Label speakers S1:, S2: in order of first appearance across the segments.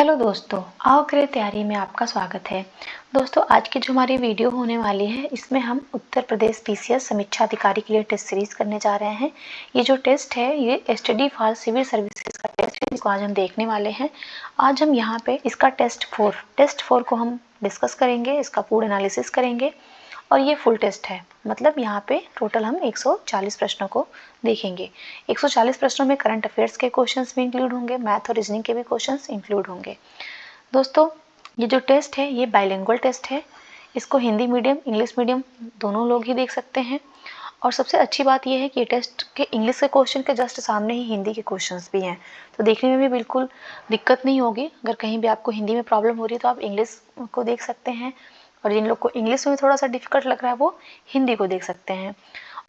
S1: Hello दोस्तों, आओ करें तैयारी में आपका स्वागत है। दोस्तों, आज की जो हमारी वीडियो होने वाली है इसमें हम उत्तर प्रदेश पीसीएस समीक्षा अधिकारी के लिए टेस्ट सीरीज करने जा रहे हैं। ये जो टेस्ट है ये स्टडी फॉर सिविल सर्विसेज का टेस्ट है, जिसको आज हम देखने वाले हैं। आज हम यहाँ पे इसका टेस्ट 4 को हम डिस्कस करेंगे, इसका पूर्ण एनालिसिस करेंगे और ये फुल टेस्ट है। मतलब यहाँ पे टोटल हम 140 प्रश्नों को देखेंगे। 140 प्रश्नों में करंट अफेयर्स के क्वेश्चंस भी इंक्लूड होंगे, मैथ और रीजनिंग के भी क्वेश्चंस इंक्लूड होंगे। दोस्तों, ये जो टेस्ट है ये बाइलिंगुअल टेस्ट है। इसको हिंदी मीडियम, इंग्लिश मीडियम दोनों लोग ही देख सकते हैं। और सबसे अच्छी बात यह है कि ये टेस्ट के इंग्लिश के क्वेश्चन के जस्ट सामने ही हिंदी के क्वेश्चंस भी हैं, तो देखने में भी बिल्कुल दिक्कत नहीं होगी। अगर कहीं भी आपको हिंदी में प्रॉब्लम हो रही है तो आप इंग्लिश को देख सकते हैं, और जिन लोग को इंग्लिश में थोड़ा सा डिफिकल्ट लग रहा है वो हिंदी को देख सकते हैं।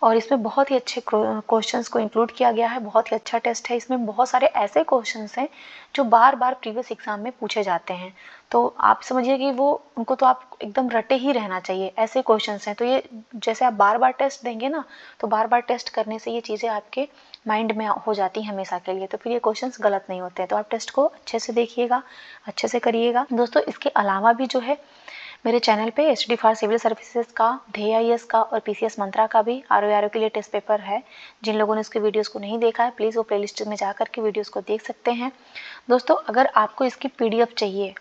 S1: और इसमें बहुत ही अच्छे क्वेश्चंस को इंक्लूड किया गया है। बहुत ही अच्छा टेस्ट है। इसमें बहुत सारे ऐसे क्वेश्चंस हैं जो बार बार प्रीवियस एग्जाम में पूछे जाते हैं, तो आप समझिए कि वो उनको तो आप एकदम रटे ही रहना चाहिए, ऐसे क्वेश्चंस हैं। तो ये जैसे आप बार बार टेस्ट देंगे ना, तो बार बार टेस्ट करने से ये चीज़ें आपके माइंड में हो जाती हैं हमेशा के लिए, तो फिर ये क्वेश्चंस गलत नहीं होते हैं। तो आप टेस्ट को अच्छे से देखिएगा, अच्छे से करिएगा। दोस्तों, इसके अलावा भी जो है मेरे चैनल पे एसडी फॉर सिविल सर्विसेज का, ध्येय का और पीसीएस मंत्रा का भी आरओ के लिए टेस्ट पेपर है। जिन लोगों ने उसके वीडियोस को नहीं देखा है प्लीज़ वो प्लेलिस्ट में जाकर के वीडियोस को देख सकते हैं। दोस्तों, अगर आपको इसकी पीडीएफ चाहिए,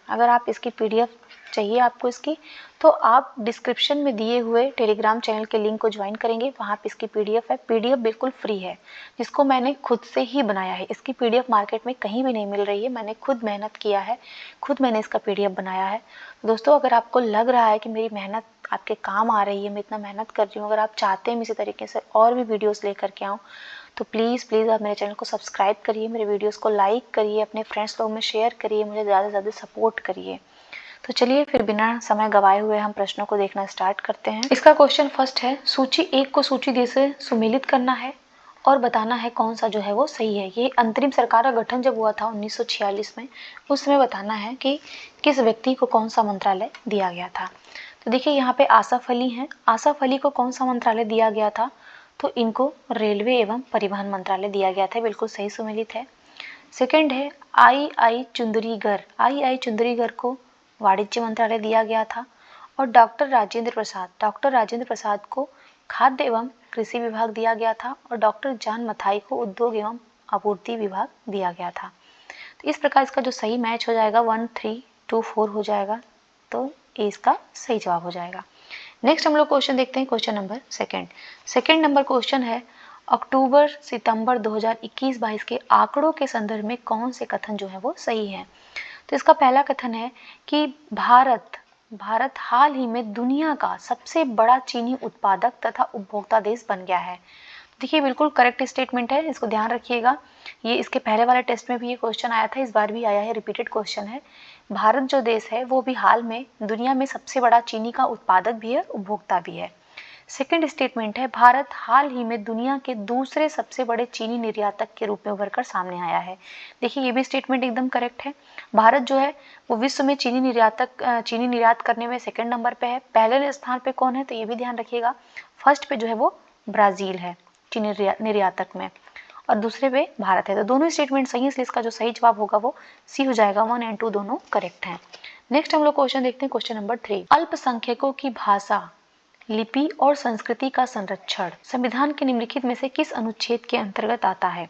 S1: आपको इसकी, तो आप डिस्क्रिप्शन में दिए हुए टेलीग्राम चैनल के लिंक को ज्वाइन करेंगे। वहाँ पे इसकी पीडीएफ है। पीडीएफ बिल्कुल फ्री है, जिसको मैंने खुद से ही बनाया है। इसकी पीडीएफ मार्केट में कहीं भी नहीं मिल रही है, मैंने खुद मेहनत किया है, खुद मैंने इसका पीडीएफ बनाया है। दोस्तों, अगर आपको लग रहा है कि मेरी मेहनत आपके काम आ रही है, मैं इतना मेहनत कर रही हूँ, अगर आप चाहते हैं मैं इसी तरीके से और भी वीडियोस लेकर के आऊँ, तो प्लीज़ आप मेरे चैनल को सब्सक्राइब करिए, मेरे वीडियोस को लाइक करिए, अपने फ्रेंड्स लोग में शेयर करिए, मुझे ज़्यादा से ज़्यादा सपोर्ट करिए। तो चलिए फिर बिना समय गवाए हुए हम प्रश्नों को देखना स्टार्ट करते हैं। इसका क्वेश्चन फर्स्ट है, सूची 1 को सूची 2 से सुमेलित करना है और बताना है कौन सा जो है वो सही है। ये अंतरिम सरकार का गठन जब हुआ था 1946 में, उस समय बताना है कि किस व्यक्ति को कौन सा मंत्रालय दिया गया था। तो देखिए यहाँ पे आसफ अली हैं। आसफ अली को कौन सा मंत्रालय दिया गया था? तो इनको रेलवे एवं परिवहन मंत्रालय दिया गया था। बिल्कुल सही सुमेलित है। सेकंड है आई आई चुंदरीगर को वाणिज्य मंत्रालय दिया गया था। और डॉक्टर राजेंद्र प्रसाद को खाद्य एवं कृषि विभाग दिया गया था। और डॉक्टर जान मथाई को उद्योग एवं आपूर्ति विभाग दिया गया था। तो इस प्रकार इसका जो सही मैच हो जाएगा 1, 3, 2, 4 हो जाएगा, तो ये इसका सही जवाब हो जाएगा। नेक्स्ट हम लोग क्वेश्चन देखते हैं, question number second number question है, अक्टूबर सितंबर 2021-22 के आंकड़ों के संदर्भ में कौन से कथन जो है वो सही है? तो इसका पहला कथन है कि भारत हाल ही में दुनिया का सबसे बड़ा चीनी उत्पादक तथा उपभोक्ता देश बन गया है। देखिए बिल्कुल करेक्ट स्टेटमेंट है, इसको ध्यान रखिएगा। ये इसके पहले वाले टेस्ट में भी ये क्वेश्चन आया था, इस बार भी आया है, रिपीटेड क्वेश्चन है। भारत जो देश है वो भी हाल में दुनिया में सबसे बड़ा चीनी का उत्पादक भी है, उपभोक्ता भी है। सेकंड स्टेटमेंट है, भारत हाल ही में दुनिया के दूसरे सबसे बड़े चीनी निर्यातक के रूप में उभर कर सामने आया है। देखिए ये भी स्टेटमेंट एकदम करेक्ट है। भारत जो है वो विश्व में चीनी निर्यात करने में सेकंड नंबर पे है। पहले स्थान पे कौन है? तो ये भी ध्यान रखिएगा, फर्स्ट पे जो है वो ब्राजील है चीनी निर्यातक में, और दूसरे पे भारत है। तो दोनों स्टेटमेंट सही है, इसलिए इसका जो सही जवाब होगा वो सी हो जाएगा। 1 और 2 दोनों करेक्ट हैं। नेक्स्ट हम लोग क्वेश्चन देखते हैं, क्वेश्चन नंबर 3, अल्पसंख्यकों की भाषा, लिपि और संस्कृति का संरक्षण संविधान के निम्नलिखित में से किस अनुच्छेद के अंतर्गत आता है?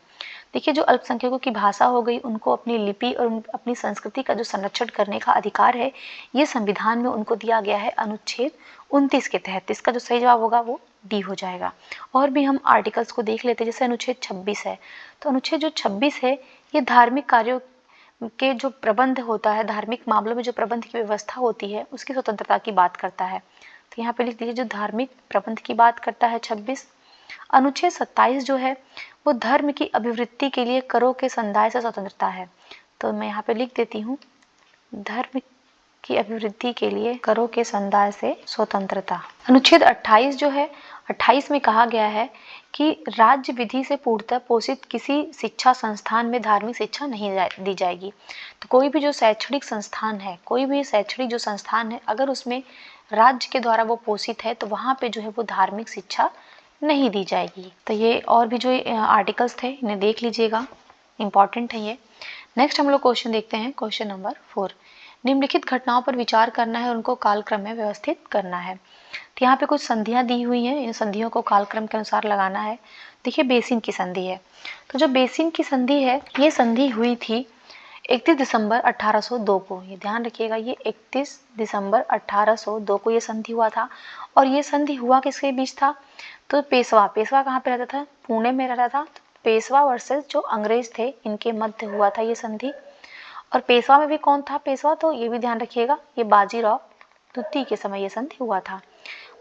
S1: देखिए जो अल्पसंख्यकों की भाषा हो गई, उनको अपनी लिपि और अपनी संस्कृति का जो संरक्षण करने का अधिकार है, ये संविधान में उनको दिया गया है अनुच्छेद 29 के तहत। इसका जो सही जवाब होगा वो डी हो जाएगा। और भी हम आर्टिकल्स को देख लेते हैं, जैसे अनुच्छेद 26 है। तो अनुच्छेद जो 26 है ये धार्मिक कार्यों के जो प्रबंध होता है, धार्मिक मामलों में जो प्रबंध की व्यवस्था होती है, उसकी स्वतंत्रता की बात करता है। तो यहाँ पे लिख दीजिए जो धार्मिक प्रबंध की बात करता है 26। अनुच्छेद 27 जो है वो धर्म की अभिवृद्धि के लिए करों के संदाय से स्वतंत्रता है। तो मैं यहाँ पे लिख देती हूँ, धर्म की अभिवृद्धि के लिए करों के संदाय से स्वतंत्रता। अनुच्छेद 28 जो है, 28 में कहा गया है कि राज्य विधि से पूर्णतः पोषित किसी शिक्षा संस्थान में धार्मिक शिक्षा नहीं दी जाएगी। तो कोई भी जो शैक्षणिक संस्थान है, कोई भी शैक्षणिक जो संस्थान है, अगर उसमें राज्य के द्वारा वो पोषित है तो वहाँ पे जो है वो धार्मिक शिक्षा नहीं दी जाएगी। तो ये और भी जो आर्टिकल्स थे इन्हें देख लीजिएगा, इम्पॉर्टेंट है ये। नेक्स्ट हम लोग क्वेश्चन देखते हैं, क्वेश्चन नंबर 4। निम्नलिखित घटनाओं पर विचार करना है और उनको कालक्रम में व्यवस्थित करना है। तो यहाँ पे कुछ संधियां दी हुई हैं, इन संधियों को कालक्रम के अनुसार लगाना है। देखिए बेसिन की संधि है, तो जो बेसिन की संधि है ये संधि हुई थी 31 दिसंबर 1802 को। ये ध्यान रखिएगा, ये 31 दिसंबर 1802 को ये संधि हुआ था। और ये संधि हुआ किसके बीच था? तो पेशवा कहाँ पे रहता था? पुणे में रहता था। तो पेशवा वर्सेस जो अंग्रेज थे इनके मध्य हुआ था ये संधि। और पेशवा में भी कौन था पेशवा? तो ये भी ध्यान रखिएगा, ये बाजीराव द्वितीय के समय ये संधि हुआ था।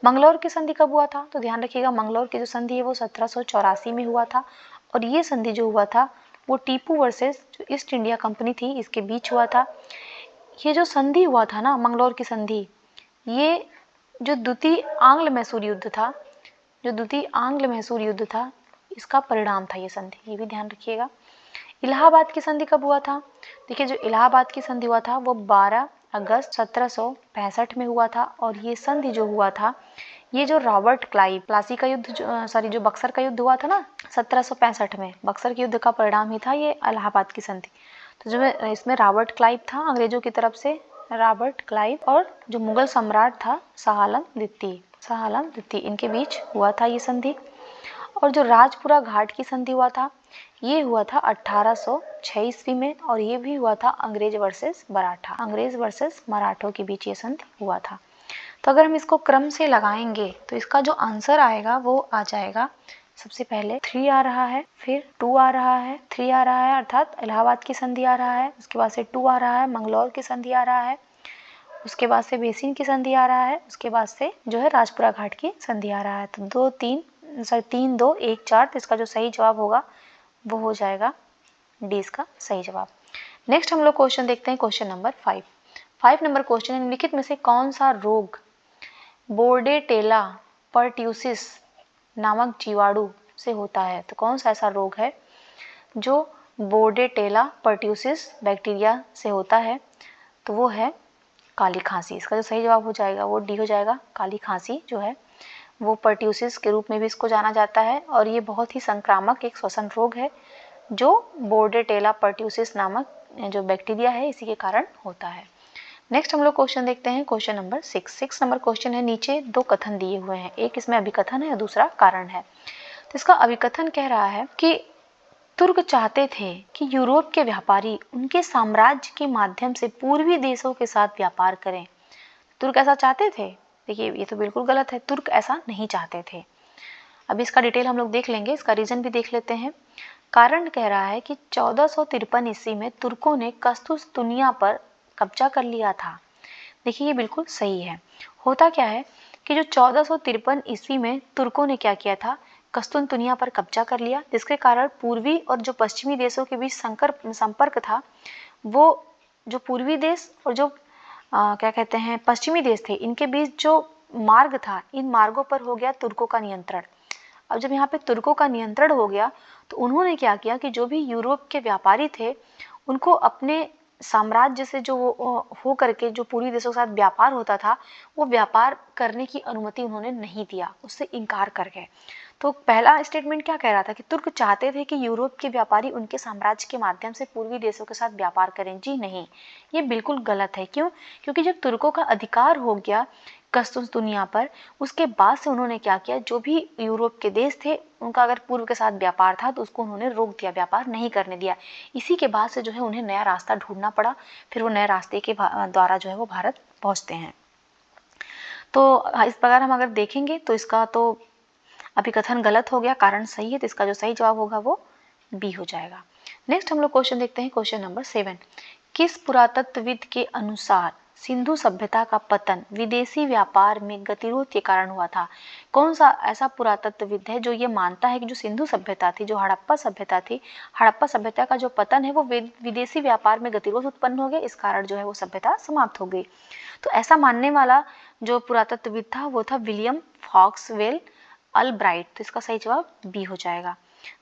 S1: मंगलौर की संधि कब हुआ था? तो ध्यान रखिएगा, मंगलौर की जो संधि है वो 1784 में हुआ था। और ये संधि जो हुआ था वो टीपू वर्सेस जो ईस्ट इंडिया कंपनी थी इसके बीच हुआ था। ये जो संधि हुआ था ना, मंगलौर की संधि, ये जो द्वितीय आंग्ल मैसूर युद्ध था, जो द्वितीय आंग्ल मैसूर युद्ध था, इसका परिणाम था ये संधि, ये भी ध्यान रखिएगा। इलाहाबाद की संधि कब हुआ था? देखिए जो इलाहाबाद की संधि हुआ था वो 12 अगस्त 1765 में हुआ था। और ये संधि जो हुआ था, ये जो रॉबर्ट क्लाइव, प्लासी का युद्ध जो बक्सर का युद्ध हुआ था ना 1765 में, बक्सर के युद्ध का परिणाम ही था ये इलाहाबाद की संधि। तो जो इसमें रॉबर्ट क्लाइव था अंग्रेजों की तरफ से, रॉबर्ट क्लाइव, और जो मुगल सम्राट था शाह आलम द्वितीय, इनके बीच हुआ था ये संधि। और जो राजपुरा घाट की संधि हुआ था ये हुआ था 1806 ईस्वी में। और ये भी हुआ था अंग्रेज वर्सेस मराठों के बीच ये संधि हुआ था। तो अगर हम इसको क्रम से लगाएंगे तो इसका जो आंसर आएगा वो आ जाएगा, सबसे पहले 3 आ रहा है, फिर 2 आ रहा है, 3 आ रहा है अर्थात इलाहाबाद की संधि आ रहा है, उसके बाद से 2 आ रहा है, मंगलौर की संधि आ रहा है, उसके बाद से बेसिन की संधि आ रहा है, उसके बाद से जो है राजपुरा घाट की संधि आ रहा है। तो 3 2 1 4, तो इसका जो सही जवाब होगा वो हो जाएगा डी, इसका सही जवाब। नेक्स्ट हम लोग क्वेश्चन देखते हैं, क्वेश्चन नंबर 5 नंबर क्वेश्चन है, निम्नलिखित में से कौन सा रोग बोर्डेटेला परट्यूसिस नामक जीवाणु से होता है? तो कौन सा ऐसा रोग है जो बोर्डेटेला परट्यूसिस बैक्टीरिया से होता है? तो वो है काली खांसी। इसका जो सही जवाब हो जाएगा वो डी हो जाएगा। काली खांसी जो है वो परट्यूसिस के रूप में भी इसको जाना जाता है। और ये बहुत ही संक्रामक एक श्वसन रोग है जो बोर्डेटेला परट्यूसिस नामक जो बैक्टीरिया है इसी के कारण होता है। नेक्स्ट हम लोग क्वेश्चन देखते हैं, क्वेश्चन नंबर 6 नंबर क्वेश्चन है, नीचे 2 कथन दिए हुए हैं, एक इसमें अभिकथन है और दूसरा कारण है। तो इसका अभिकथन कह रहा है कि तुर्क चाहते थे कि यूरोप के व्यापारी उनके साम्राज्य के माध्यम से पूर्वी देशों के साथ व्यापार करें। तुर्क ऐसा चाहते थे? देखिए ये तो बिल्कुल गलत है, तुर्क ऐसा नहीं चाहते थे। अब इसका डिटेल हम लोग देख लेंगे, इसका रीजन भी देख लेते हैं। कारण कह रहा है कि 1453 ईस्वी में तुर्कों ने कस्तुंतुनिया पर कब्जा कर लिया था। देखिए ये बिल्कुल सही है। होता क्या है कि जो 1453 ईस्वी में तुर्कों ने क्या किया था, कस्तुंतुनिया पर कब्जा कर लिया, जिसके कारण पूर्वी और जो पश्चिमी देशों के बीच संपर्क था, वो जो पूर्वी देश और जो क्या कहते हैं पश्चिमी देश थे, इनके बीच जो मार्ग था, इन मार्गों पर हो गया तुर्कों का नियंत्रण। अब जब यहाँ पे तुर्कों का नियंत्रण हो गया तो उन्होंने क्या किया कि जो भी यूरोप के व्यापारी थे उनको अपने साम्राज्य से जो हो करके जो पूर्वी देशों के साथ व्यापार होता था वो व्यापार करने की अनुमति उन्होंने नहीं दिया, उससे इनकार कर गए। तो पहला स्टेटमेंट क्या कह रहा था कि तुर्क चाहते थे कि यूरोप के व्यापारी उनके साम्राज्य के माध्यम से पूर्वी देशों के साथ व्यापार करें। जी नहीं, ये बिल्कुल गलत है। क्यों? क्योंकि जब तुर्कों का अधिकार हो गया कस्तुंतुनिया पर, उसके बाद से उन्होंने क्या किया, जो भी यूरोप के देश थे उनका अगर पूर्व के साथ व्यापार था तो उसको उन्होंने रोक दिया, व्यापार नहीं करने दिया। इसी के बाद से जो है उन्हें नया रास्ता ढूंढना पड़ा, फिर वो नए रास्ते के द्वारा जो है वो भारत पहुंचते हैं। तो इस प्रकार हम अगर देखेंगे तो इसका तो अभिकथन गलत हो गया, कारण सही है, तो इसका जो सही जवाब होगा वो बी हो जाएगा। नेक्स्ट हम लोग क्वेश्चन देखते हैं, क्वेश्चन नंबर 7। किस पुरातत्वविद के अनुसार सिंधु सभ्यता का पतन विदेशी व्यापार में गतिरोध के कारण हुआ था? कौन सा ऐसा पुरातत्वविद है जो ये मानता है कि जो सिंधु सभ्यता थी, जो हड़प्पा सभ्यता थी, हड़प्पा सभ्यता का जो पतन है वो विदेशी व्यापार में गतिरोध उत्पन्न हो गया, इस कारण जो है वो सभ्यता समाप्त हो गई। तो ऐसा मानने वाला जो पुरातत्वविद था वो था विलियम फॉक्सवेल अल्ब्राइट। तो इसका सही जवाब बी हो जाएगा।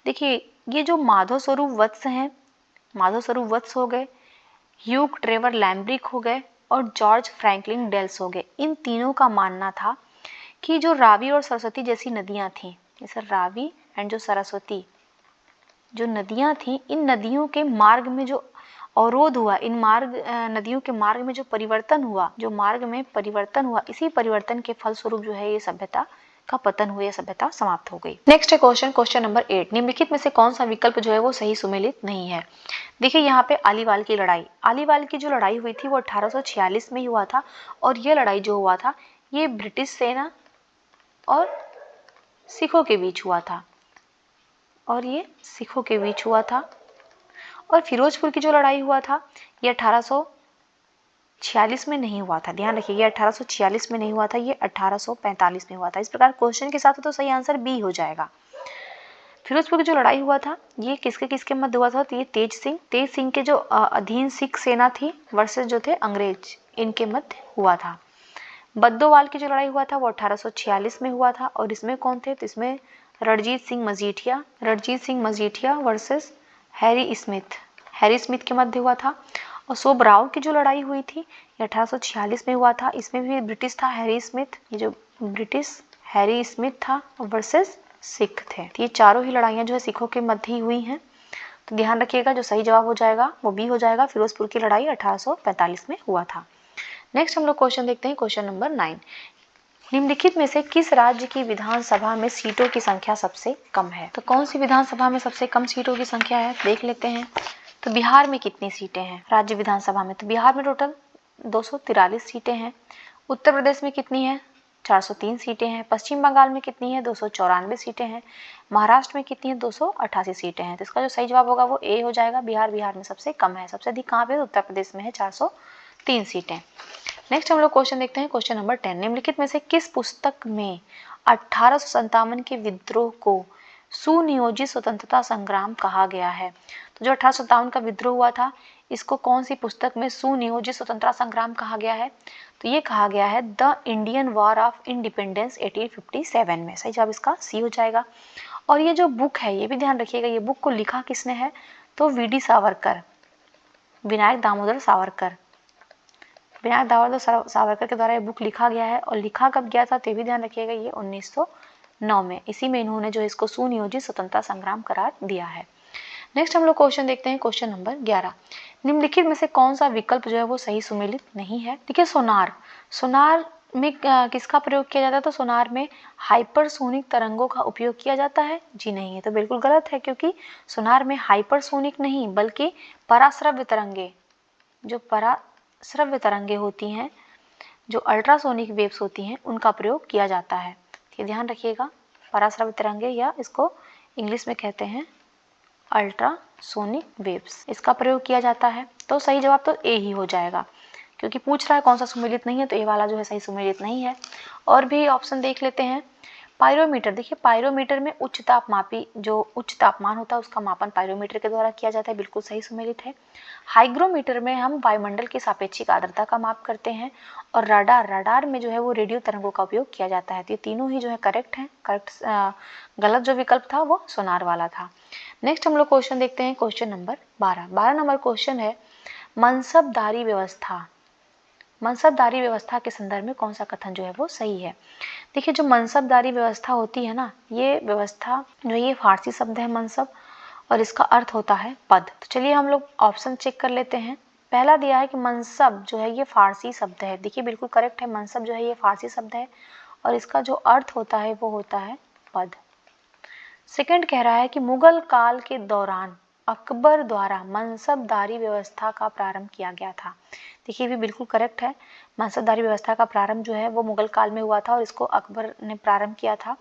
S1: देखिए ये जो माधव स्वरूप वत्स हैं, माधव स्वरूप वत्स हो गए, ह्यूग ट्रेवर लैम्ब्रिक हो गए और जॉर्ज फ्रैंकलिन डेल्स हो गए, इन तीनों का मानना था कि जो रावी और सरस्वती जैसी नदियां थीं, जैसे रावी एंड जो सरस्वती जो नदियां थीं, इन नदियों के मार्ग में जो अवरोध हुआ, इन मार्ग नदियों के मार्ग में जो परिवर्तन हुआ, जो मार्ग में परिवर्तन हुआ, इसी परिवर्तन के फलस्वरूप जो है ये सभ्यता का पतन हुआ, सभ्यता समाप्त हो गई। नेक्स्ट है क्वेश्चन नंबर 8, निम्नलिखित में से कौन सा विकल्प जो है वो सही सुमेलित नहीं है। देखिए यहाँ पे आलीवाल की लड़ाई, आलीवाल की जो लड़ाई हुई थी वो 1846 में ही हुआ था, और ये लड़ाई जो हुआ था ये ब्रिटिश सेना और सिखों के बीच हुआ था, और ये सिखों के बीच हुआ था। और फिरोजपुर की जो लड़ाई हुआ था ये 1846 में नहीं हुआ था, ध्यान रखिए, ये 1846 में नहीं हुआ था, ये 1845 में हुआ था। इस प्रकार क्वेश्चन के साथ तो सही आंसर बी हो जाएगा। फिरोजपुर की जो लड़ाई हुआ था ये किसके किसके मध्य हुआ था, तो ये तेज सिंह के जो अधीन सिख सेना थी वर्सेस जो थे अंग्रेज, इनके मध्य हुआ था। बद्दोवाल की जो लड़ाई हुआ था वो 1846 में हुआ था, और इसमें कौन थे, तो इसमें Ranjit Singh Majithia versus Harry Smith के मध्य हुआ था। और सोबराव की जो लड़ाई हुई थी ये 1846 में हुआ था, इसमें भी ब्रिटिश था हैरी स्मिथ, ये जो ब्रिटिश हैरी स्मिथ था वर्सेस सिख थे। तो ये चारों ही लड़ाइयाँ जो है सिखों के मध्य ही हुई हैं। तो ध्यान रखिएगा, जो सही जवाब हो जाएगा वो बी हो जाएगा, फिरोजपुर की लड़ाई 1845 में हुआ था। नेक्स्ट हम लोग क्वेश्चन देखते हैं, क्वेश्चन नंबर 9, निम्नलिखित में से किस राज्य की विधानसभा में सीटों की संख्या सबसे कम है। तो कौन सी विधानसभा में सबसे कम सीटों की संख्या है, देख लेते हैं। तो बिहार में कितनी सीटें हैं राज्य विधानसभा में, तो बिहार में टोटल 243 सीटें हैं। उत्तर प्रदेश में कितनी है, 403 सीटें हैं। पश्चिम बंगाल में कितनी है, 294 सीटें हैं। महाराष्ट्र में कितनी है, 288 सीटें हैं। तो इसका जो सही जवाब होगा वो ए हो जाएगा, बिहार में सबसे कम है। सबसे अधिक कहाँ पे, उत्तर प्रदेश में है, 403 सीटें। नेक्स्ट हम लोग क्वेश्चन देखते हैं, क्वेश्चन नंबर 10, निम्नलिखित में से किस पुस्तक में 1857 के विद्रोह को सुनियोजित स्वतंत्रता संग्राम कहा गया है। तो जो 1857 का विद्रोह हुआ था इसको कौन सी पुस्तक में सुनियोजित स्वतंत्रता संग्राम कहा गया है, तो ये कहा गया है the Indian war of independence 1857 में। सही जवाब इसका सी हो जाएगा। और ये जो बुक है ये भी ध्यान रखिएगा, ये बुक को लिखा किसने है, तो वी.डी. सावरकर, विनायक दामोदर सावरकर के द्वारा ये बुक लिखा गया है। और लिखा कब गया था तो भी ध्यान रखिएगा, ये 1909 में। इसी में इन्होंने जो इसको सुनियोजित स्वतंत्रता संग्राम करार दिया है। नेक्स्ट हम लोग क्वेश्चन देखते हैं, क्वेश्चन नंबर 11, निम्नलिखित में से कौन सा विकल्प जो है वो सही सुमेलित नहीं है। देखिए सोनार में किसका प्रयोग किया जाता है, तो सोनार में हाइपरसोनिक तरंगों का उपयोग किया जाता है, जी नहीं, है तो बिल्कुल गलत है, क्योंकि सोनार में हाइपरसोनिक नहीं बल्कि पराश्रव्य तरंगे होती हैं, जो अल्ट्रासोनिक वेव्स होती हैं, उनका प्रयोग किया जाता है। ये ध्यान रखिएगा, पराश्रव्य तरंगे, या इसको इंग्लिश में कहते हैं अल्ट्रासोनिक वेव्स, इसका प्रयोग किया जाता है। तो सही जवाब तो ए ही हो जाएगा, क्योंकि पूछ रहा है कौन सा सुमेलित नहीं है, तो ए वाला जो है सही सुमेलित नहीं है। और भी ऑप्शन देख लेते हैं। पायरोमीटर, देखिए पायरोमीटर में उच्च तापमान होता है उसका मापन पायरोमीटर के द्वारा किया जाता है, बिल्कुल सही सुमेलित है। हाइग्रोमीटर में हम वायुमंडल की सापेक्षिक आर्द्रता का माप करते हैं। और रडार में जो है वो रेडियो तरंगों का उपयोग किया जाता है। तो ये तीनों ही जो है करेक्ट हैं। गलत जो विकल्प था वो सोनार वाला था। नेक्स्ट हम लोग क्वेश्चन देखते हैं, क्वेश्चन नंबर 12 नंबर क्वेश्चन है, मनसबदारी व्यवस्था के संदर्भ में कौन सा कथन जो है वो सही है। देखिए जो मनसबदारी व्यवस्था होती है ना, ये व्यवस्था जो ये फारसी शब्द है मनसब, और इसका अर्थ होता है पद। तो चलिए हम लोग ऑप्शन चेक कर लेते हैं। पहला दिया है कि मनसब जो है ये फारसी शब्द है, देखिए बिल्कुल करेक्ट है, मनसब जो है ये फारसी शब्द है और इसका जो अर्थ होता है वो होता है पद। सेकंड कह रहा है कि मुगल काल के दौरान अकबर द्वारा मनसबदारी व्यवस्था का प्रारंभ किया गया था। देखिए भी बिल्कुल करेक्ट है, मनसबदारी व्यवस्था का प्रारंभ जो है वो मुगल काल में हुआ था और इसको अकबर ने प्रारंभ किया था।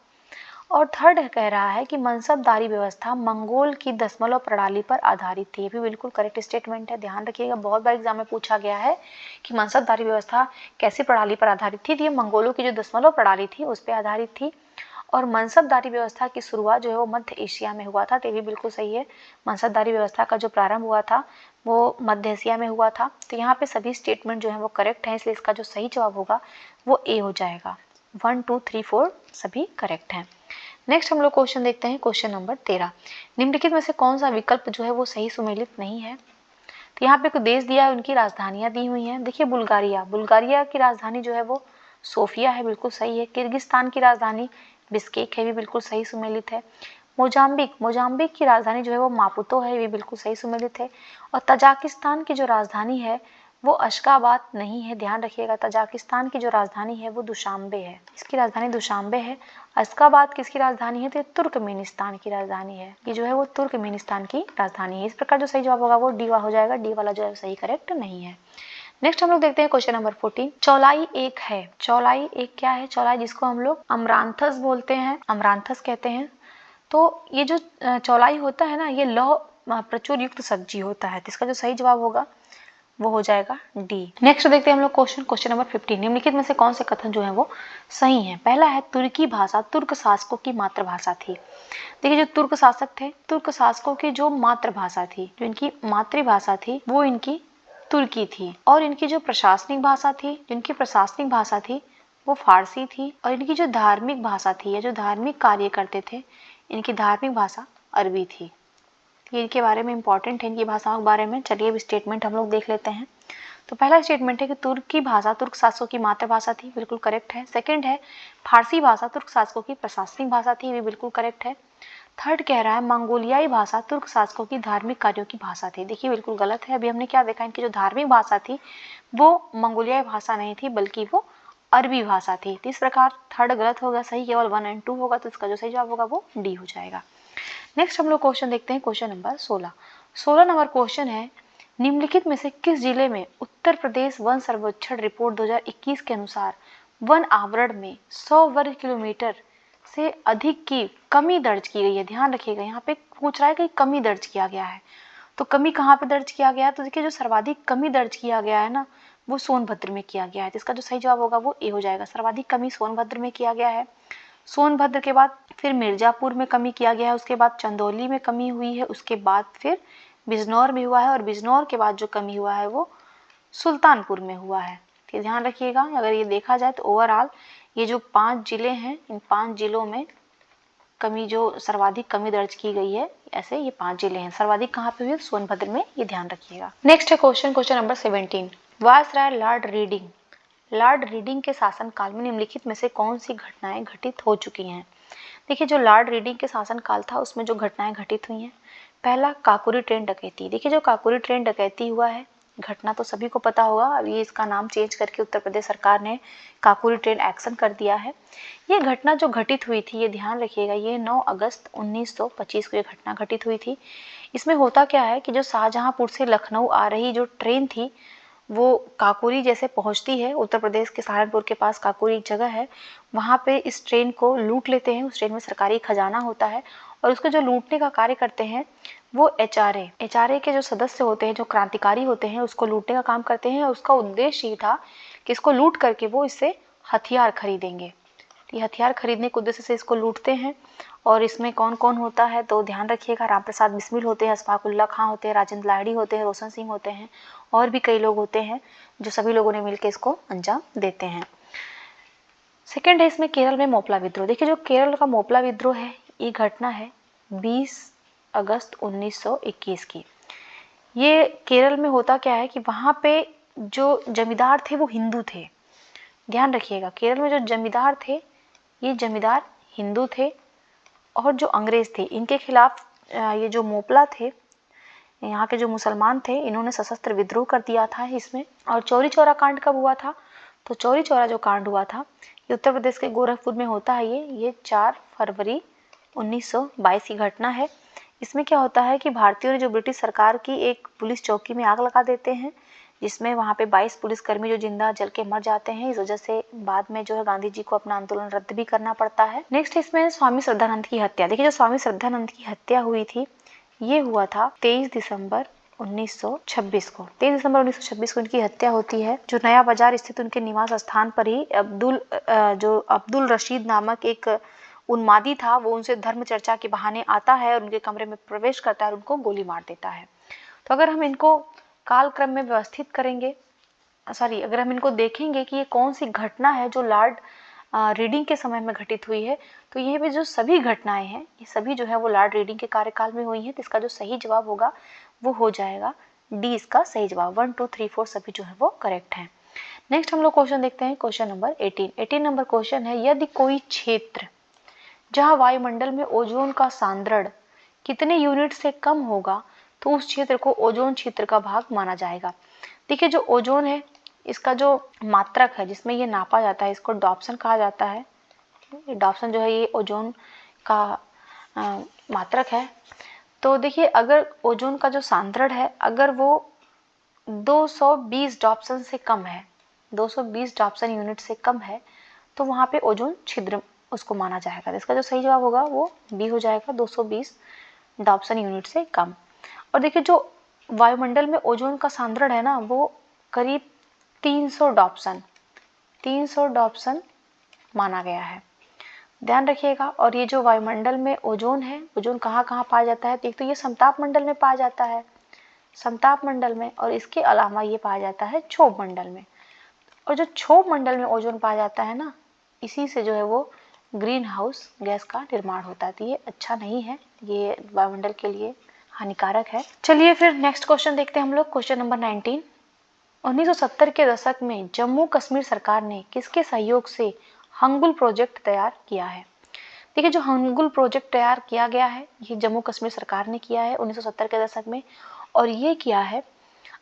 S1: और थर्ड कह रहा है कि मनसबदारी व्यवस्था मंगोल की दशमलव प्रणाली पर आधारित थी। ये भी बिल्कुल करेक्ट स्टेटमेंट है, ध्यान रखिएगा, बहुत बार एग्जाम में पूछा गया है कि मनसबदारी व्यवस्था कैसी प्रणाली पर आधारित थी। ये मंगोलों की जो दशमलव प्रणाली थी उस पर आधारित थी। और मनसबदारी व्यवस्था की शुरुआत जो है वो मध्य एशिया में हुआ था, तो ये भी बिल्कुल सही है, मनसबदारी व्यवस्था का जो प्रारंभ हुआ था वो मध्य एशिया में हुआ था। तो यहाँ पे सभी स्टेटमेंट जो है वो करेक्ट हैं, इसलिए इसका जो सही जवाब होगा वो ए हो जाएगा। 1, 2, 3, 4 सभी करेक्ट हैं। नेक्स्ट हम लोग क्वेश्चन देखते हैं, क्वेश्चन नंबर 13, निम्नलिखित में से कौन सा विकल्प जो है वो सही सुमेलित नहीं है। तो यहाँ पे कोई देश दिया है, उनकी राजधानियां दी हुई हैं। देखिए बुल्गारिया की राजधानी जो है वो सोफिया है, बिल्कुल सही है। किर्गिस्तान की राजधानी बिस्केक है, भी बिल्कुल सही सुमेलित है। मोजाम्बिक की राजधानी जो है वो मापुतो है, ये बिल्कुल सही सुमेलित है। और तजाकिस्तान की जो राजधानी है वो अशगाबाद नहीं है, ध्यान रखिएगा। तजाकिस्तान की जो राजधानी है वो दुशांबे है, इसकी राजधानी दुशांबे है। अशगाबाद किसकी राजधानी है? तो ये तुर्कमेनिस्तान की राजधानी है, ये जो है वो तुर्कमेनिस्तान की राजधानी है। इस प्रकार जो सही जवाब होगा वो डी हो जाएगा, डी वाला जो है सही करेक्ट नहीं है। नेक्स्ट हम लोग देखते हैं क्वेश्चन नंबर 14। चौलाई एक है, चौलाई एक क्या है? चौलाई जिसको हम लोग अमरांथस बोलते हैं, अमरांथस कहते हैं। तो ये जो चौलाई होता है ना, ये लौह प्रचुर युक्त सब्जी होता है, तो इसका जो सही जवाब होगा वो हो जाएगा डी। नेक्स्ट देखते हैं हम लोग क्वेश्चन नंबर 15। निम्नलिखित में से कौन से कथन जो है वो सही है? पहला है तुर्की भाषा तुर्क शासकों की मातृभाषा थी। देखिए जो तुर्क शासक थे, तुर्क शासकों की जो मातृभाषा थी, जो इनकी मातृभाषा थी वो इनकी तुर्की थी। और इनकी जो प्रशासनिक भाषा थी, जिनकी प्रशासनिक भाषा थी वो फारसी थी। और इनकी जो धार्मिक भाषा थी या जो धार्मिक कार्य करते थे, इनकी धार्मिक भाषा अरबी थी। ये इनके बारे में इंपॉर्टेंट है, इनकी भाषाओं के बारे में। चलिए अब स्टेटमेंट हम लोग देख लेते हैं। तो पहला स्टेटमेंट है कि तुर्की भाषा तुर्क शासकों की मातृभाषा थी, बिल्कुल करेक्ट है। सेकंड है फारसी भाषा तुर्क शासकों की प्रशासनिक भाषा थी, ये बिल्कुल करेक्ट है। थर्ड कह रहा है मंगोलियाई भाषा तुर्क शासकों की धार्मिक कार्यों की भाषा थी, देखिए बिल्कुल गलत है। अभी हमने क्या देखा, इनकी जो धार्मिक भाषा थी वो मंगोलियाई भाषा नहीं थी बल्कि वो अरबी भाषा थी। तो इस प्रकार थर्ड गलत होगा, सही केवल 1 और 2 होगा, तो इसका जो सही जवाब होगा वो डी हो जाएगा। नेक्स्ट हम लोग क्वेश्चन देखते हैं, क्वेश्चन नंबर 16 नंबर क्वेश्चन है निम्नलिखित में से किस जिले में उत्तर प्रदेश वन सर्वेक्षण रिपोर्ट 2021 के अनुसार वन आवरण में 100 वर्ग किलोमीटर से अधिक की कमी दर्ज की गई है? ध्यान रखिएगा, यहाँ पे पूछ रहा है कि कमी दर्ज किया गया है, तो कमी कहाँ पे दर्ज किया गया है? तो देखिए जो सर्वाधिक कमी दर्ज किया गया है ना वो सोनभद्र में किया गया है, तो इसका जो सही जवाब होगा वो ए हो जाएगा। सर्वाधिक कमी सोनभद्र में किया गया है। सोनभद्र के बाद फिर मिर्जापुर में कमी किया गया है, उसके बाद चंदौली में कमी हुई है, उसके बाद फिर बिजनौर में हुआ है, और बिजनौर के बाद जो कमी हुआ है वो सुल्तानपुर में हुआ है। तो ध्यान रखिएगा, अगर ये देखा जाए तो ओवरऑल ये जो 5 जिले हैं, इन 5 जिलों में कमी जो सर्वाधिक कमी दर्ज की गई है, ऐसे ये 5 जिले हैं। सर्वाधिक कहाँ पे हुई? सोनभद्र में, ये ध्यान रखिएगा। नेक्स्ट है question number 17। Viceroy Lord reading के शासनकाल में निम्नलिखित में से कौन सी घटनाएं घटित हो चुकी हैं? देखिए जो लॉर्ड रीडिंग के शासनकाल था उसमें जो घटनाएं घटित हुई हैं, पहला काकोरी ट्रेन डकैती। देखिए जो काकोरी ट्रेन डकैती हुआ है, घटना तो सभी को पता होगा, अब ये इसका नाम चेंज करके उत्तर प्रदेश सरकार ने काकोरी ट्रेन एक्शन कर दिया है। ये घटना जो घटित हुई थी, ये ध्यान रखिएगा, ये 9 अगस्त 1925 को ये घटना घटित हुई थी। इसमें होता क्या है कि जो शाहजहांपुर से लखनऊ आ रही जो ट्रेन थी वो काकोरी जैसे पहुंचती है, उत्तर प्रदेश के सहारनपुर के पास काकोरी एक जगह है, वहाँ पे इस ट्रेन को लूट लेते हैं। उस ट्रेन में सरकारी खजाना होता है और उसको जो लूटने का कार्य करते हैं वो एचआरए के जो सदस्य होते हैं, जो क्रांतिकारी होते हैं, उसको लूटने का काम करते हैं। उसका उद्देश्य ये था कि इसको लूट करके वो इससे हथियार खरीदेंगे। ये हथियार खरीदने के उद्देश्य से इसको लूटते हैं। और इसमें कौन कौन होता है तो ध्यान रखिएगा, राम प्रसाद बिस्मिल होते हैं, अशफाकुल्ला खां होते हैं, राजेंद्र लाहिड़ी होते हैं, रोशन सिंह होते हैं, और भी कई लोग होते हैं, जो सभी लोगों ने मिलकर इसको अंजाम देते हैं। सेकंड है इसमें केरल में मोपला विद्रोह। देखिए जो केरल का मोपला विद्रोह है, ये घटना है 20 अगस्त 1921 की। ये केरल में होता क्या है कि वहाँ पे जो जमींदार थे वो हिंदू थे। ध्यान रखिएगा, केरल में जो जमींदार थे ये जमींदार हिंदू थे, और जो अंग्रेज थे इनके खिलाफ ये जो मोपला थे, यहाँ के जो मुसलमान थे, इन्होंने सशस्त्र विद्रोह कर दिया था इसमें। और चौरी चौरा कांड कब हुआ था? तो चौरी चौरा जो कांड हुआ था ये उत्तर प्रदेश के गोरखपुर में होता है। ये 4 फरवरी 1922 की घटना है। इसमें क्या होता है कि भारतीयों ने जो ब्रिटिश सरकार की एक पुलिस चौकी में आग लगा देते हैं, जिसमें वहाँ पे 22 पुलिसकर्मी जो जिंदा जल के मर जाते हैं। इस वजह से बाद में जो है गांधी जी को अपना आंदोलन रद्द भी करना पड़ता है। नेक्स्ट इसमें स्वामी श्रद्धानंद की हत्या। देखिए जो स्वामी श्रद्धानंद की हत्या हुई थी ये हुआ था 23 दिसंबर 1926 को। 23 दिसंबर 1926 को इनकी हत्या होती है। जो नया बाजार स्थित उनके निवास स्थान पर ही अब्दुल रशीद नामक एक उन्मादी था, वो उनसे धर्म चर्चा के बहाने आता है और उनके कमरे में प्रवेश करता है और उनको गोली मार देता है। तो अगर हम इनको कालक्रम में व्यवस्थित करेंगे, अगर हम इनको देखेंगे कि ये कौन सी घटना है जो लॉर्ड रीडिंग के समय में घटित हुई है, तो ये भी जो सभी घटनाएं हैं ये सभी जो है वो लॉर्ड रीडिंग के कार्यकाल में हुई हैं। तो इसका जो सही जवाब होगा वो हो जाएगा डी, इसका सही जवाब। 1 2 3 4 सभी जो है वो करेक्ट है। नेक्स्ट हम लोग क्वेश्चन देखते हैं, क्वेश्चन नंबर 18 नंबर क्वेश्चन है, यदि कोई क्षेत्र जहाँ वायुमंडल में ओजोन का सांद्रण कितने यूनिट से कम होगा तो उस क्षेत्र को ओजोन क्षेत्र का भाग माना जाएगा। देखिए जो ओजोन है इसका जो मात्रक है जिसमें ये नापा जाता है इसको डॉप्सन कहा जाता है। डॉप्सन जो है ये ओजोन का मात्रक है। तो देखिए अगर ओजोन का जो सांद्रण है अगर वो 220 डॉप्सन से कम है, 220 डॉप्सन यूनिट से कम है तो वहाँ पे ओजोन छिद्र उसको माना जाएगा। इसका जो सही जवाब होगा वो बी हो जाएगा, 220 डॉप्सन यूनिट से कम। और देखिए जो वायुमंडल में ओजोन का सांद्रण है ना वो करीब 300 डॉप्सन माना गया है, ध्यान रखिएगा। और ये जो वायुमंडल में ओजोन है, ओजोन कहाँ कहाँ पाया जाता है, एक तो ये समताप मंडल में पाया जाता है, समताप मंडल में, और इसके अलावा ये पाया जाता है क्षोभ मंडल में। और जो क्षोभ मंडल में ओजोन पाया जाता है ना इसी से जो है वो ग्रीन हाउस गैस का निर्माण होता है। तो ये अच्छा नहीं है, ये वायुमंडल के लिए हानिकारक है। चलिए फिर नेक्स्ट क्वेश्चन देखते हैं हम लोग, क्वेश्चन नंबर 19। 1970 के दशक में जम्मू कश्मीर सरकार ने किसके सहयोग से हंगुल प्रोजेक्ट तैयार किया है। देखिए जो हंगुल प्रोजेक्ट तैयार किया गया है ये जम्मू कश्मीर सरकार ने किया है 1970 के दशक में, और ये किया है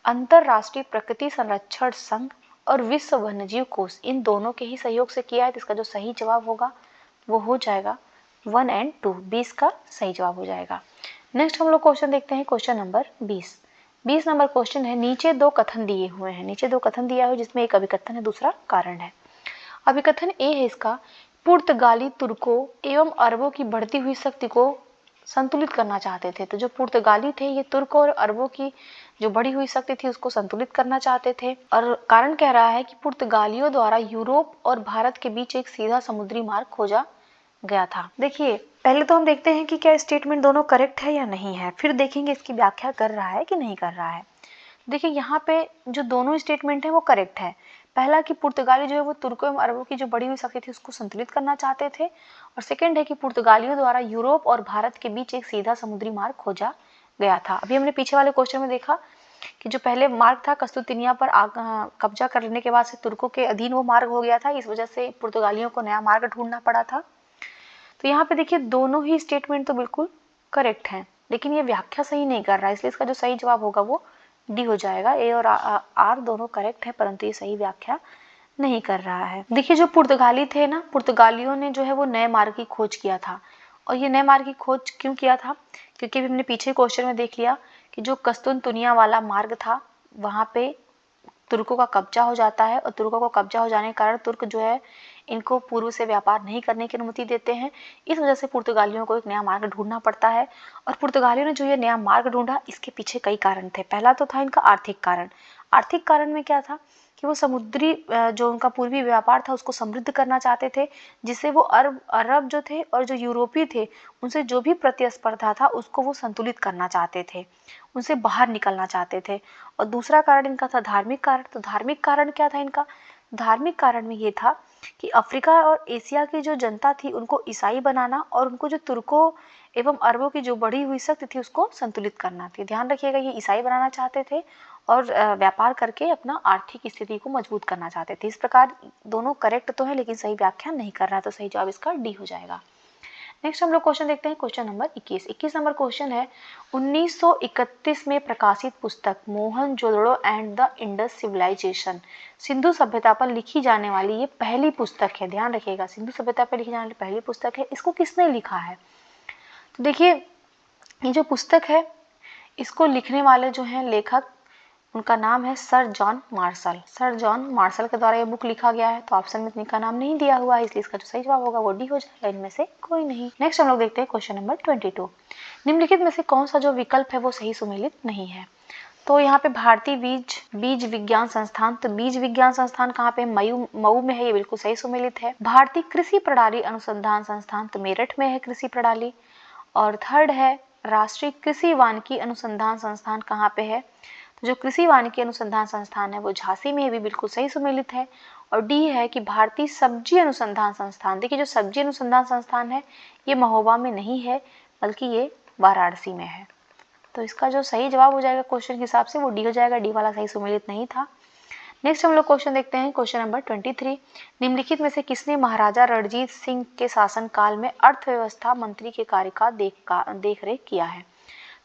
S1: अंतरराष्ट्रीय प्रकृति संरक्षण संघ और विश्व वन्यजीव कोष, इन दोनों के ही सहयोग से किया है। तो इसका जो सही जवाब होगा वो हो जाएगा 1 और 2, 20 का सही जवाब हो जाएगा। नेक्स्ट हम लोग क्वेश्चन देखते हैं, क्वेश्चन नंबर 20 नंबर क्वेश्चन है, नीचे दो कथन दिए हुए हैं, नीचे दो कथन दिया है जिसमें एक अभिकथन है दूसरा कारण है। अभिकथन ए है इसका, पुर्तगाली तुर्कों एवं अरबों की बढ़ती हुई शक्ति को संतुलित करना चाहते थे। तो जो पुर्तगाली थे ये तुर्क और अरबों की जो बढ़ी हुई शक्ति थी उसको संतुलित करना चाहते थे। और कारण कह रहा है कि पुर्तगालियों द्वारा यूरोप और भारत के बीच एक सीधा समुद्री मार्ग खोजा गया था। देखिए पहले तो हम देखते हैं कि क्या स्टेटमेंट दोनों करेक्ट है या नहीं है, फिर देखेंगे इसकी व्याख्या कर रहा है कि नहीं कर रहा है। देखिए यहाँ पे जो दोनों स्टेटमेंट है वो करेक्ट है। पहला कि पुर्तगाली जो है वो तुर्कों एवं अरबों की जो बढ़ी हुई शक्ति थी उसको संतुलित करना चाहते थे, और सेकंड है कि पुर्तगालियों द्वारा यूरोप और भारत के बीच एक सीधा समुद्री मार्ग खोजा गया था। अभी हमने पीछे वाले क्वेश्चन में देखा कि जो पहले मार्ग था कस्तुतिनिया पर कब्जा कर लेने के बाद से तुर्कों के अधीन वो मार्ग हो गया था, इस वजह से पुर्तगालियों को नया मार्ग ढूंढना पड़ा था। तो यहाँ पे देखिए दोनों ही स्टेटमेंट तो बिल्कुल करेक्ट हैं, लेकिन ये व्याख्या सही नहीं कर रहा है, इसलिए इसका जो सही जवाब होगा वो डी हो जाएगा। ए और आर दोनों करेक्ट है परंतु ये सही व्याख्या नहीं कर रहा है। देखिए जो पुर्तगाली थे ना, पुर्तगालियों ने जो है वो नए मार्ग की खोज किया था, और ये नए मार्ग की खोज क्यों किया था, क्योंकि हमने पीछे क्वेश्चन में देख लिया कि जो कस्तुनतुनिया वाला मार्ग था वहाँ पे तुर्कों का कब्जा हो जाता है, और तुर्कों को कब्जा हो जाने के कारण तुर्क जो है इनको पूर्व से व्यापार नहीं करने की अनुमति देते हैं। इस वजह से पुर्तगालियों को एक नया मार्ग ढूंढना पड़ता है, और पुर्तगालियों ने जो ये नया मार्ग ढूंढा इसके पीछे कई कारण थे। पहला तो था इनका आर्थिक कारण। आर्थिक कारण में क्या था कि वो समुद्री जो उनका पूर्वी व्यापार था उसको समृद्ध करना चाहते थे, जिससे वो अरब जो थे और जो यूरोपीय थे उनसे जो भी प्रतिस्पर्धा था उसको वो संतुलित करना चाहते थे, उनसे बाहर निकलना चाहते थे। और दूसरा कारण इनका था धार्मिक कारण। तो धार्मिक कारण क्या था इनका, धार्मिक कारण में ये था कि अफ्रीका और एशिया की जो जनता थी उनको ईसाई बनाना, और उनको जो तुर्कों एवं अरबों की जो बढ़ी हुई शक्ति थी उसको संतुलित करना थी। ध्यान रखिएगा ये ईसाई बनाना चाहते थे और व्यापार करके अपना आर्थिक स्थिति को मजबूत करना चाहते थे। इस प्रकार दोनों करेक्ट तो है लेकिन सही व्याख्या नहीं कर रहा, तो सही जवाब इसका डी हो जाएगा। नेक्स्ट हम लोग क्वेश्चन देखते हैं, क्वेश्चन नंबर 21 नंबर क्वेश्चन है, 1931 में प्रकाशित पुस्तक Mohenjodaro and the Indus civilisation, Sindhu सभ्यता पर लिखी जाने वाली ये पहली पुस्तक है। ध्यान रखिएगा सिंधु सभ्यता पर लिखी जाने वाली पहली पुस्तक है, इसको किसने लिखा है। तो देखिए ये जो पुस्तक है इसको लिखने वाले जो हैं लेखक, उनका नाम है sir John Marshall. Sir John Marshall के द्वारा ये बुक लिखा गया है। तो ऑप्शन में इनका नाम नहीं दिया हुआ है, इसलिए इसका जो सही जवाब होगा वो डी हो जाएगा, इनमें से कोई नहीं। नेक्स्ट हम लोग देखते हैं क्वेश्चन नंबर 22, निम्नलिखित में से कौन सा जो विकल्प है वो सही सुमेलित नहीं है। तो यहाँ पे भारतीय बीज विज्ञान संस्थान, तो बीज विज्ञान संस्थान कहाँ पे, मऊ में है, ये बिल्कुल सही सुमेलित है। भारतीय कृषि प्रणाली अनुसंधान संस्थान, तो मेरठ में है कृषि प्रणाली। और थर्ड है राष्ट्रीय कृषि वानिकी अनुसंधान संस्थान, कहाँ पे है, तो जो कृषि वानिकी अनुसंधान संस्थान है वो झांसी में, भी बिल्कुल सही सुमेलित है। और डी है कि भारतीय सब्जी अनुसंधान संस्थान, देखिए जो सब्जी अनुसंधान संस्थान है ये महोबा में नहीं है बल्कि ये वाराणसी में है। तो इसका जो सही जवाब हो जाएगा क्वेश्चन के हिसाब से वो डी हो जाएगा, डी वाला सही सुमेलित नहीं था। नेक्स्ट हम लोग क्वेश्चन देखते हैं, क्वेश्चन नंबर 23। निम्नलिखित में से किसने महाराजा रणजीत सिंह के शासन काल में अर्थव्यवस्था मंत्री के कार्य का देख रेख किया है?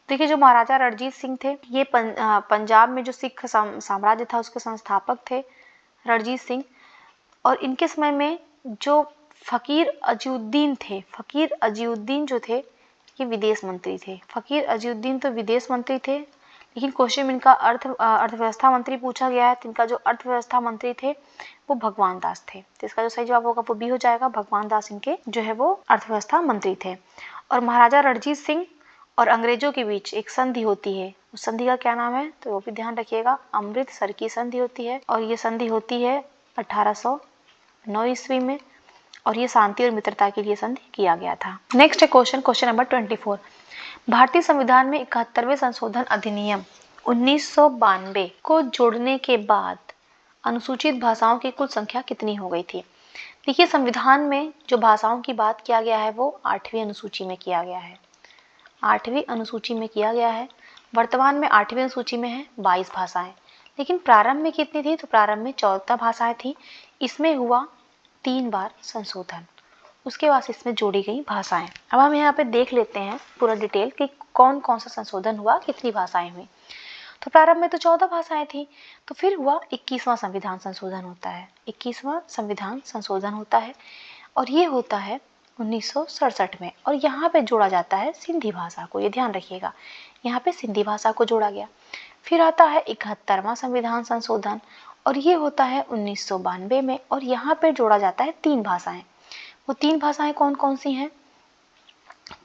S1: देखिए, जो महाराजा रणजीत सिंह थे, ये पंजाब में जो सिख साम्राज्य था उसके संस्थापक थे रणजीत सिंह। और इनके समय में जो फकीर अजीउद्दीन थे, फकीर अजीउद्दीन जो थे ये विदेश मंत्री थे। फकीर अजीउद्दीन तो विदेश मंत्री थे, लेकिन क्वेश्चन में इनका अर्थव्यवस्था मंत्री पूछा गया है। तो इनका जो अर्थव्यवस्था मंत्री थे वो भगवान दास थे। तो इसका जो सही जवाब होगा वो बी हो जाएगा, भगवान दास इनके जो है वो अर्थव्यवस्था मंत्री थे। और महाराजा रणजीत सिंह और अंग्रेजों के बीच एक संधि होती है, उस संधि का क्या नाम है तो वो भी ध्यान रखिएगा, अमृतसर की संधि होती है। और ये संधि होती है 1809 ईस्वी में, और ये शांति और मित्रता के लिए संधि किया गया था। नेक्स्ट है क्वेश्चन नंबर 24। भारतीय संविधान में 71वें संशोधन अधिनियम 1992 को जोड़ने के बाद अनुसूचित भाषाओं की कुल संख्या कितनी हो गई थी? देखिए, संविधान में जो भाषाओं की बात किया गया है वो 8वीं अनुसूची में किया गया है, 8वीं अनुसूची में किया गया है। वर्तमान में 8वीं अनुसूची में है 22 भाषाएं, लेकिन प्रारंभ में कितनी थी तो प्रारंभ में 14 भाषाएं थी। इसमें हुआ 3 बार संशोधन, उसके बाद इसमें जोड़ी गई भाषाएं। अब हम यहाँ पे देख लेते हैं पूरा डिटेल कि कौन कौन सा संशोधन हुआ, कितनी भाषाएं हुई। तो प्रारंभ में तो 14 भाषाएं थी, तो फिर हुआ 21वां संविधान संशोधन होता है, 21वां संविधान संशोधन होता है, और ये होता है 1967 में। और यहाँ पे जोड़ा जाता है सिंधी भाषा को, ये ध्यान रखिएगा, यहाँ पे सिंधी भाषा को जोड़ा गया। फिर आता है 71वां संविधान संशोधन, और ये होता है 1992 में, और यहाँ पे जोड़ा जाता है 3 भाषाएं। वो 3 भाषाएं कौन कौन सी हैं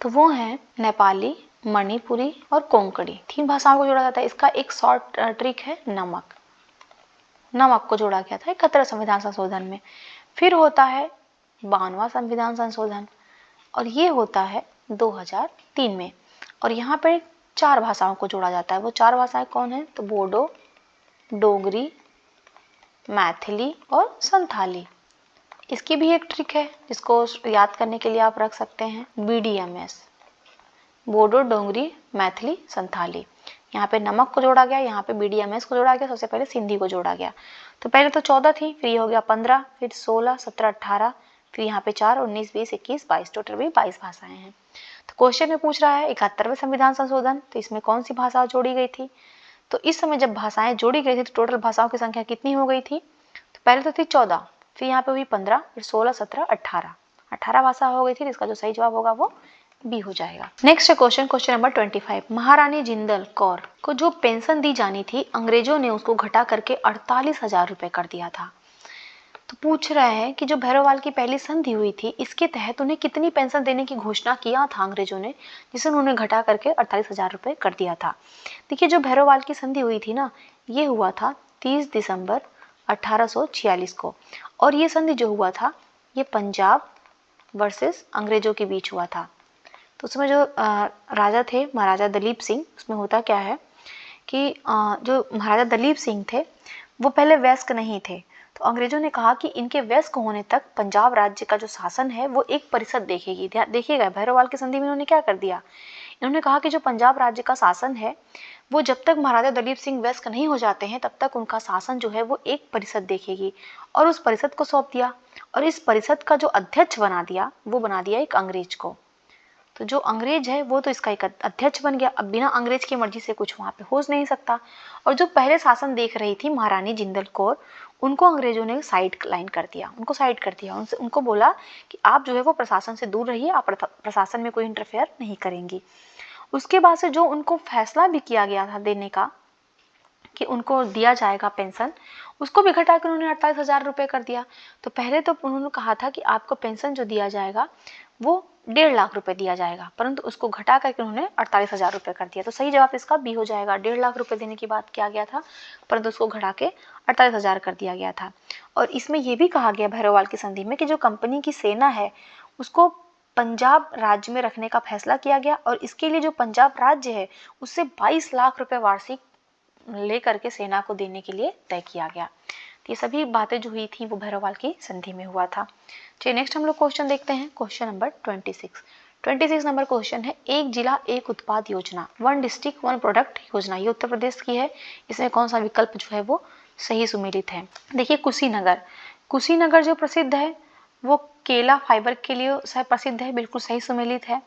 S1: तो वो हैं नेपाली, मणिपुरी और कोंकणी। 3 भाषाओं को जोड़ा जाता है। इसका एक शॉर्ट ट्रिक है, नमक को जोड़ा गया था 71 संविधान संशोधन में। फिर होता है 92वां संविधान संशोधन, और ये होता है 2003 में, और यहाँ पे 4 भाषाओं को जोड़ा जाता है। वो 4 भाषाएं कौन है तो बोडो, डोगरी, मैथिली और संथाली। इसकी भी एक ट्रिक है जिसको याद करने के लिए आप रख सकते हैं BDMS, बोडो, डोगरी, मैथिली, संथाली। यहाँ पे नमक को जोड़ा गया, यहाँ पे BDMS को जोड़ा गया, सबसे पहले सिंधी को जोड़ा गया। तो पहले तो 14 थी, फिर ये हो गया 15, फिर 16, 17, 18, फिर यहाँ पे 4, 19, 20, 21, 22, टोटल भी 22 भाषाएं हैं। तो क्वेश्चन में पूछ रहा है 71वें संविधान संशोधन, तो इसमें कौन सी भाषा जोड़ी गई थी? तो इस समय जब भाषाएं जोड़ी गई थी तो टोटल भाषाओं की संख्या कितनी हो गई थी? तो पहले तो थी 14, फिर यहाँ पे हुई 15, फिर 16, 17, 18 भाषा हो गई थी। इसका जो सही जवाब होगा वो बी हो जाएगा। Next question number 25। महारानी जिंदल कौर को जो पेंशन दी जानी थी अंग्रेजों ने उसको घटा करके 48,000 रुपए कर दिया था। तो पूछ रहे हैं कि जो भैरववाल की पहली संधि हुई थी इसके तहत उन्हें कितनी पेंशन देने की घोषणा किया था अंग्रेजों ने, जिसे उन्होंने घटा करके 48,000 रुपए कर दिया था। देखिए, जो भैरववाल की संधि हुई थी ना, ये हुआ था 30 दिसंबर 1846 को, और ये संधि जो हुआ था ये पंजाब वर्सेस अंग्रेजों के बीच हुआ था। तो उसमें जो राजा थे महाराजा दलीप सिंह, उसमें होता क्या है कि जो महाराजा दलीप सिंह थे वो पहले वयस्क नहीं थे। तो अंग्रेजों ने कहा कि इनके वयस्क होने तक पंजाब राज्य का जो शासन है वो एक परिषद देखेगी। देखिएगा, भैरववाल की संधि में इन्होंने क्या कर दिया, इन्होंने कहा कि जो पंजाब राज्य का शासन है वो जब तक महाराजा दलीप सिंह वयस्क नहीं हो जाते हैं तब तक उनका शासन जो है वो एक परिषद देखेगी, और उस परिषद को सौंप दिया। और इस परिषद का जो अध्यक्ष बना दिया वो बना दिया एक अंग्रेज को। तो जो अंग्रेज है वो तो इसका एक अध्यक्ष बन गया। अब बिना अंग्रेज की मर्जी से कुछ वहां पे हो नहीं सकता। और जो पहले शासन देख रही थी महारानी जिंदल कौर, उनको अंग्रेजों ने साइड लाइन कर दिया, उनको बोला कि आप जो है वो प्रशासन से दूर रहिए, आप प्रशासन में कोई इंटरफेयर नहीं करेंगी। उसके बाद से जो उनको फैसला भी किया गया था देने का कि उनको दिया जाएगा पेंशन, उसको भी घटा कर उन्होंने 48,000 रुपये कर दिया। तो पहले तो उन्होंने कहा था कि आपको पेंशन जो दिया जाएगा वो 1.5 लाख रुपए दिया जाएगा, परंतु उसको घटा करके उन्होंने 48,000 रुपये कर दिया। तो सही जवाब इसका बी हो जाएगा। 1.5 लाख रुपए देने की बात किया गया था, परंतु उसको घटा के 48,000 कर दिया गया था। और इसमें यह भी कहा गया भैरववाल की संधि में कि जो कंपनी की सेना है उसको पंजाब राज्य में रखने का फैसला किया गया, और इसके लिए जो पंजाब राज्य है उससे 22 लाख रुपए वार्षिक लेकर के सेना को देने के लिए तय किया गया। तो ये सभी बातें जो हुई थी वो भैरववाल की संधि में हुआ था। चलिए नेक्स्ट हम लोग क्वेश्चन देखते हैं, क्वेश्चन नंबर 26 नंबर क्वेश्चन है, एक जिला एक उत्पाद योजना, 1 डिस्ट्रिक्ट 1 प्रोडक्ट योजना, ये उत्तर प्रदेश की है। इसमें कौन सा विकल्प जो है वो सही सुमेलित है। देखिए कुशीनगर, कुशीनगर जो प्रसिद्ध है वो केला फाइबर के लिए प्रसिद्ध है, बिल्कुल सही सुमेलित है।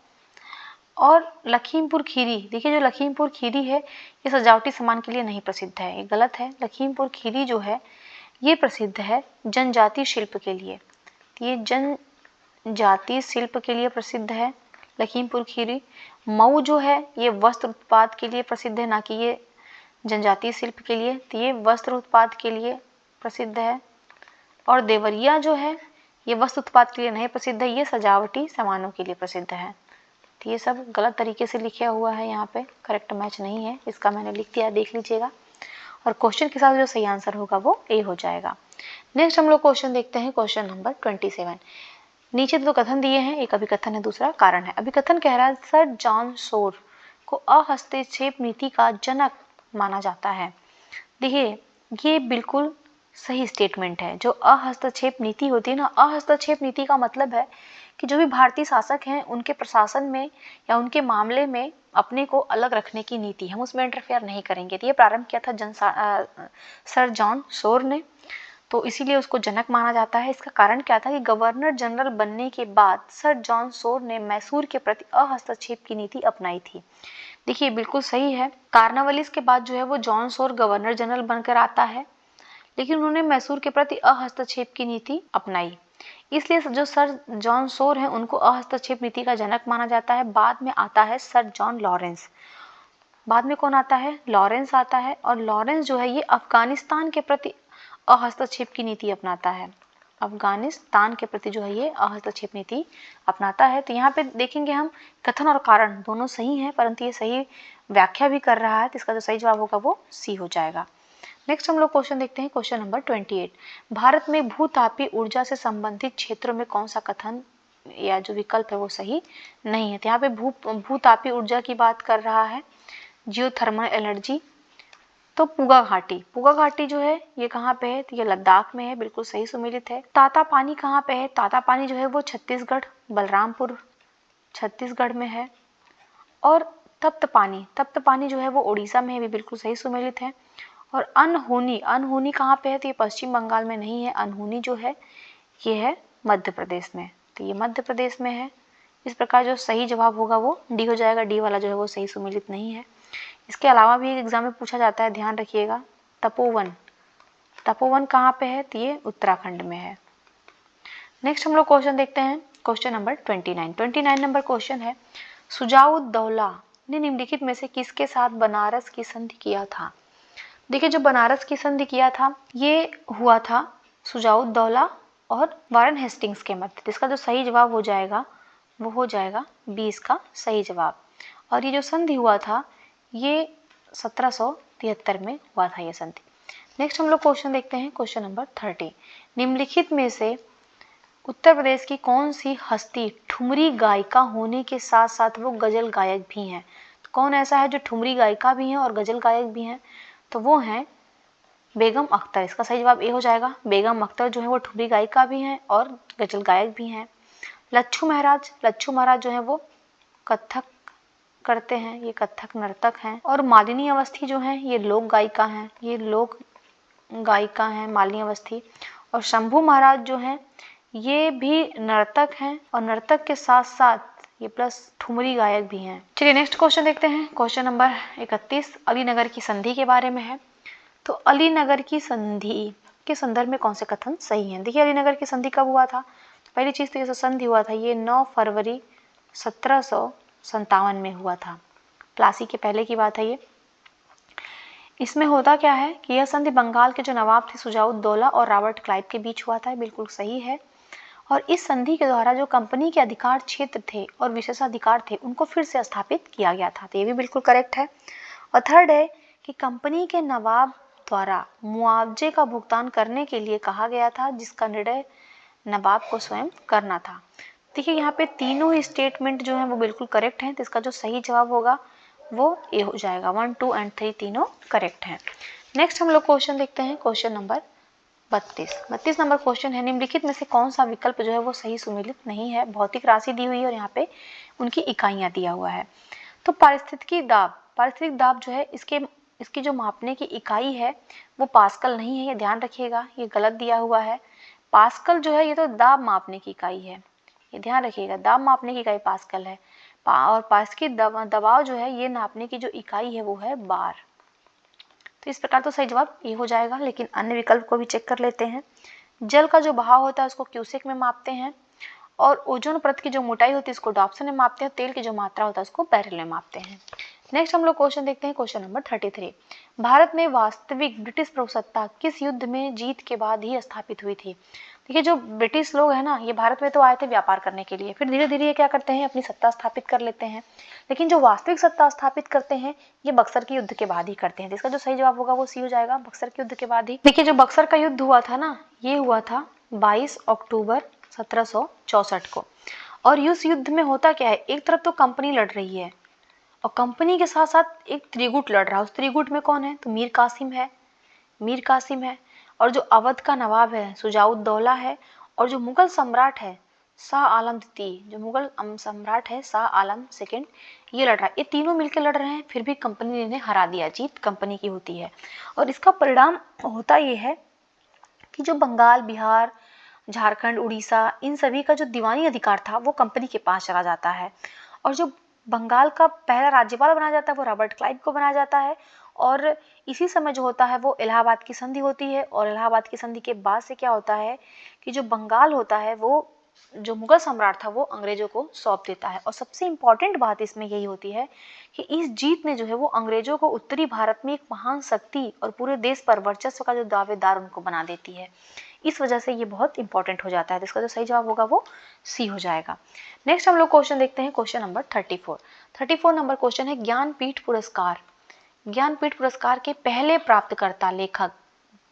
S1: और लखीमपुर खीरी, देखिए जो लखीमपुर खीरी है ये सजावटी सामान के लिए नहीं प्रसिद्ध है, ये गलत है। लखीमपुर खीरी जो है ये प्रसिद्ध है जनजातीय शिल्प के लिए, ये जनजातीय शिल्प के लिए प्रसिद्ध है लखीमपुर खीरी। मऊ जो है ये वस्त्र उत्पाद के लिए प्रसिद्ध है, ना कि ये जनजातीय शिल्प के लिए, तो ये वस्त्र उत्पाद के लिए प्रसिद्ध है। और देवरिया जो है ये वस्त्र उत्पाद के लिए नहीं प्रसिद्ध है, ये सजावटी सामानों के लिए प्रसिद्ध है। तो ये सब गलत तरीके से लिखा हुआ है, यहाँ पे करेक्ट मैच नहीं है, इसका मैंने लिख दिया, देख लीजिएगा। और क्वेश्चन के साथ जो सही आंसर होगा वो ए हो जाएगा। नेक्स्ट हम लोग क्वेश्चन देखते हैं, क्वेश्चन नंबर 27। नीचे दो कथन दिए हैं, एक अभिकथन है, दूसरा कारण है। अभिकथन कह रहा है सर जॉन सोर को अहस्तक्षेप नीति का जनक माना जाता है। देखिए ये बिल्कुल सही स्टेटमेंट है। जो अहस्तक्षेप नीति होती है ना, अहस्तक्षेप नीति का मतलब है कि जो भी भारतीय शासक हैं उनके प्रशासन में या उनके मामले में अपने को अलग रखने की नीति, हम उसमें इंटरफेयर नहीं करेंगे। तो ये प्रारंभ किया था सर जॉन सोर ने, तो इसीलिए उसको जनक माना जाता है। इसका कारण क्या था कि गवर्नर जनरल बनने के बाद सर जॉन सोर ने मैसूर के प्रति अहस्तक्षेप की नीति अपनाई थी। देखिए बिल्कुल सही है, कार्नवालिस के बाद जो है वो जॉन सोर गवर्नर जनरल बनकर आता है, लेकिन उन्होंने मैसूर के प्रति अहस्तक्षेप की नीति अपनाई, इसलिए जो सर जॉन सोर हैं उनको अहस्तक्षेप नीति का जनक माना जाता है। बाद में आता है सर जॉन लॉरेंस, बाद में कौन आता है, लॉरेंस आता है। और लॉरेंस जो है ये अफगानिस्तान के प्रति अहस्तक्षेप की नीति अपनाता है, अफगानिस्तान के प्रति जो है ये अहस्तक्षेप नीति अपनाता है। तो यहाँ पे देखेंगे हम कथन और कारण दोनों सही हैं, परंतु ये सही व्याख्या भी कर रहा है, तो इसका जो सही जवाब होगा वो सी हो जाएगा। नेक्स्ट हम लोग क्वेश्चन देखते हैं, क्वेश्चन नंबर 28। भारत में भूतापीय ऊर्जा से संबंधित क्षेत्रों में कौन सा कथन या जो विकल्प है वो सही नहीं है। तो यहाँ पे भूतापीय ऊर्जा की बात कर रहा है, जियोथर्मल एनर्जी। तो पूगा घाटी, पूगा घाटी जो है ये कहाँ पे है, तो ये लद्दाख में है, बिल्कुल सही सुमेलित है। ताता पानी कहाँ पे है, ताता पानी जो है वो छत्तीसगढ़, बलरामपुर छत्तीसगढ़ में है। और तप्त पानी जो है वो उड़ीसा में है, भी बिल्कुल सही सुमेलित है। और अनहोनी, अनहोनी कहाँ पे है, तो ये पश्चिम बंगाल में नहीं है, अनहोनी जो है ये है मध्य प्रदेश में, तो ये मध्य प्रदेश में है। इस प्रकार जो सही जवाब होगा वो डी हो जाएगा, डी वाला जो है वो सही सुमेलित नहीं है। इसके अलावा भी एग्जाम में पूछा जाता है, ध्यान रखिएगा। तपोवन, तपोवन कहाँ पे है, तो ये उत्तराखंड में है। नेक्स्ट हम लोग क्वेश्चन देखते हैं, क्वेश्चन नंबर 29 नंबर क्वेश्चन है, शुजाउद्दौला ने निम्नलिखित में से किसके साथ बनारस की संधि किया था। देखिए जो बनारस की संधि किया था ये हुआ था शुजाउद्दौला और वारेन हेस्टिंग्स के मध्य। इसका जो सही जवाब हो जाएगा वो हो जाएगा 20 का सही जवाब। और ये जो संधि हुआ था ये 1773 में हुआ था ये संधि। नेक्स्ट हम लोग क्वेश्चन देखते हैं, क्वेश्चन नंबर 30। निम्नलिखित में से उत्तर प्रदेश की कौन सी हस्ती ठुमरी गायिका होने के साथ साथ वो गजल गायक भी हैं। तो कौन ऐसा है जो ठुमरी गायिका भी हैं और गजल गायक भी हैं, तो वो हैं बेगम अख्तर। इसका सही जवाब ए हो जाएगा। बेगम अख्तर जो है वो ठुमरी गायिका भी हैं और गजल गायक भी हैं। लच्छू महाराज जो है वो कथक करते हैं, ये कथक नर्तक हैं। और मालिनी अवस्थी जो हैं ये लोक गायिका हैं, ये लोक गायिका हैं मालिनी अवस्थी। और शंभू महाराज जो हैं ये भी नर्तक हैं और नर्तक के साथ साथ ये प्लस ठुमरी गायक भी हैं। चलिए नेक्स्ट क्वेश्चन देखते हैं, क्वेश्चन नंबर 31 अलीनगर की संधि के बारे में है। तो अलीनगर की संधि के संदर्भ में कौन से कथन सही हैं। देखिए अलीनगर की संधि कब हुआ था, तो पहली चीज तो ये संधि हुआ था ये 9 फरवरी 1757 में हुआ था, प्लासी के पहले की बात है ये। इसमें होता क्या है कि यह संधि बंगाल के जो नवाब थे शुजाउद्दौला और रॉबर्ट क्लाइव के बीच हुआ था, बिल्कुल सही है। और इस संधि के द्वारा जो कंपनी के अधिकार क्षेत्र थे और विशेषाधिकार थे उनको फिर से स्थापित किया गया था, तो ये भी बिल्कुल करेक्ट है। और थर्ड है कि कंपनी के नवाब द्वारा मुआवजे का भुगतान करने के लिए कहा गया था, जिसका निर्णय नवाब को स्वयं करना था। देखिए यहाँ पे तीनों ही स्टेटमेंट जो है वो बिल्कुल करेक्ट हैं, तो इसका जो सही जवाब होगा वो ए हो जाएगा। 1, 2 एंड 3 तीनों करेक्ट हैं। नेक्स्ट हम लोग क्वेश्चन देखते हैं, क्वेश्चन नंबर 32 नंबर क्वेश्चन है, निम्नलिखित में से कौन सा विकल्प जो है वो सही सुमेलित नहीं है। भौतिक राशि दी हुई है और यहाँ पे उनकी इकाइयां दिया हुआ है। तो पारिस्थितिक दाब जो है इसके इसकी जो मापने की इकाई है वो पास्कल नहीं है, ये ध्यान रखिएगा, ये गलत दिया हुआ है। पास्कल जो है ये तो दाब मापने की इकाई है, ये ध्यान रखिएगा, दाब मापने की इकाई पास्कल है। और पास की दबाव जो है ये नापने की जो इकाई है वो है बार। तो इस प्रकार तो सही जवाब ये हो जाएगा, लेकिन अन्य विकल्प को भी चेक कर लेते हैं। जल का जो बहाव होता है उसको क्यूसेक में मापते हैं, और ओजोन परत की जो मोटाई होती है उसको डॉप्सन में मापते हैं, तेल की जो मात्रा होता है उसको बैरल में मापते हैं। नेक्स्ट हम लोग क्वेश्चन देखते हैं, क्वेश्चन नंबर 33। भारत में वास्तविक ब्रिटिश प्रभुसत्ता किस युद्ध में जीत के बाद ही स्थापित हुई थी? देखिए जो ब्रिटिश लोग हैं ना, ये भारत में तो आए थे व्यापार करने के लिए, फिर धीरे धीरे ये क्या करते हैं, अपनी सत्ता स्थापित कर लेते हैं, लेकिन जो वास्तविक सत्ता स्थापित करते हैं ये बक्सर के युद्ध के बाद ही करते हैं। इसका जो सही जवाब होगा वो सी हो जाएगा, बक्सर के युद्ध के बाद ही। देखिए जो बक्सर का युद्ध हुआ था ना, ये हुआ था 22 अक्टूबर 1764 को। और उस युद्ध में होता क्या है, एक तरफ तो कंपनी लड़ रही है और कंपनी के साथ साथ एक त्रिगुट लड़ रहा है। उस त्रिगुट में कौन है, तो मीर कासिम है, मीर कासिम है, और जो अवध का नवाब है सुजाउद्दौला है, और जो मुगल सम्राट है शाह आलम द्वितीय, जो मुगल सम्राट है शाह आलम सेकंड, ये लड़ रहा है। ये तीनों मिलकर लड़ रहे हैं, फिर भी कंपनी ने इन्हें हरा दिया, जीत कंपनी की होती है। और इसका परिणाम होता ये है कि जो बंगाल, बिहार, झारखंड, उड़ीसा, इन सभी का जो दीवानी अधिकार था वो कंपनी के पास चला जाता है। और जो बंगाल का पहला राज्यपाल बनाया जाता है वो रॉबर्ट क्लाइव को बनाया जाता है। और इसी समय जो होता है वो इलाहाबाद की संधि होती है, और इलाहाबाद की संधि के बाद से क्या होता है कि जो बंगाल होता है वो जो मुगल सम्राट था वो अंग्रेजों को सौंप देता है। और सबसे इम्पॉर्टेंट बात इसमें यही होती है कि इस जीत ने जो है वो अंग्रेजों को उत्तरी भारत में एक महान शक्ति और पूरे देश पर वर्चस्व का जो दावेदार उनको बना देती है। इस वजह से ये बहुत इंपॉर्टेंट हो जाता है। इसका जो सही जवाब होगा वो सी हो जाएगा। नेक्स्ट हम लोग क्वेश्चन देखते हैं, क्वेश्चन नंबर 34 नंबर क्वेश्चन है, ज्ञानपीठ पुरस्कार। ज्ञानपीठ पुरस्कार के पहले प्राप्तकर्ता लेखक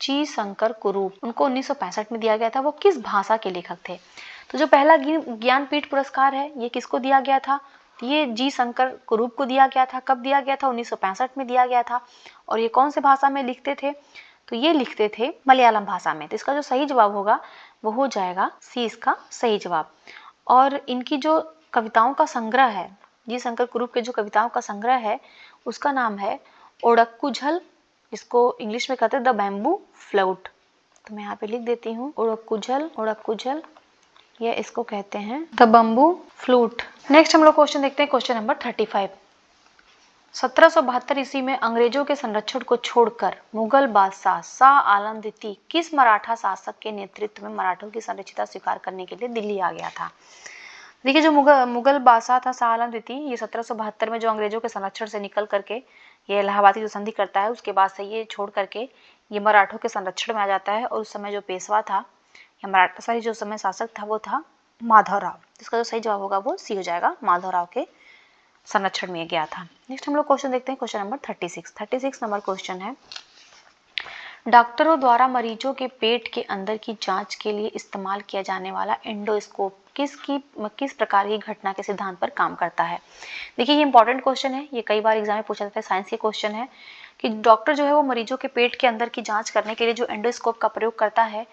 S1: जी शंकर कुरूप, उनको 1965 में दिया गया था। वो किस भाषा के लेखक थे? तो जो पहला ज्ञानपीठ पुरस्कार है ये किसको दिया गया था? ये जी शंकर कुरूप को दिया गया था। कब दिया गया था? 1965 में दिया गया था। और ये कौन से भाषा में लिखते थे? तो ये लिखते थे मलयालम भाषा में। तो इसका जो सही जवाब होगा वो हो जाएगा सी, इसका सही जवाब। और इनकी जो कविताओं का संग्रह है, जी शंकर कुरूप के जो कविताओं का संग्रह है उसका नाम है ओडक्कुझल, इसको इंग्लिश में कहते हैं द बैम्बू फ्लूट। तो मैं यहाँ पे लिख देती हूँ ओडक्कुझल, ये इसको कहते हैं द बम्बू फ्लूट। नेक्स्ट हम लोग क्वेश्चन देखते हैं, क्वेश्चन नंबर 35। 1772 ईस्वी में अंग्रेजों के संरक्षण को छोड़कर मुगल बादशाह शाह आलम द्वितीय किस मराठा शासक के नेतृत्व में मराठों की संरक्षिता स्वीकार करने के लिए दिल्ली आ गया था? देखिए जो मुगल बादशाह था शाह आलम द्वितीय, ये 1772 में जो अंग्रेजों के संरक्षण से निकल करके ये इलाहाबाद की जो संधि करता है उसके बाद से ये छोड़ करके ये मराठों के संरक्षण में आ जाता है। और उस समय जो पेशवा था या मराठा सारी जो समय शासक था वो था माधवराव। इसका जो सही जवाब होगा वो सी हो जाएगा, माधवराव के संरक्षण में गया था। नेक्स्ट हम लोग क्वेश्चन देखते हैं, क्वेश्चन नंबर 36 नंबर क्वेश्चन है, डॉक्टरों द्वारा मरीजों के पेट के अंदर की जांच के लिए इस्तेमाल किया जाने वाला एंडोस्कोप किस प्रकार की घटना के सिद्धांत पर काम करता है? देखिए ये इंपॉर्टेंट क्वेश्चन है, ये कई बार एग्जाम में पूछा जाता है, साइंस के क्वेश्चन है कि डॉक्टर जो है वो मरीजों के पेट के अंदर की जांच करने के लिए जो एंडोस्कोप का प्रयोग करता है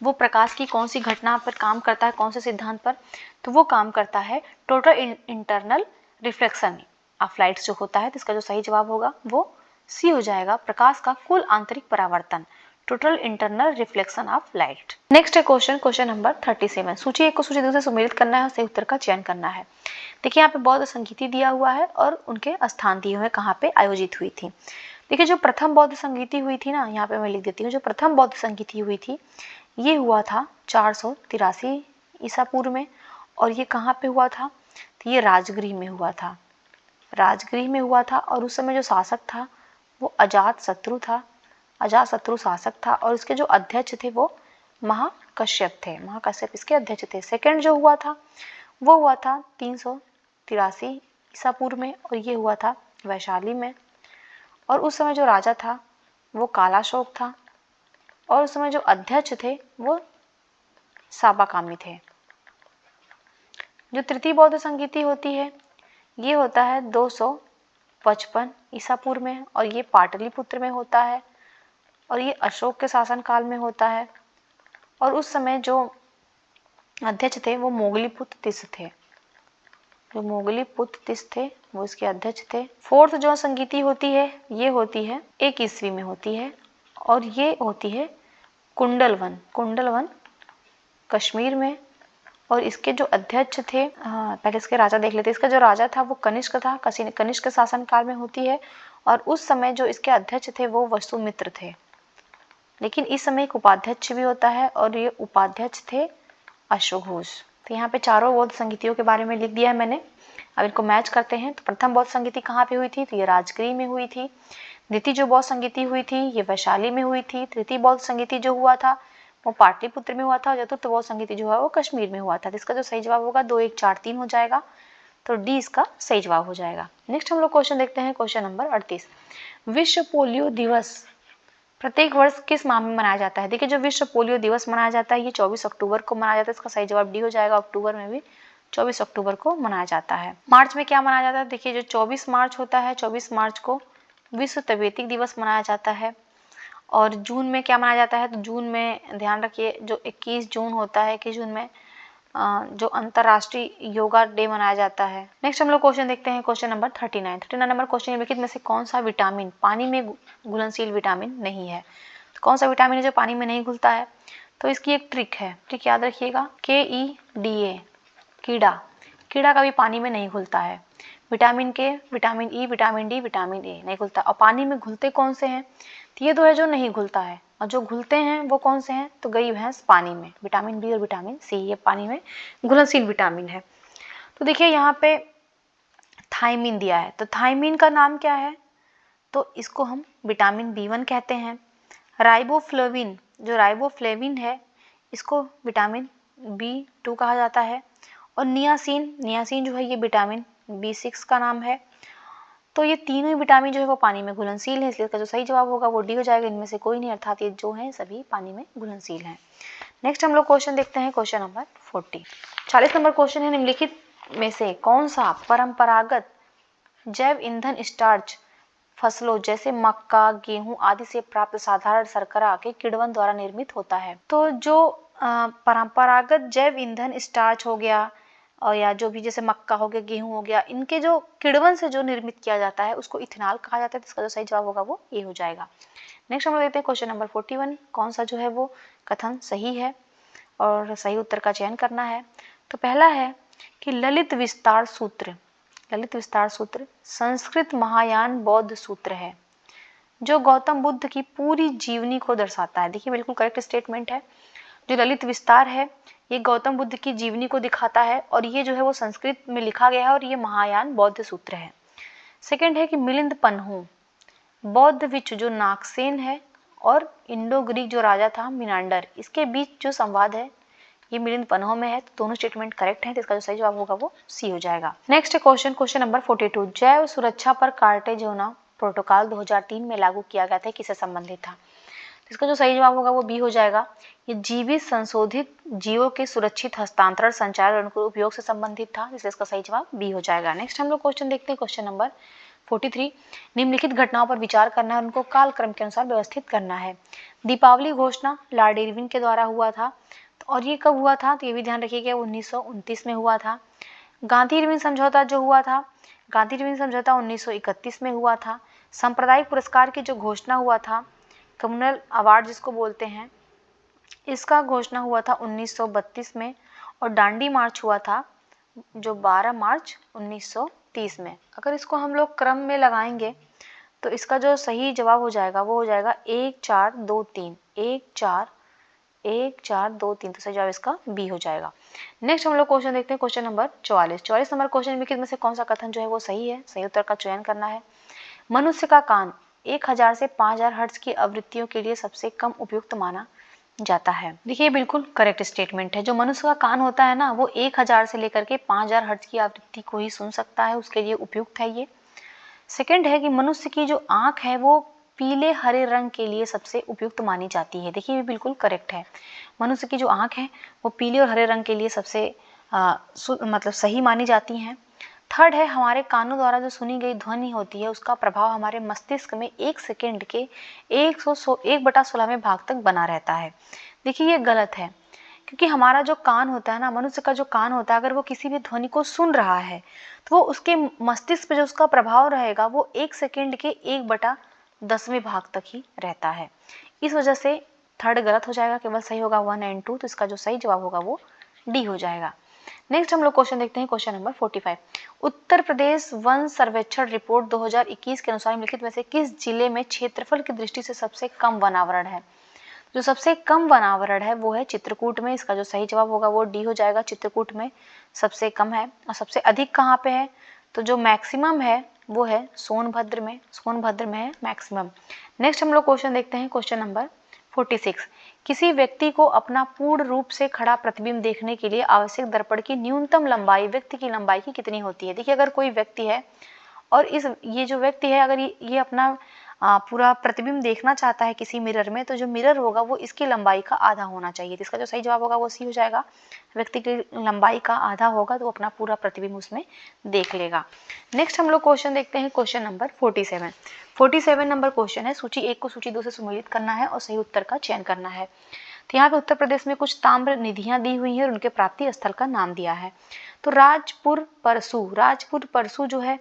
S1: वो प्रकाश की कौन सी घटना पर काम करता है, कौन से सिद्धांत पर? तो वो काम करता है total internal reflection of lights जो होता है। तो इसका जो सही जवाब होगा वो सी हो जाएगा, प्रकाश का कुल आंतरिक परावर्तन, total internal reflection of light. Next है क्वेश्चन नंबर 37। सूची एक को सूची दो से सुमेलित करना है और सही उत्तर का चयन करना है। देखिए यहाँ पे बौद्ध संगीति दिया हुआ है और उनके स्थान दिए हुए कहाँ पे आयोजित हुई थी। देखिए जो प्रथम बौद्ध संगीति हुई थी ना, यहाँ पे मैं लिख देती हूँ, जो प्रथम बौद्ध संगीति हुई थी ये हुआ था 483 ईसा पूर्व में। और ये कहाँ पे हुआ था? तो ये राजगृह में हुआ था, राजगृह में हुआ था। और उस समय जो शासक था वो अजात शत्रु शासक था। और इसके जो अध्यक्ष थे वो महाकश्यप थे, महाकश्यप इसके अध्यक्ष थे। सेकंड जो हुआ था वो हुआ था 383 ईसा पूर्व में, और ये हुआ था वैशाली में। और उस समय जो राजा था वो कालाशोक था, और उस समय जो अध्यक्ष थे वो साबाकामी थे। जो तृतीय बौद्ध संगीति होती है ये होता है 255 ईसा पूर्व में, और ये पाटलिपुत्र में होता है, और ये अशोक के शासन काल में होता है। और उस समय जो अध्यक्ष थे वो मोगलीपुत्र तिस थे। जो मोगली पुत्तिस थे वो इसके अध्यक्ष थे। फोर्थ जो संगीति होती है ये होती है 1 ईस्वी में होती है और ये होती है कुंडलवन कश्मीर में। और इसके जो अध्यक्ष थे, पहले इसके राजा देख लेते। इसका जो राजा था वो कनिष्क था, कनिष्क शासन काल में होती है। और उस समय जो इसके अध्यक्ष थे वो वसुमित्र थे। लेकिन इस समय एक उपाध्यक्ष भी होता है और ये उपाध्यक्ष थे अश्वघोष। तो यहाँ पे चारों बौद्ध संगीतियों के बारे में लिख दिया है मैंने। अब इनको मैच करते हैं। तो प्रथम बौद्ध संगीति कहाँ पे हुई थी? तो ये राजगिरी में हुई थी। द्वितीय जो बौद्ध संगीति हुई थी ये वैशाली में हुई थी। तृतीय बौद्ध संगीति जो हुआ था वो पाटलिपुत्र में हुआ था। चतुर्थ बौद्ध संगीति जो है वो कश्मीर में हुआ था। तो इसका जो सही जवाब होगा 2 1 4 3 हो जाएगा। तो डी इसका सही जवाब हो जाएगा। नेक्स्ट हम लोग क्वेश्चन देखते हैं, क्वेश्चन नंबर 38। विश्व पोलियो दिवस प्रत्येक वर्ष किस माह में मनाया जाता है? देखिए जो विश्व पोलियो दिवस मनाया जाता है ये 24 अक्टूबर को मनाया जाता है। इसका सही जवाब डी हो जाएगा। अक्टूबर में भी 24 अक्टूबर को मनाया जाता है। मार्च में क्या मनाया जाता है? देखिए जो 24 मार्च होता है 24 मार्च को विश्व तपेदिक दिवस मनाया जाता है। और जून में क्या मनाया जाता है? तो जून में ध्यान रखिए जो 21 जून होता है, 21 जून में जो अंतरराष्ट्रीय योगा डे मनाया जाता है। नेक्स्ट हम लोग क्वेश्चन देखते हैं, क्वेश्चन नंबर 39 नंबर क्वेश्चन निम्नलिखित में से कौन सा विटामिन पानी में घुलनशील विटामिन नहीं है? तो कौन सा विटामिन है जो पानी में नहीं घुलता है? तो इसकी एक ट्रिक है, ट्रिक याद रखिएगा, KEDA कीड़ा का भी पानी में नहीं घुलता है। विटामिन के, vitamin E, vitamin D, vitamin A नहीं घुलता। और पानी में घुलते कौन से हैं? तो ये दो है जो नहीं घुलता है, और जो घुलते हैं वो कौन से हैं? तो गई भैंस पानी में। विटामिन बी और विटामिन सी ये पानी में घुलनशील विटामिन है। तो देखिए यहाँ पे थायमीन दिया है, तो थायमीन का नाम क्या है? तो इसको हम विटामिन B1 कहते हैं। राइबोफ्लेविन, जो राइबोफ्लेविन है इसको विटामिन B2 कहा जाता है। और नियासिन जो है ये विटामिन B6 का नाम है। तो ये तीनों ही विटामिन जो है वो पानी में घुलनशील है, इसलिए इसका जो सही जवाब होगा वो डी हो जाएगा। इनमें से कोई नहीं, अर्थात ये जो है सभी पानी में घुलनशील हैं। नेक्स्ट हम लोग क्वेश्चन देखते हैं, क्वेश्चन नंबर 40 नंबर क्वेश्चन है, निम्नलिखित में से कौन सा परंपरागत जैव ईंधन स्टार्च फसलों जैसे मक्का, गेहूं आदि से प्राप्त साधारण शर्करा के किण्वन द्वारा निर्मित होता है? तो जो परंपरागत जैव ईंधन स्टार्च हो गया और या जो भी जैसे मक्का हो गया, गेहूं हो गया, इनके जो किण्वन से जो निर्मित किया जाता है उसको इथेनॉल कहा जाता है। इसका जो सही जवाब होगा वो ए हो जाएगा। नेक्स्ट हम लोग देखते हैं क्वेश्चन नंबर 41, कौन सा जो है वो कथन सही है और सही उत्तर का चयन करना है। तो पहला है कि ललित विस्तार सूत्र संस्कृत महायान बौद्ध सूत्र है जो गौतम बुद्ध की पूरी जीवनी को दर्शाता है। देखिए बिल्कुल करेक्ट स्टेटमेंट है। जो ललित विस्तार है ये गौतम बुद्ध की जीवनी को दिखाता है और ये जो है वो संस्कृत में लिखा गया है और ये महायान बौद्ध सूत्र है। सेकंड है कि मिलिंद पन्हू बौद्ध विच जो नागसेन है और इंडो ग्रीक जो राजा था मिनांडर, इसके बीच जो संवाद है ये मिलिंद पन्हू में है। तो दोनों स्टेटमेंट करेक्ट हैं, तो इसका जो सही जवाब होगा वो सी हो जाएगा। नेक्स्ट क्वेश्चन नंबर 42, जैव सुरक्षा पर कार्टेजोना प्रोटोकॉल 2003 में लागू किया गया था, किससे संबंधित था? इसका जो सही जवाब होगा वो बी हो जाएगा। ये जीवित संशोधित जीवों के सुरक्षित हस्तांतरण, संचार और उनके उपयोग से संबंधित था, इसलिए इसका सही जवाब बी हो जाएगा। नेक्स्ट हम लोग क्वेश्चन देखते हैं, क्वेश्चन नंबर 43, निम्नलिखित घटनाओं पर विचार करना है और उनको कालक्रम के अनुसार व्यवस्थित करना है। दीपावली घोषणा लॉर्ड इरविन के द्वारा हुआ था और ये कब हुआ था? तो ये भी ध्यान रखिएगा 1929 में हुआ था। गांधी इरविन समझौता जो हुआ था, गांधी इरविन समझौता 1931 में हुआ था। सांप्रदायिक पुरस्कार की जो घोषणा हुआ था, कम्युनल अवार्ड जिसको बोलते हैं, इसका घोषणा हुआ था 1932 में। और डांडी मार्च हुआ था जो 12 मार्च 1930 में। अगर इसको हम लोग क्रम में लगाएंगे तो इसका जो सही जवाब हो जाएगा वो हो जाएगा 1 4 2 3 1 4 1 4 2 3, तो सही जवाब इसका बी हो जाएगा। नेक्स्ट हम लोग क्वेश्चन देखते हैं, क्वेश्चन नंबर 44 नंबर क्वेश्चन में से कौन सा कथन जो है वो सही है? सही उत्तर का चयन करना है। मनुष्य का कान 1000 से 5000 हर्ट्ज की आवृत्तियों के लिए सबसे कम उपयुक्त माना जाता है। देखिए बिल्कुल करेक्ट स्टेटमेंट है। जो मनुष्य का कान होता है ना वो 1000 से लेकर के 5000 हर्ट्ज की आवृत्ति को ही सुन सकता है, उसके लिए उपयुक्त है ये। सेकंड है कि मनुष्य की जो आंख है वो पीले हरे रंग के लिए सबसे उपयुक्त मानी जाती है। देखिए ये बिल्कुल करेक्ट है। मनुष्य की जो आंख है वो पीले और हरे रंग के लिए सबसे मतलब सही मानी जाती हैं। थर्ड है हमारे कानों द्वारा जो सुनी गई ध्वनि होती है उसका प्रभाव हमारे मस्तिष्क में 1 सेकेंड के 1/16वें भाग तक बना रहता है। देखिए ये गलत है। क्योंकि हमारा जो कान होता है ना, मनुष्य का जो कान होता है, अगर वो किसी भी ध्वनि को सुन रहा है तो वो उसके मस्तिष्क पे जो उसका प्रभाव रहेगा वो 1 सेकंड के 1/10वें भाग तक ही रहता है। इस वजह से थर्ड गलत हो जाएगा, केवल सही होगा 1 और 2। तो इसका जो सही जवाब होगा वो डी हो जाएगा। नेक्स्ट हम लोग क्वेश्चन देखते हैं, question number 45। Uttar Pradesh one सर्वेक्षण रिपोर्ट 2021 के अनुसार निम्नलिखित में से किस जिले में क्षेत्रफल की दृष्टि से सबसे कम वनावरण है? जो सबसे कम वनावरण है वो है चित्रकूट में। इसका जो सही जवाब होगा वो डी हो जाएगा, चित्रकूट में सबसे कम है। और सबसे अधिक कहाँ पे है? तो जो मैक्सिमम है वो है सोनभद्र में, सोनभद्र में है मैक्सिमम। नेक्स्ट हम लोग क्वेश्चन देखते हैं, क्वेश्चन नंबर 46। किसी व्यक्ति को अपना पूर्ण रूप से खड़ा प्रतिबिंब देखने के लिए आवश्यक दर्पण की न्यूनतम लंबाई व्यक्ति की लंबाई की कितनी होती है? देखिए, अगर कोई व्यक्ति है और ये जो व्यक्ति है अगर ये अपना पूरा प्रतिबिंब देखना चाहता है किसी मिरर में, तो जो मिरर होगा वो इसकी लंबाई का आधा होना चाहिए। तो इसका जो सही जवाब होगा वो सी हो जाएगा, व्यक्ति की लंबाई का आधा होगा तो अपना पूरा प्रतिबिंब उसमें देख लेगा। नेक्स्ट हम लोग क्वेश्चन देखते हैं, क्वेश्चन नंबर 47। 47 नंबर क्वेश्चन है, सूची 1 को सूची 2 से सुमेलित करना है और सही उत्तर का चयन करना है। तो यहाँ पे उत्तर प्रदेश में कुछ ताम्र निधियां दी हुई हैं और उनके प्राप्ति स्थल का नाम दिया है। तो राजपुर परसू जो है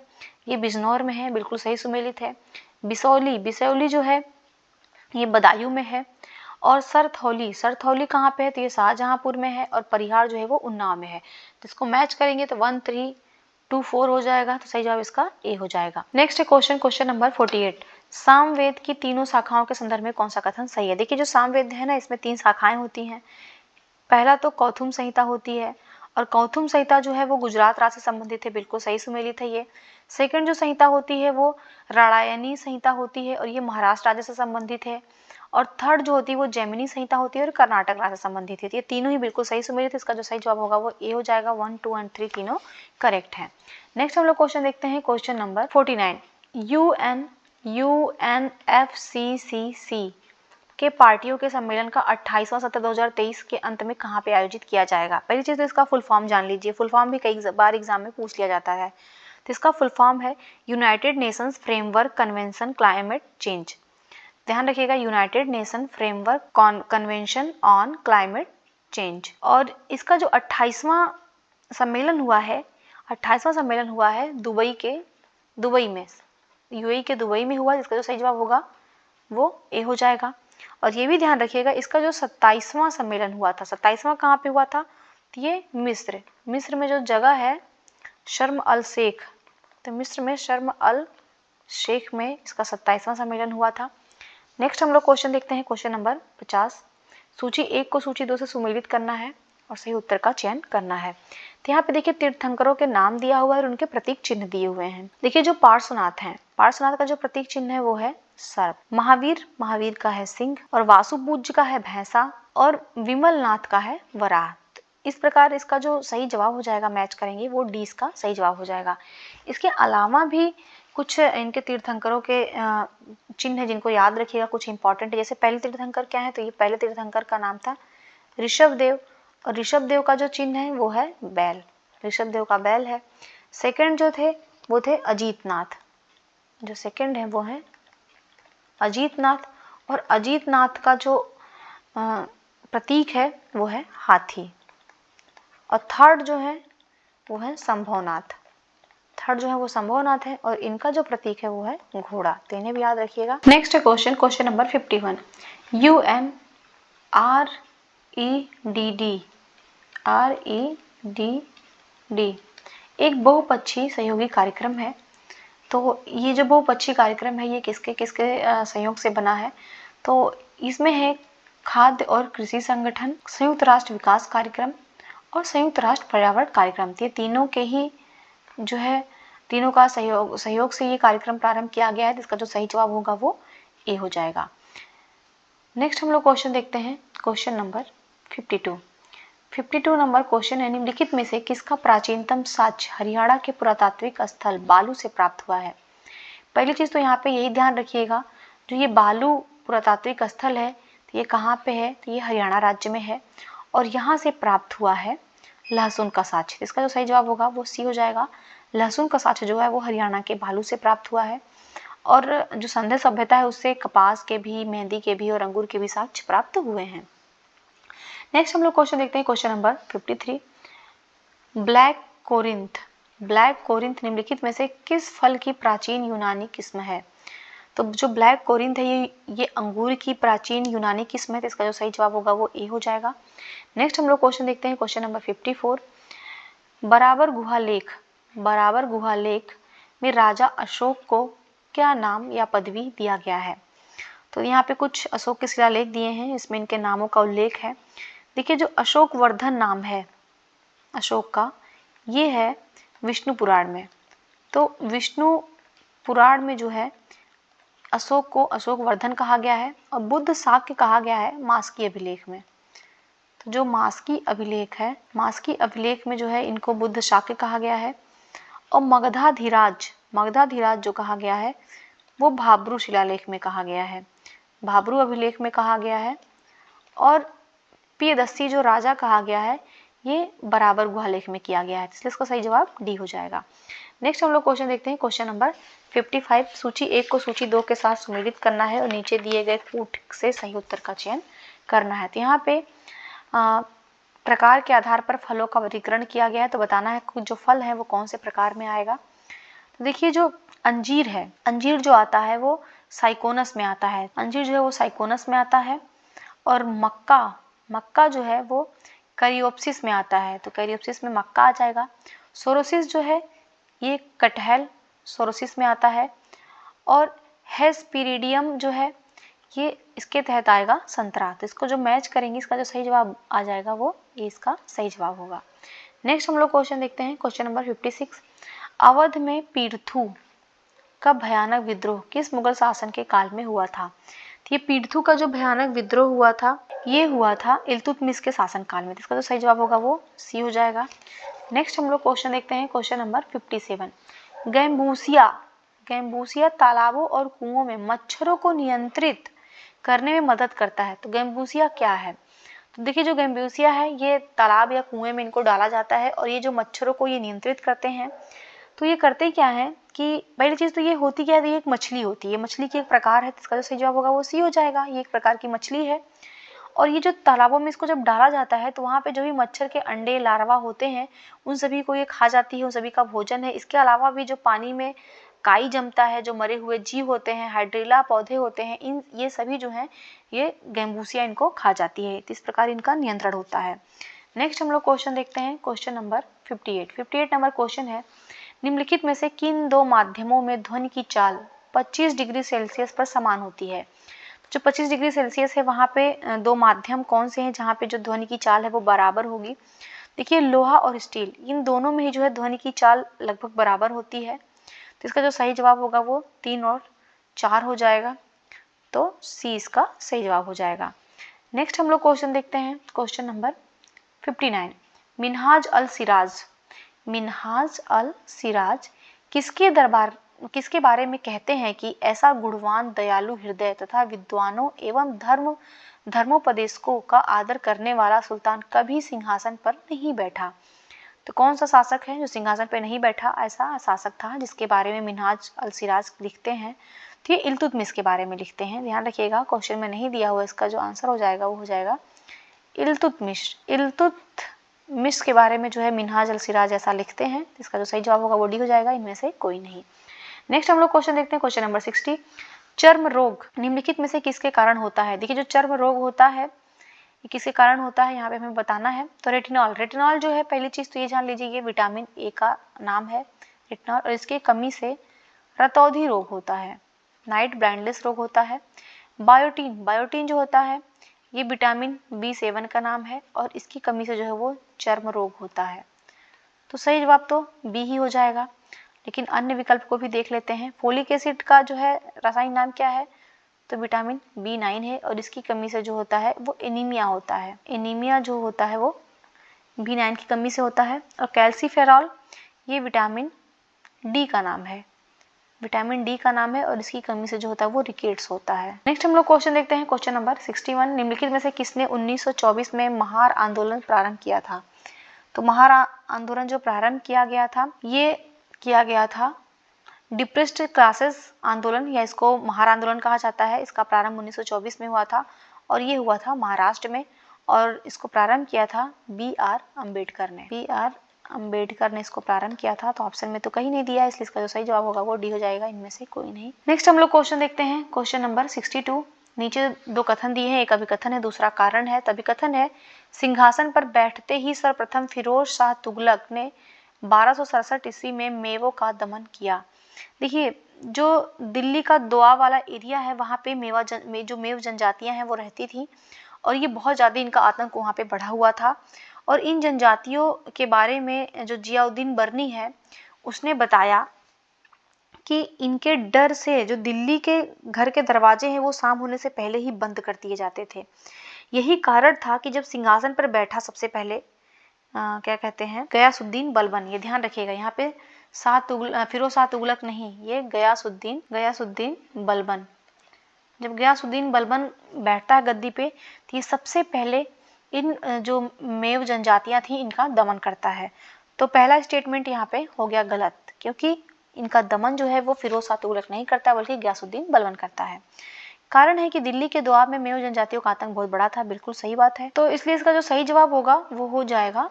S1: ये बिजनौर में है, बिल्कुल सही सुमेलित है। बिसौली जो है ये बदायूं में है। और सरथौली कहाँ पे है? तो ये शाहजहांपुर में है। और परिहार जो है वो उन्नाव में है। तो इसको मैच करेंगे तो 1 3 2 4 हो जाएगा। तो सही जवाब इसका ए हो जाएगा। Next question number 48। सामवेद की तीनों शाखाओं के संदर्भ में कौन सा कथन सही है? देखिए, जो सामवेद है ना, इसमें 3 शाखाएं होती हैं। पहला तो कौथुम संहिता होती है और कौथुम संहिता जो है वो गुजरात राज्य से संबंधित है, बिल्कुल सही सुमेलित है ये। सेकंड जो संहिता होती है वो राणायणी संहिता होती है और ये महाराष्ट्र राज्य से संबंधित है। और थर्ड जो होती है वो जैमिनी संहिता होती है और कर्नाटक राज्य से संबंधित है। ये तीनों ही बिल्कुल सही सुमेलित है। इसका जो सही जवाब होगा वो ए हो जाएगा। 1 2 और 3 तीनों करेक्ट है। नेक्स्ट हम लोग क्वेश्चन देखते हैं, क्वेश्चन नंबर 49। UNFCCC के पार्टियों के सम्मेलन का 28वां सत्र 2023 के अंत में कहाँ पे आयोजित किया जाएगा? पहली चीज तो इसका फुल फॉर्म जान लीजिए। फुल फॉर्म भी कई बार एग्जाम में पूछ लिया जाता है। तो इसका फुल फॉर्म है United Nations framework convention climate change. ध्यान रखिएगा, United nation framework convention on climate change. और इसका जो 28वां सम्मेलन हुआ है, 28वां सम्मेलन हुआ है दुबई में, यूएई के दुबई में हुआ। जिसका जो सही जवाब होगा वो ए हो जाएगा। और ये भी ध्यान रखिएगा, इसका जो 27वां सम्मेलन हुआ था, 27वां कहाँ पे हुआ था? तो ये मिस्र में जो जगह है शर्म अल शेख, तो मिस्र में शर्म अल शेख में इसका 27वां सम्मेलन हुआ था। नेक्स्ट हम लोग क्वेश्चन देखते हैं, क्वेश्चन नंबर 50। सूची 1 को सूची 2 से सुमेलित करना है और सही उत्तर का चयन करना है। तो यहाँ पे देखिए तीर्थंकरों के नाम दिया हुआ है और उनके प्रतीक चिन्ह दिए हुए हैं। देखिए, जो पार्श्वनाथ हैं, पार्श्वनाथ का जो प्रतीक चिन्ह है वो है सर्प। महावीर का है सिंह और वासुपूज्य का है भैंसा और विमलनाथ का है वराह। इस प्रकार इसका जो सही जवाब हो जाएगा, मैच करेंगे, वो डी का सही जवाब हो जाएगा। इसके अलावा भी कुछ इनके तीर्थंकरों के चिन्ह है जिनको याद रखिएगा, कुछ इंपॉर्टेंट है। जैसे पहले तीर्थंकर क्या है? तो ये पहले तीर्थंकर का नाम था ऋषभदेव और ऋषभदेव का जो चिन्ह है वो है बैल, ऋषभदेव का बैल है। सेकंड जो थे वो थे अजीतनाथ, जो सेकंड है वो है अजीतनाथ। और अजीतनाथ का जो प्रतीक है वो है हाथी। और थर्ड जो है वो है संभवनाथ, थर्ड जो है वो संभवनाथ है और इनका जो प्रतीक है वो है घोड़ा। तो इन्हें भी याद रखिएगा। Next question number 51। REDD एक बहुपक्षीय सहयोगी कार्यक्रम है। तो ये जो बहुपक्षीय कार्यक्रम है ये किसके सहयोग से बना है? तो इसमें है खाद्य और कृषि संगठन, संयुक्त राष्ट्र विकास कार्यक्रम और संयुक्त राष्ट्र पर्यावरण कार्यक्रम। ये तीनों के ही जो है तीनों का सहयोग से ये कार्यक्रम प्रारंभ किया गया है। इसका जो सही जवाब होगा वो ए हो जाएगा। नेक्स्ट हम लोग क्वेश्चन देखते हैं, क्वेश्चन नंबर 52 नंबर क्वेश्चन है, निम्नलिखित में से किसका प्राचीनतम साक्ष्य हरियाणा के पुरातात्विक स्थल बालू से प्राप्त हुआ है? पहली चीज तो यहाँ पे यही ध्यान रखिएगा, जो ये बालू पुरातात्विक स्थल है तो ये कहाँ पे है? तो ये हरियाणा राज्य में है और यहाँ से प्राप्त हुआ है लहसुन का साक्ष्य। इसका जो सही जवाब होगा वो सी हो जाएगा। लहसुन का साक्ष्य जो है वो हरियाणा के बालू से प्राप्त हुआ है। और जो संध्या सभ्यता है उससे कपास के भी, मेहंदी के भी और अंगूर के भी साक्ष्य प्राप्त हुए हैं। नेक्स्ट हम लोग क्वेश्चन देखते हैं, question number 53। Black Corinth, black Corinth निम्नलिखित में से किस फल की प्राचीन यूनानी किस्म है? तो जो ब्लैक कोरिंथ है ये अंगूर की प्राचीन यूनानी किस्म है, तो इसका जो सही जवाब होगा वो ए हो जाएगा। नेक्स्ट हम लोग क्वेश्चन देखते हैं, क्वेश्चन नंबर 54। बराबर गुहा लेख, बराबर गुहा लेख में राजा अशोक को क्या नाम या पदवी दिया गया है? तो यहाँ पे कुछ अशोक के शिलालेख दिए हैं, इसमें इनके नामों का उल्लेख है। देखिए जो अशोक वर्धन नाम है अशोक का, ये है विष्णु पुराण में। तो विष्णु पुराण में जो है अशोक को अशोक वर्धन कहा गया है, और बुद्ध शाक्य कहा गया है मास्की अभिलेख में। तो जो मास्की अभिलेख है, मास्की अभिलेख में जो है इनको बुद्ध शाक्य कहा गया है। और मगधाधीराज, मगधाधीराज जो कहा गया है वो भाब्रू शिलालेख में कहा गया है, भाब्रू अभिलेख में कहा गया है। और प्रियदर्शी जो राजा कहा गया है ये बराबर गुहालेख में किया गया है, इसलिए इसका सही जवाब डी हो जाएगा। नेक्स्ट हम लोग क्वेश्चन देखते हैं, क्वेश्चन नंबर 55। सूची 1 को सूची 2 के साथ सुमेलित करना है और नीचे दिए गए कूट से सही उत्तर का चयन करना है। तो यहाँ पे प्रकार के आधार पर फलों का वर्गीकरण किया गया है, तो बताना है जो फल है वो कौन से प्रकार में आएगा। तो देखिए जो अंजीर है, अंजीर जो आता है वो साइकोनस में आता है, अंजीर जो है वो साइकोनस में आता है। और मक्का, मक्का जो है वो कैरियोप्सिस में आता है, तो कैरियोप्सिस में मक्का आ जाएगा। सोरोसिस जो है ये कटहल सोरोसिस में आता है। और हेस्पिरिडियम जो है ये इसके तहत आएगा संतरा, तो इसको जो मैच करेंगे इसका जो सही जवाब आ जाएगा वो ये इसका सही जवाब होगा। नेक्स्ट हम लोग क्वेश्चन देखते हैं, क्वेश्चन नंबर 56। अवध में पीड़थू का भयानक विद्रोह किस मुगल शासन के काल में हुआ था? तो ये पीड़थू का जो भयानक विद्रोह हुआ था ये हुआ था इल्तुतमिश के शासन काल में, इसका जो सही जवाब होगा वो सी हो जाएगा। नेक्स्ट हम लोग क्वेश्चन देखते हैं, क्वेश्चन नंबर 57। गैम्बूसिया, गैम्बूसिया तालाबों और कुओं में मच्छरों को नियंत्रित करने में मदद करता है, तो गैम्बूसिया क्या है? तो देखिए जो गैम्बूसिया है ये तालाब या कुएं में इनको डाला जाता है, और ये जो मच्छरों को ये नियंत्रित करते हैं। तो ये करते क्या है कि पहली चीज तो ये होती क्या है, ये एक मछली होती है, मछली की एक प्रकार है, तो इसका जो सही जवाब होगा वो सी हो जाएगा, ये एक प्रकार की मछली है। और ये जो तालाबों में इसको जब डाला जाता है तो वहाँ पे जो भी मच्छर के अंडे लार्वा होते हैं उन सभी को ये खा जाती है, उन सभी का भोजन है। इसके अलावा भी जो पानी में काई जमता है, जो मरे हुए जीव होते हैं, हाइड्रिला पौधे होते हैं, इन ये सभी जो हैं ये गैम्बूसिया इनको खा जाती है, तो इस प्रकार इनका नियंत्रण होता है। नेक्स्ट हम लोग क्वेश्चन देखते हैं, क्वेश्चन नंबर 58 नंबर क्वेश्चन है, निम्नलिखित में से किन दो माध्यमों में ध्वनि की चाल 25 डिग्री सेल्सियस पर समान होती है? जो 25 डिग्री सेल्सियस है वहाँ पे दो माध्यम कौन से हैं जहाँ पे जो ध्वनि की चाल है वो बराबर होगी? देखिए लोहा और स्टील, इन दोनों में ही जो है ध्वनि की चाल लगभग बराबर होती है, तो इसका जो सही जवाब होगा वो 3 और 4 हो जाएगा, तो सी इसका सही जवाब हो जाएगा। नेक्स्ट हम लोग क्वेश्चन देखते हैं, क्वेश्चन नंबर 59। मिनहाज अल सिराज, मिनहाज अल सिराज किसके बारे में कहते हैं कि ऐसा गुणवान दयालु हृदय तथा विद्वानों एवं धर्मोपदेशकों का आदर करने वाला सुल्तान कभी सिंहासन पर नहीं बैठा? तो कौन सा शासक है जो सिंहासन पर नहीं बैठा? ऐसा शासक था जिसके बारे में मिनहाज अल सिराज लिखते हैं, तो ये इल्तुतमिश के बारे में लिखते हैं। ध्यान रखिएगा क्वेश्चन में नहीं दिया हुआ, इसका जो आंसर हो जाएगा वो हो जाएगा इल्तुतमिश। इल्तुतमिश के बारे में जो है मिनहाज अल सिराज ऐसा लिखते हैं, इसका जो सही जवाब होगा वो डी हो जाएगा, इनमें से कोई नहीं। नेक्स्ट हम लोग क्वेश्चन देखते हैं, क्वेश्चन नंबर 60। चर्म रोग निम्नलिखित में से किसके कारण होता है? देखिए जो चर्म रोग होता है ये किसके कारण होता है यहाँ पे हमें बताना है। तो रेटिनॉल, रेटिनॉल जो है पहली चीज तो ये जान लीजिए ये विटामिन ए का नाम है रेटिनॉल, और इसकी कमी से रतौंधी रोग होता है, नाइट ब्लाइंडनेस रोग होता है। बायोटीन, बायोटीन जो होता है ये विटामिन B7 का नाम है, और इसकी कमी से जो है वो चर्म रोग होता है, तो सही जवाब तो बी ही हो जाएगा। लेकिन अन्य विकल्प को भी देख लेते हैं। फोलिक एसिड का जो है रासायनिक नाम क्या है? तो विटामिन B9 है, और इसकी कमी से जो होता है वो एनीमिया होता है, एनीमिया जो होता है वो B9 की कमी से होता है। और कैल्सीफेरॉल ये विटामिन डी का नाम है, विटामिन डी का नाम है, और इसकी कमी से जो होता है वो रिकेट्स होता है। नेक्स्ट हम लोग क्वेश्चन देखते हैं, क्वेश्चन नंबर 61। निम्नलिखित में से किसने 1924 में महार आंदोलन प्रारंभ किया था? तो महार आंदोलन जो प्रारंभ किया गया था ये किया गया था डिप्रेस्ड क्लासेस आंदोलन, या इसको महार आंदोलन कहा जाता है। इसका प्रारंभ 1924 में हुआ था, और ये हुआ था महाराष्ट्र में। और इसको प्रारंभ किया था B.R. अम्बेडकर ने। B.R. अम्बेडकर ने इसको प्रारंभ किया था। तो ऑप्शन में तो कहीं नहीं दिया है, इसलिए इसका जो सही जवाब होगा वो डी हो जाएगा, इनमें से कोई नहीं। नेक्स्ट हम लोग क्वेश्चन देखते हैं, क्वेश्चन नंबर 62। नीचे दो कथन दिए हैं, एक अभिकथन है, दूसरा कारण है। तो अभिकथन है, सिंहासन पर बैठते ही सर्वप्रथम फिरोज शाह तुगलक ने 1267 ईस्वी में मेवों का दमन किया। देखिए, जो दिल्ली का दोआ वाला एरिया है वहाँ पे जो मेव जनजातियां हैं वो रहती थी, और ये बहुत ज़्यादा इनका आतंक वहाँ पे बढ़ा हुआ था। और इन जनजातियों के बारे में जो जियाउद्दीन बर्नी है उसने बताया कि इनके डर से जो दिल्ली के घर के दरवाजे हैं वो शाम होने से पहले ही बंद कर दिए जाते थे। यही कारण था कि जब सिंहासन पर बैठा सबसे पहले क्या कहते हैं, गयासुद्दीन बलबन। ये ध्यान रखिएगा, यहाँ पे फिरोज शाह तुगलक नहीं, ये गयासुद्दीन बलबन। जब गयासुद्दीन बलबन बैठता है गद्दी पे तो ये सबसे पहले इन जो मेव जनजातियां थी इनका दमन करता है। तो पहला स्टेटमेंट यहाँ पे हो गया गलत, क्योंकि इनका दमन जो है वो फिरोज शाह तुगलक नहीं करता बल्कि गयासुद्दीन बलबन करता है। कारण है कि दिल्ली के दोआब में मेव जनजातियों का आतंक बहुत बड़ा था। बिल्कुल सही बात है। तो इसलिए इसका जो सही जवाब होगा वो हो जाएगा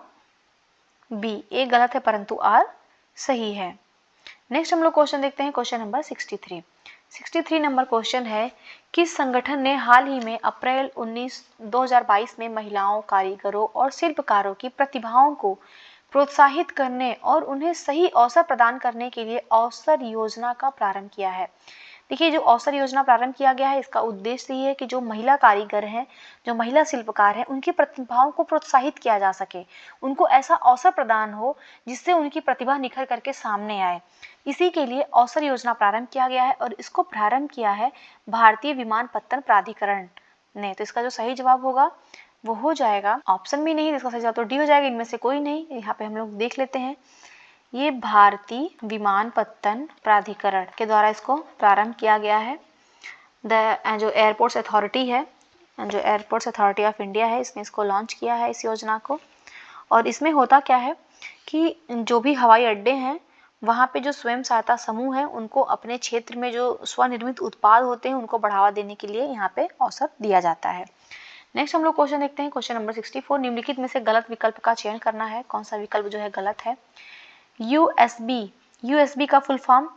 S1: बी। ए गलत है परंतु आर सही है। नेक्स्ट हम लोग क्वेश्चन देखते हैं, क्वेश्चन नंबर 63 नंबर क्वेश्चन है, किस संगठन ने हाल ही में अप्रैल 2022 में महिलाओं, कारीगरों और शिल्पकारों की प्रतिभाओं को प्रोत्साहित करने और उन्हें सही अवसर प्रदान करने के लिए अवसर योजना का प्रारंभ किया है? देखिए, जो अवसर योजना प्रारंभ किया गया है इसका उद्देश्य ये है कि जो महिला कारीगर हैं, जो महिला शिल्पकार हैं, उनकी प्रतिभाओं को प्रोत्साहित किया जा सके, उनको ऐसा अवसर प्रदान हो जिससे उनकी प्रतिभा निखर करके सामने आए। इसी के लिए अवसर योजना प्रारंभ किया गया है और इसको प्रारंभ किया है भारतीय विमानपत्तन प्राधिकरण ने। तो इसका जो सही जवाब होगा वो हो जाएगा, ऑप्शन भी नहीं, इसका सही जवाब तो डी हो जाएगा, इनमें से कोई नहीं। यहाँ पे हम लोग देख लेते हैं, ये भारतीय विमानपत्तन प्राधिकरण के द्वारा इसको प्रारंभ किया गया है। जो एयरपोर्ट्स अथॉरिटी है, जो एयरपोर्ट्स अथॉरिटी ऑफ इंडिया है, इसने इसको लॉन्च किया है इस योजना को। और इसमें होता क्या है कि जो भी हवाई अड्डे हैं वहाँ पे जो स्वयं सहायता समूह है उनको अपने क्षेत्र में जो स्वनिर्मित उत्पाद होते हैं उनको बढ़ावा देने के लिए यहाँ पे अवसर दिया जाता है। नेक्स्ट हम लोग क्वेश्चन देखते हैं, क्वेश्चन नंबर 64। निम्नलिखित में से गलत विकल्प का चयन करना है। कौन सा विकल्प जो है गलत है? यूएसबी का फुल फॉर्म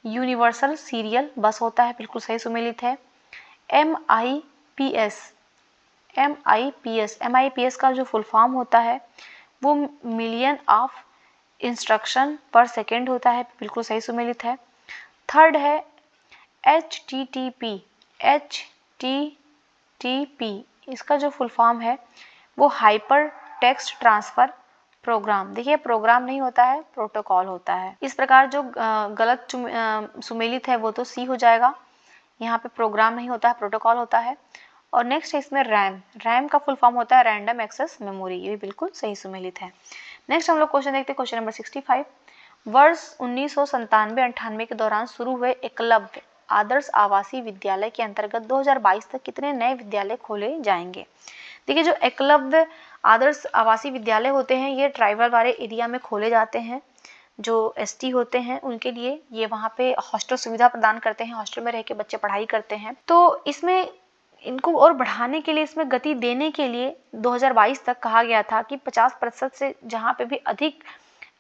S1: यूनिवर्सल सीरियल बस होता है, बिल्कुल सही सुमेलित है। MIPS का जो फुल फॉर्म होता है वो मिलियन ऑफ इंस्ट्रक्शन पर सेकेंड होता है, बिल्कुल सही सुमेलित है। थर्ड है HTTP, इसका जो फुल फॉर्म है वो हाइपर टेक्स्ट ट्रांसफर प्रोग्राम। देखिए, प्रोग्राम नहीं होता है, प्रोटोकॉल होता है। इस प्रकार जो गलत सुमेलित है वो तो सी हो जाएगा। यहाँ पे प्रोग्राम नहीं होता है, प्रोटोकॉल होता है। और नेक्स्ट है इसमें रैम का फुल फॉर्म होता है रैंडम एक्सेस मेमोरी, ये भी बिल्कुल सही सुमेलित है। नेक्स्ट हम लोग क्वेश्चन देखते हैं, क्वेश्चन नंबर 65। वर्ष 1997-98 के दौरान शुरू हुए एकलव्य आदर्श आवासीय विद्यालय के अंतर्गत 2022 तक कितने नए विद्यालय खोले जाएंगे? देखिए, जो एकलव्य आदर्श आवासीय विद्यालय होते हैं ये ट्राइबल वाले एरिया में खोले जाते हैं। जो ST होते हैं उनके लिए ये वहाँ पे हॉस्टल सुविधा प्रदान करते हैं, हॉस्टल में रह के बच्चे पढ़ाई करते हैं। तो इसमें इनको और बढ़ाने के लिए, इसमें गति देने के लिए 2022 तक कहा गया था कि 50% से जहाँ पे भी अधिक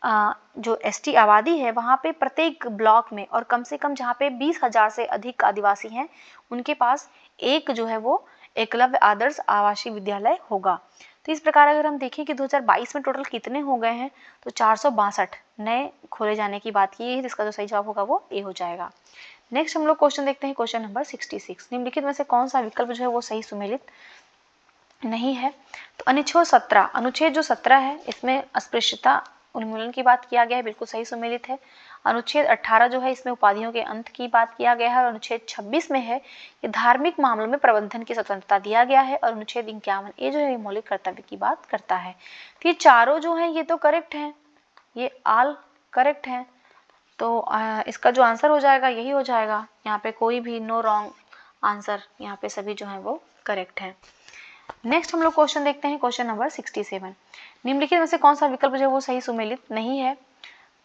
S1: जो ST आबादी है वहाँ पे प्रत्येक ब्लॉक में और कम से कम जहाँ पे 20,000 से अधिक आदिवासी हैं उनके पास एक जो है वो एकलव्य आदर्श आवासीय विद्यालय होगा। तो इस प्रकार अगर हम देखें कि 2022 में टोटल कितने हो गए हैं तो 462 नए खोले जाने की बात की है। इसका जो सही जवाब होगा वो ए हो जाएगा। नेक्स्ट हम लोग क्वेश्चन देखते हैं, क्वेश्चन नंबर 66। निम्नलिखित में से कौन सा विकल्प जो है वो सही सुमेलित नहीं है? तो अनुच्छेद जो 17 है इसमें अस्पृश्यता उन्मूलन की बात किया गया है, बिल्कुल सही सुमेलित है। अनुच्छेद 18 जो है इसमें उपाधियों के अंत की बात किया गया है। और अनुच्छेद 26 में है कि धार्मिक मामलों में प्रबंधन की स्वतंत्रता दिया गया है। और अनुच्छेद 51 जो है मौलिक कर्तव्य की बात करता है। तो ये चारों जो हैं ये तो करेक्ट हैं, ये ऑल करेक्ट हैं। तो इसका जो आंसर हो जाएगा यही हो जाएगा। यहाँ पे कोई भी नो रॉन्ग आंसर, यहाँ पे सभी जो है वो करेक्ट है। नेक्स्ट हम लोग क्वेश्चन देखते हैं, क्वेश्चन नंबर 67। निम्नलिखित में से कौन सा विकल्प जो है वो सही सुमेलित नहीं है?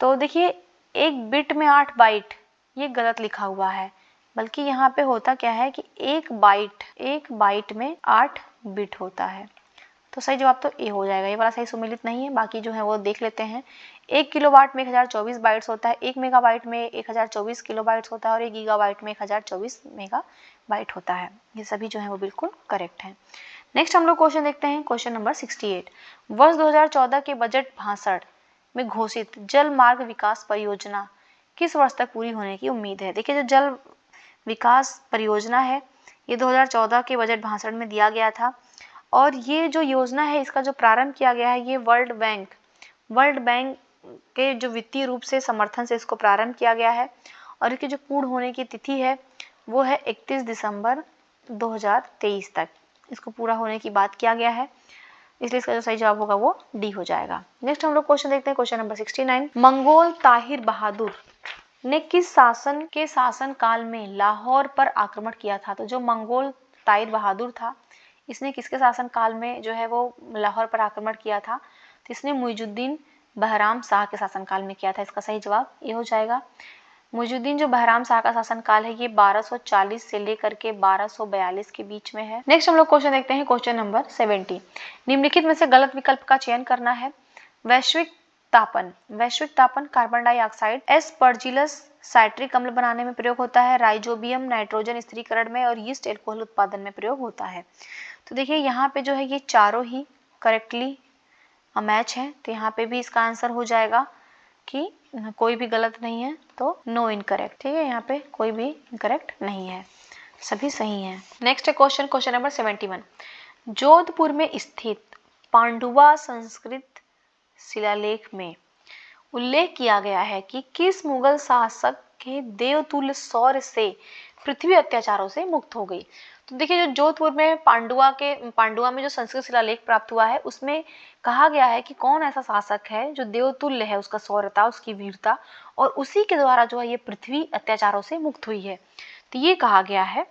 S1: तो देखिए, एक बिट में 8 बाइट ये गलत लिखा हुआ है, बल्कि यहाँ पे होता क्या है कि एक बाइट में 8 बिट होता है। तो सही जवाब तो ए हो जाएगा। ये वाला सही सुमेलित नहीं है, बाकी जो है वो देख लेते हैं। 1 किलोवाट में 1024 बाइट्स होता है, 1 मेगाबाइट में 1024 किलोबाइट्स होता है और 1 गीगाबाइट में 1024 मेगाबाइट होता है। ये सभी जो है वो बिल्कुल करेक्ट है। नेक्स्ट हम लोग क्वेश्चन देखते हैं, क्वेश्चन नंबर 68। वर्ष 2014 के बजट भाषण में घोषित जल मार्ग विकास परियोजना किस वर्ष तक पूरी होने की उम्मीद है? देखिए, जो जल विकास परियोजना है ये 2014 के बजट भाषण में दिया गया था और ये जो योजना है इसका जो प्रारंभ किया गया है ये वर्ल्ड बैंक के जो वित्तीय रूप से समर्थन से इसको प्रारंभ किया गया है और इसकी जो पूर्ण होने की तिथि है वो है 31 दिसंबर 2023 तक इसको पूरा होने की बात किया गया है, इसलिए इसका जो सही जवाब होगा वो डी हो जाएगा। नेक्स्ट हम लोग क्वेश्चन देखते हैं, क्वेश्चन नंबर 69। मंगोल ताहिर बहादुर ने किस शासन के शासन काल में लाहौर पर आक्रमण किया था? तो जो मंगोल ताहिर बहादुर था इसने किसके शासन काल में जो है वो लाहौर पर आक्रमण किया था? तो इसने मुइजुद्दीन बहराम शाह के शासन काल में किया था। इसका सही जवाब ये हो जाएगा। मुइजुद्दीन जो बहराम शाह का शासन काल है ये 1240 से लेकर के 1242 के बीच में है। नेक्स्ट हम लोग क्वेश्चन देखते हैं, क्वेश्चन नंबर 70। निम्नलिखित में से गलत विकल्प का चयन करना है। वैश्विक तापन कार्बन डाइऑक्साइड एस्परजिलस साइट्रिक अम्ल बनाने में प्रयोग होता है, राइजोबियम नाइट्रोजन स्थिरीकरण में और यीस्ट एल्कोहल उत्पादन में प्रयोग होता है। तो देखिए यहाँ पे जो है ये चारों ही करेक्टली मैच है, तो यहाँ पे भी इसका आंसर हो जाएगा कि कोई भी गलत नहीं है, तो नो इनकरेक्ट। ठीक है, यहाँ पे कोई भी इनकरेक्ट नहीं है, सभी सही हैं। Next question, question number 71। Jodhpur में स्थित पांडुआ संस्कृत शिलालेख में उल्लेख किया गया है कि किस मुगल शासक के देवतुल्य शौर्य से पृथ्वी अत्याचारों से मुक्त हो गई? तो देखिए, जो जोधपुर में पांडुआ में जो संस्कृत शिलालेख प्राप्त हुआ है उसमें कहा गया है कि कौन ऐसा शासक है जो देवतुल्य है, उसका शौर्यता, उसकी वीरता, और उसी के द्वारा जो है ये पृथ्वी अत्याचारों से मुक्त हुई है। तो ये कहा गया है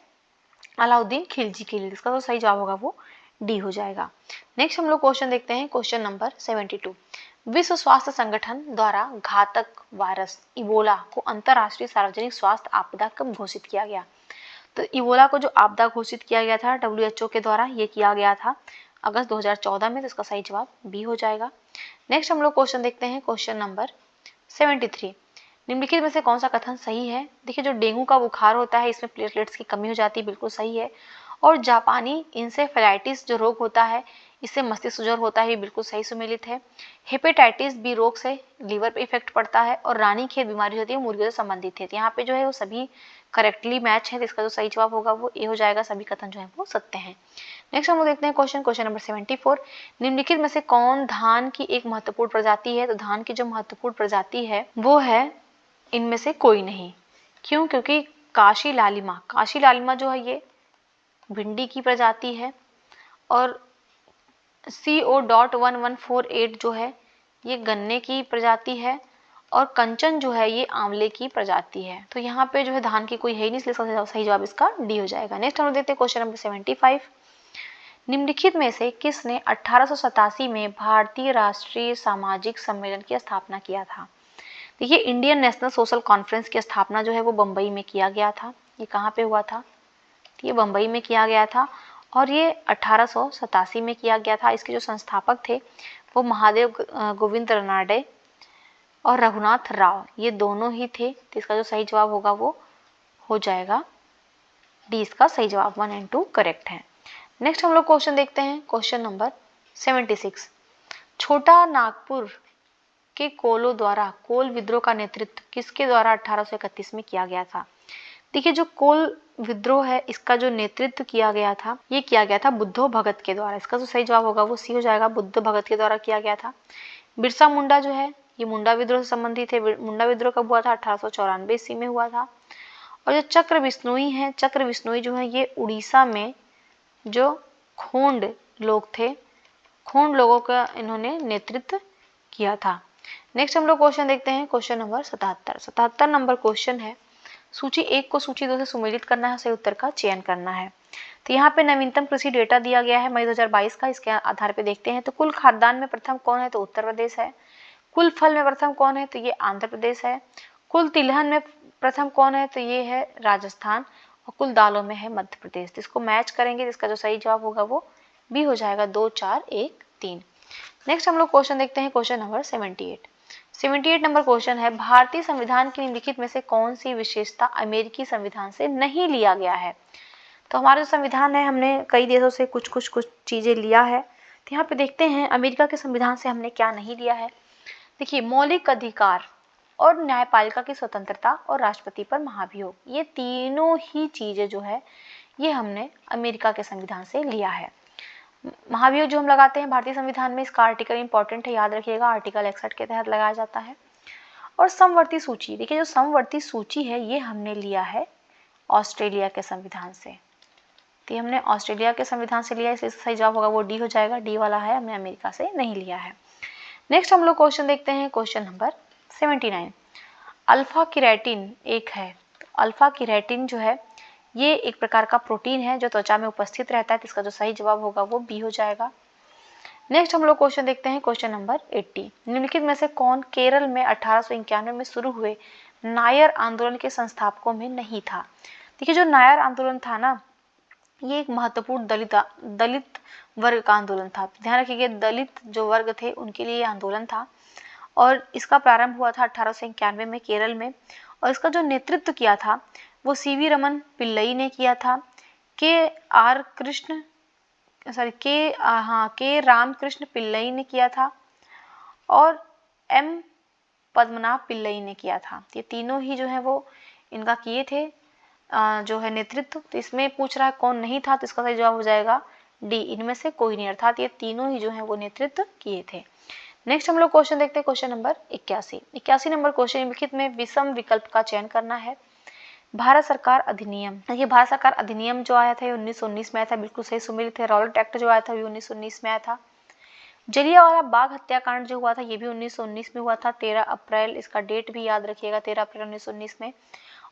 S1: अलाउद्दीन खिलजी के लिए। इसका तो सही जवाब होगा वो डी हो जाएगा। नेक्स्ट हम लोग क्वेश्चन देखते हैं, क्वेश्चन नंबर 72। विश्व स्वास्थ्य संगठन द्वारा घातक वायरस इबोला को अंतरराष्ट्रीय सार्वजनिक स्वास्थ्य आपदा कब घोषित किया गया? तो इबोला को जो आपदा घोषित किया गया था WHO के द्वारा, ये किया गया था अगस्त 2014 में, तो इसका सही जवाब बी हो जाएगा। नेक्स्ट हम लोग क्वेश्चन देखते हैं, क्वेश्चन नंबर 73। निम्नलिखित में से कौन सा कथन सही है? देखिए, जो डेंगू का बुखार होता है इसमें प्लेटलेट्स की कमी हो जाती है, बिल्कुल सही है। और जापानी इंसेफेलाइटिस जो रोग होता है इससे मस्तिष्क ज्वर होता है, ये बिल्कुल सही सुमेलित है। हेपेटाइटिस बी रोग से लीवर पे इफेक्ट पड़ता है और रानीखेत बीमारी होती है मुर्गियों से संबंधित है। यहाँ पे जो है वो सभी करेक्टली मैच है, तो इसका जो सही जवाब होगा वो ए हो जाएगा। सभी कथन जो है वो सत्य हैं। नेक्स्ट हम लोग देखते हैं क्वेश्चन नंबर 74। निम्नलिखित में से कौन धान की एक महत्वपूर्ण प्रजाति है? तो धान की जो महत्वपूर्ण प्रजाति है वो है इनमें से कोई नहीं। क्यों? क्योंकि काशी लालिमा जो है ये भिंडी की प्रजाति है और CO.1148 जो है ये गन्ने की प्रजाति है और कंचन जो है ये आंवले की प्रजाति है। तो यहाँ पे जो है धान की कोई है ही नहीं, इसलिए सही जवाब इसका डी हो जाएगा। नेक्स्ट हम देखते हैं क्वेश्चन नंबर 75। निम्नलिखित में से किसने 1887 में भारतीय राष्ट्रीय सामाजिक सम्मेलन की स्थापना किया था? देखिए, इंडियन नेशनल सोशल कॉन्फ्रेंस की स्थापना जो है वो बम्बई में किया गया था। ये कहाँ पे हुआ था? ये बम्बई में किया गया था और ये 1887 में किया गया था। इसके जो संस्थापक थे वो महादेव गोविंद रनाडे और रघुनाथ राव, ये दोनों ही थे। तो इसका जो सही जवाब होगा वो हो जाएगा डी। इसका सही जवाब 1 और 2 करेक्ट है। नेक्स्ट हम लोग क्वेश्चन देखते हैं, क्वेश्चन नंबर 76। छोटा नागपुर के कोलों द्वारा कोल विद्रोह का नेतृत्व किसके द्वारा 1831 में किया गया था? देखिए, जो कोल विद्रोह है इसका जो नेतृत्व किया गया था ये किया गया था बुद्धो भगत के द्वारा। इसका जो सही जवाब होगा वो सी हो जाएगा, बुद्ध भगत के द्वारा किया गया था। बिरसा मुंडा जो है ये मुंडा विद्रोह से संबंधित है। मुंडा विद्रोह कब हुआ था? 1894 ईस्वी में हुआ था। और जो चक्र बिश्नोई जो है ये उड़ीसा में जो खोंड लोग थे, खोंड लोगों का इन्होंने नेतृत्व किया था। नेक्स्ट हम लोग क्वेश्चन देखते हैं, क्वेश्चन नंबर 77 नंबर क्वेश्चन है। सूची 1 को सूची 2 से सुमेलित करना है, सही उत्तर का चयन करना है। तो यहाँ पे नवीनतम कृषि डेटा दिया गया है मई 2022 का, इसके आधार पे देखते हैं। तो कुल खाद्यान्न में प्रथम कौन है? तो उत्तर प्रदेश है। कुल फल में प्रथम कौन है? तो ये आंध्र प्रदेश है। कुल तिलहन में प्रथम कौन है? तो ये है राजस्थान। और कुल दालों में है मध्य प्रदेश। तो इसको मैच करेंगे, इसका जो सही जवाब होगा वो बी हो जाएगा 2 4 1 3। नेक्स्ट हम लोग क्वेश्चन देखते हैं, क्वेश्चन नंबर 78 नंबर क्वेश्चन है, भारतीय संविधान की निम्नलिखित में से कौन सी विशेषता अमेरिकी संविधान से नहीं लिया गया है। तो हमारा जो संविधान है, हमने कई देशों से कुछ चीजें लिया है। तो यहाँ पे देखते हैं अमेरिका के संविधान से हमने क्या नहीं लिया है। देखिए, मौलिक अधिकार और न्यायपालिका की स्वतंत्रता और राष्ट्रपति पर महाभियोग, ये तीनों ही चीजें जो है ये हमने अमेरिका के संविधान से लिया है। महाभियोग जो हम लगाते हैं भारतीय संविधान में, इसका आर्टिकल इंपॉर्टेंट है, याद रखिएगा, आर्टिकल 61 के तहत लगाया जाता है। और समवर्ती सूची, देखिए जो समवर्ती सूची है ये हमने लिया है ऑस्ट्रेलिया के संविधान से। तो ये हमने ऑस्ट्रेलिया के संविधान से लिया है, इसलिए सही जवाब होगा वो डी हो जाएगा, डी वाला है, हमने अमेरिका से नहीं लिया है। नेक्स्ट हम लोग क्वेश्चन देखते हैं, क्वेश्चन नंबर 79। अल्फा केराटिन एक है, तो अल्फा केराटिन जो है ये एक प्रकार का प्रोटीन है जो त्वचा में उपस्थित रहता है, तो इसका जो सही जवाब होगा वो बी हो जाएगा। नेक्स्ट हम लोग क्वेश्चन देखते हैं, क्वेश्चन नंबर 80। निम्नलिखित में से कौन केरल में 1891 में शुरू हुए नायर आंदोलन के संस्थापकों में नहीं था। देखिए, जो नायर आंदोलन था ना, ये एक महत्वपूर्ण दलित वर्ग का आंदोलन था। ध्यान रखिए, दलित जो वर्ग थे उनके लिए आंदोलन था और इसका प्रारंभ हुआ था 1891 में केरल में। और इसका जो नेतृत्व किया था वो सीवी रमन पिल्लई ने किया था, के रामकृष्ण पिल्लई ने किया था और एम पद्मनाभ पिल्लई ने किया था। ये तीनों ही जो है वो इनका किए थे जो है नेतृत्व। तो इसमें पूछ रहा है कौन नहीं था, तो इसका सही जवाब हो जाएगा डी, इनमें से कोई नहीं, अर्थात ये तीनों ही जो है वो नेतृत्व किए थे। नेक्स्ट हम लोग क्वेश्चन देखते हैं, क्वेश्चन नंबर 81 नंबर क्वेश्चन, निम्नलिखित में विषम विकल्प का चयन करना है। भारत सरकार अधिनियम, ये भारत सरकार अधिनियम जो आया था ये 1919 में आया था, बिल्कुल सही सुमिलित है। रॉलेट एक्ट जो आया था ये 1919 में आया था। जलियांवाला बाग हत्याकांड जो हुआ था ये भी 1919 में हुआ था, 13 अप्रैल, इसका डेट भी याद रखिएगा, 13 अप्रैल 1919 में।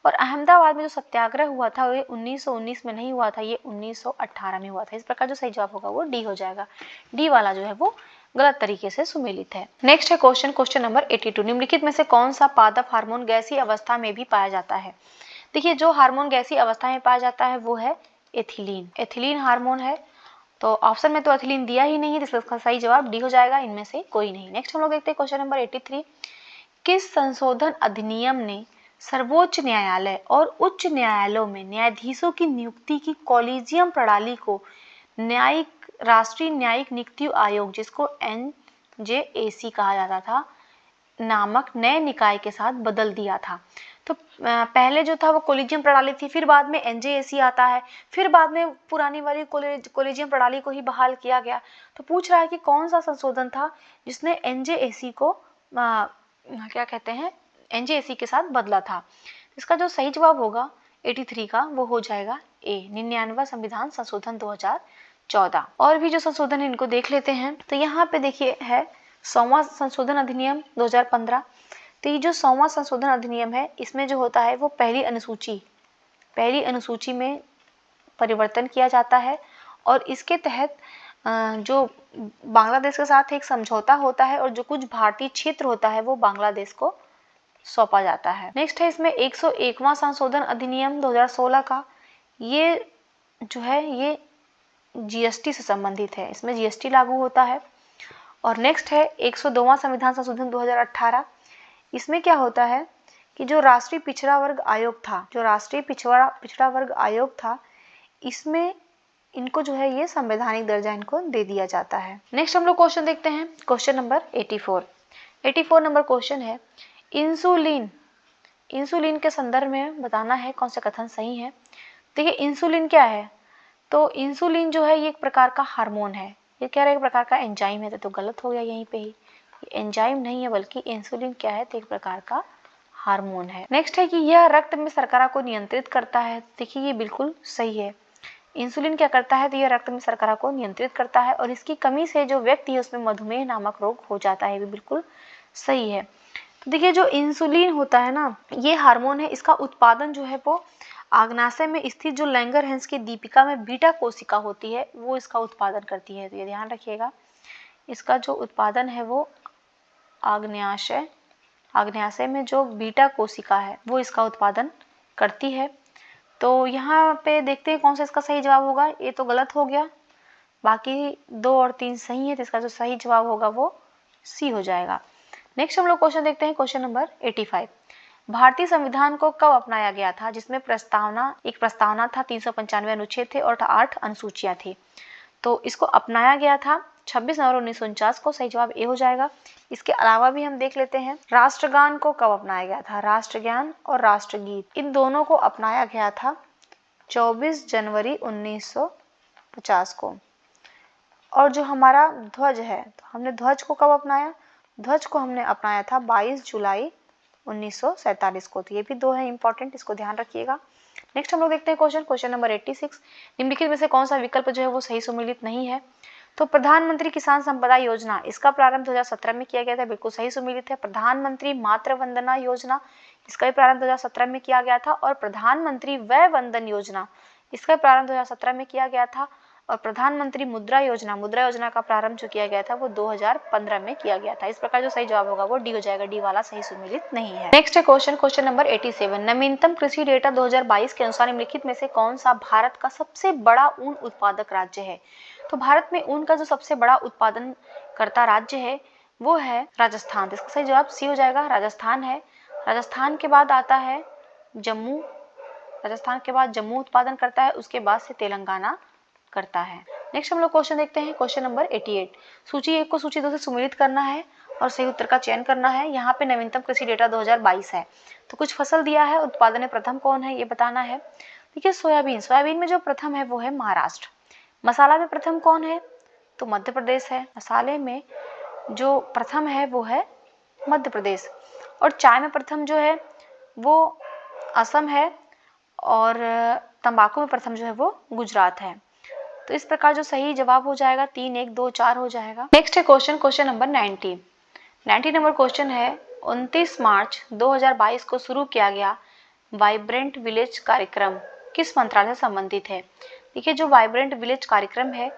S1: और अहमदाबाद में जो सत्याग्रह हुआ था ये 1919 में नहीं हुआ था, ये 1918 में हुआ था। इस प्रकार जो सही जवाब होगा वो डी हो जाएगा, डी वाला जो है वो गलत तरीके से सुमेलित है। नेक्स्ट है क्वेश्चन नंबर 82। निम्नलिखित में से कौन सा पादप हार्मोन गैसीय अवस्था में भी पाया जाता है। देखिए, जो हार्मोन गैसीय अवस्था में पाया जाता है वो है एथिलीन, एथिलीन हार्मोन है। तो ऑप्शन में तो एथिलीन दिया ही नहीं है, इसका सही जवाब डी हो जाएगा, इनमें से कोई नहीं। नेक्स्ट हम लोग देखते हैं क्वेश्चन नंबर 83। किस संशोधन अधिनियम ने सर्वोच्च न्यायालय और उच्च न्यायालयों में न्यायाधीशों की नियुक्ति की कॉलेजियम प्रणाली को राष्ट्रीय न्यायिक नियुक्ति आयोग, जिसको NJAC कहा जाता था, नामक नए निकाय के साथ बदल दिया था। तो पहले जो था वो कॉलेजियम प्रणाली थी, फिर बाद में NJAC आता है, फिर बाद में पुरानी वाली कॉलेजियम प्रणाली को ही बहाल किया गया। तो पूछ रहा है कि कौन सा संशोधन था जिसने NJAC को क्या कहते हैं, NJAC के साथ बदला था। इसका जो सही जवाब होगा 83 का वो हो जाएगा ए, 99वां संविधान संशोधन 2014। और भी जो संशोधन है इनको देख लेते हैं। तो यहाँ पे देखिए है 100वां संशोधन अधिनियम 2015। तो ये जो 100वां संशोधन अधिनियम है इसमें जो होता है वो पहली अनुसूची में परिवर्तन किया जाता है और इसके तहत जो बांग्लादेश के साथ एक समझौता होता है और जो कुछ भारतीय क्षेत्र होता है वो बांग्लादेश को सौंपा जाता है। नेक्स्ट है इसमें 101वां संशोधन अधिनियम 2016 का, ये जो है ये GST से संबंधित है, इसमें GST लागू होता है। और नेक्स्ट है 102वां संविधान संशोधन 2018। इसमें क्या होता है कि जो राष्ट्रीय पिछड़ा वर्ग आयोग था, इसमें इनको जो है ये संवैधानिक दर्जा इनको दे दिया जाता है। नेक्स्ट हम लोग क्वेश्चन देखते हैं, क्वेश्चन नंबर 84 नंबर क्वेश्चन है, इंसुलिन के संदर्भ में बताना है कौन सा कथन सही है। देखिए, इंसुलिन क्या है, तो इंसुलिन जो है ये एक प्रकार का हार्मोन है, ये कह रहे हैं एक प्रकार का एंजाइम है, तो गलत हो गया यहीं पे ही, एंजाइम नहीं है बल्कि इंसुलिन क्या है, तो एक प्रकार का हार्मोन है। नेक्स्ट है कि यह रक्त में शर्करा को नियंत्रित करता है। देखिए, ये बिल्कुल सही है, इंसुलिन क्या करता है, तो यह रक्त में शर्करा को नियंत्रित करता है और इसकी कमी से जो व्यक्ति है उसमें मधुमेह नामक रोग हो जाता है, ये बिल्कुल सही है। तो देखिए, जो इंसुलिन होता है ना, ये हार्मोन है, इसका उत्पादन जो है वो आग्नाशय में स्थित जो लैंगरहैंस की दीपिका में बीटा कोशिका होती है वो इसका उत्पादन करती है। तो ये ध्यान रखिएगा, इसका जो उत्पादन है वो आग्नेयाशय में जो बीटा कोशिका है वो इसका उत्पादन करती है। तो यहाँ पे देखते हैं कौन सा इसका सही जवाब होगा। ये तो गलत हो गया, बाकी 2 और 3 सही है, तो इसका जो सही जवाब होगा वो सी हो जाएगा। नेक्स्ट हम लोग क्वेश्चन देखते हैं, क्वेश्चन नंबर 85। भारतीय संविधान को कब अपनाया गया था, जिसमें एक प्रस्तावना था, 395 अनुच्छेद थे और 8 अनुसूचियां थी। तो इसको अपनाया गया था 26 नवंबर 1949 को, सही जवाब ए हो जाएगा। इसके अलावा भी हम देख लेते हैं राष्ट्रगान को कब अपनाया गया था। राष्ट्रगान और राष्ट्रगीत इन दोनों को अपनाया गया था 24 जनवरी 1950 को। और जो हमारा ध्वज है, तो हमने ध्वज को कब अपनाया, ध्वज को हमने अपनाया था 22 जुलाई 1947 को। तो ये भी 2 है इंपॉर्टेंट, इसको ध्यान रखिएगा। नेक्स्ट हम लोग देखते हैं क्वेश्चन नंबर 86। निम्नलिखित में से कौन सा विकल्प जो है वो सही सुमेलित नहीं है। तो प्रधानमंत्री किसान संपदा योजना, इसका प्रारंभ 2017 में किया गया था, बिल्कुल सही सुमेलित है। प्रधानमंत्री मातृ वंदना योजना, इसका भी प्रारंभ 2017 में किया गया था। और प्रधानमंत्री वय वंदन योजना, इसका प्रारंभ 2017 में किया गया था। और प्रधानमंत्री मुद्रा योजना का प्रारंभ जो किया गया था वो 2015 में किया गया था। इस प्रकार जो सही जवाब होगा वो डी हो जाएगा, डी वाला सही सुमेलित नहीं है। नेक्स्ट है क्वेश्चन नंबर 87। नवीनतम कृषि डेटा 2022 के अनुसार निम्नलिखित में से कौन सा भारत का सबसे बड़ा ऊन उत्पादक राज्य है। तो भारत में ऊन का जो सबसे बड़ा उत्पादन करता राज्य है वो है राजस्थान। इसका सही जवाब सी हो जाएगा, राजस्थान है। राजस्थान के बाद आता है जम्मू, राजस्थान के बाद जम्मू उत्पादन करता है, उसके बाद से तेलंगाना करता है। नेक्स्ट हम लोग क्वेश्चन देखते हैं, क्वेश्चन नंबर 88। सूची 1 को सूची 2 से सुमेलित करना है और सही उत्तर का चयन करना है। यहाँ पे नवीनतम कृषि डेटा 2022 है, तो कुछ फसल दिया है, उत्पादन में प्रथम कौन है ये बताना है। देखिए सोयाबीन में जो प्रथम है वो है महाराष्ट्र। मसाला में प्रथम कौन है, तो मध्य प्रदेश है। मसाले में जो प्रथम है वो है मध्य प्रदेश। और चाय में प्रथम जो है वो असम है। और तंबाकू में प्रथम जो है वो गुजरात है। तो इस प्रकार जो सही जवाब हो जाएगा 3, 1, 2, 4 हो जाएगा। नेक्स्ट है क्वेश्चन नंबर 90 नंबर क्वेश्चन है 29 मार्च 2022 को शुरू किया गया वाइब्रेंट विलेज कार्यक्रम किस मंत्रालय से संबंधित है। देखिए जो वाइब्रेंट विलेज कार्यक्रम है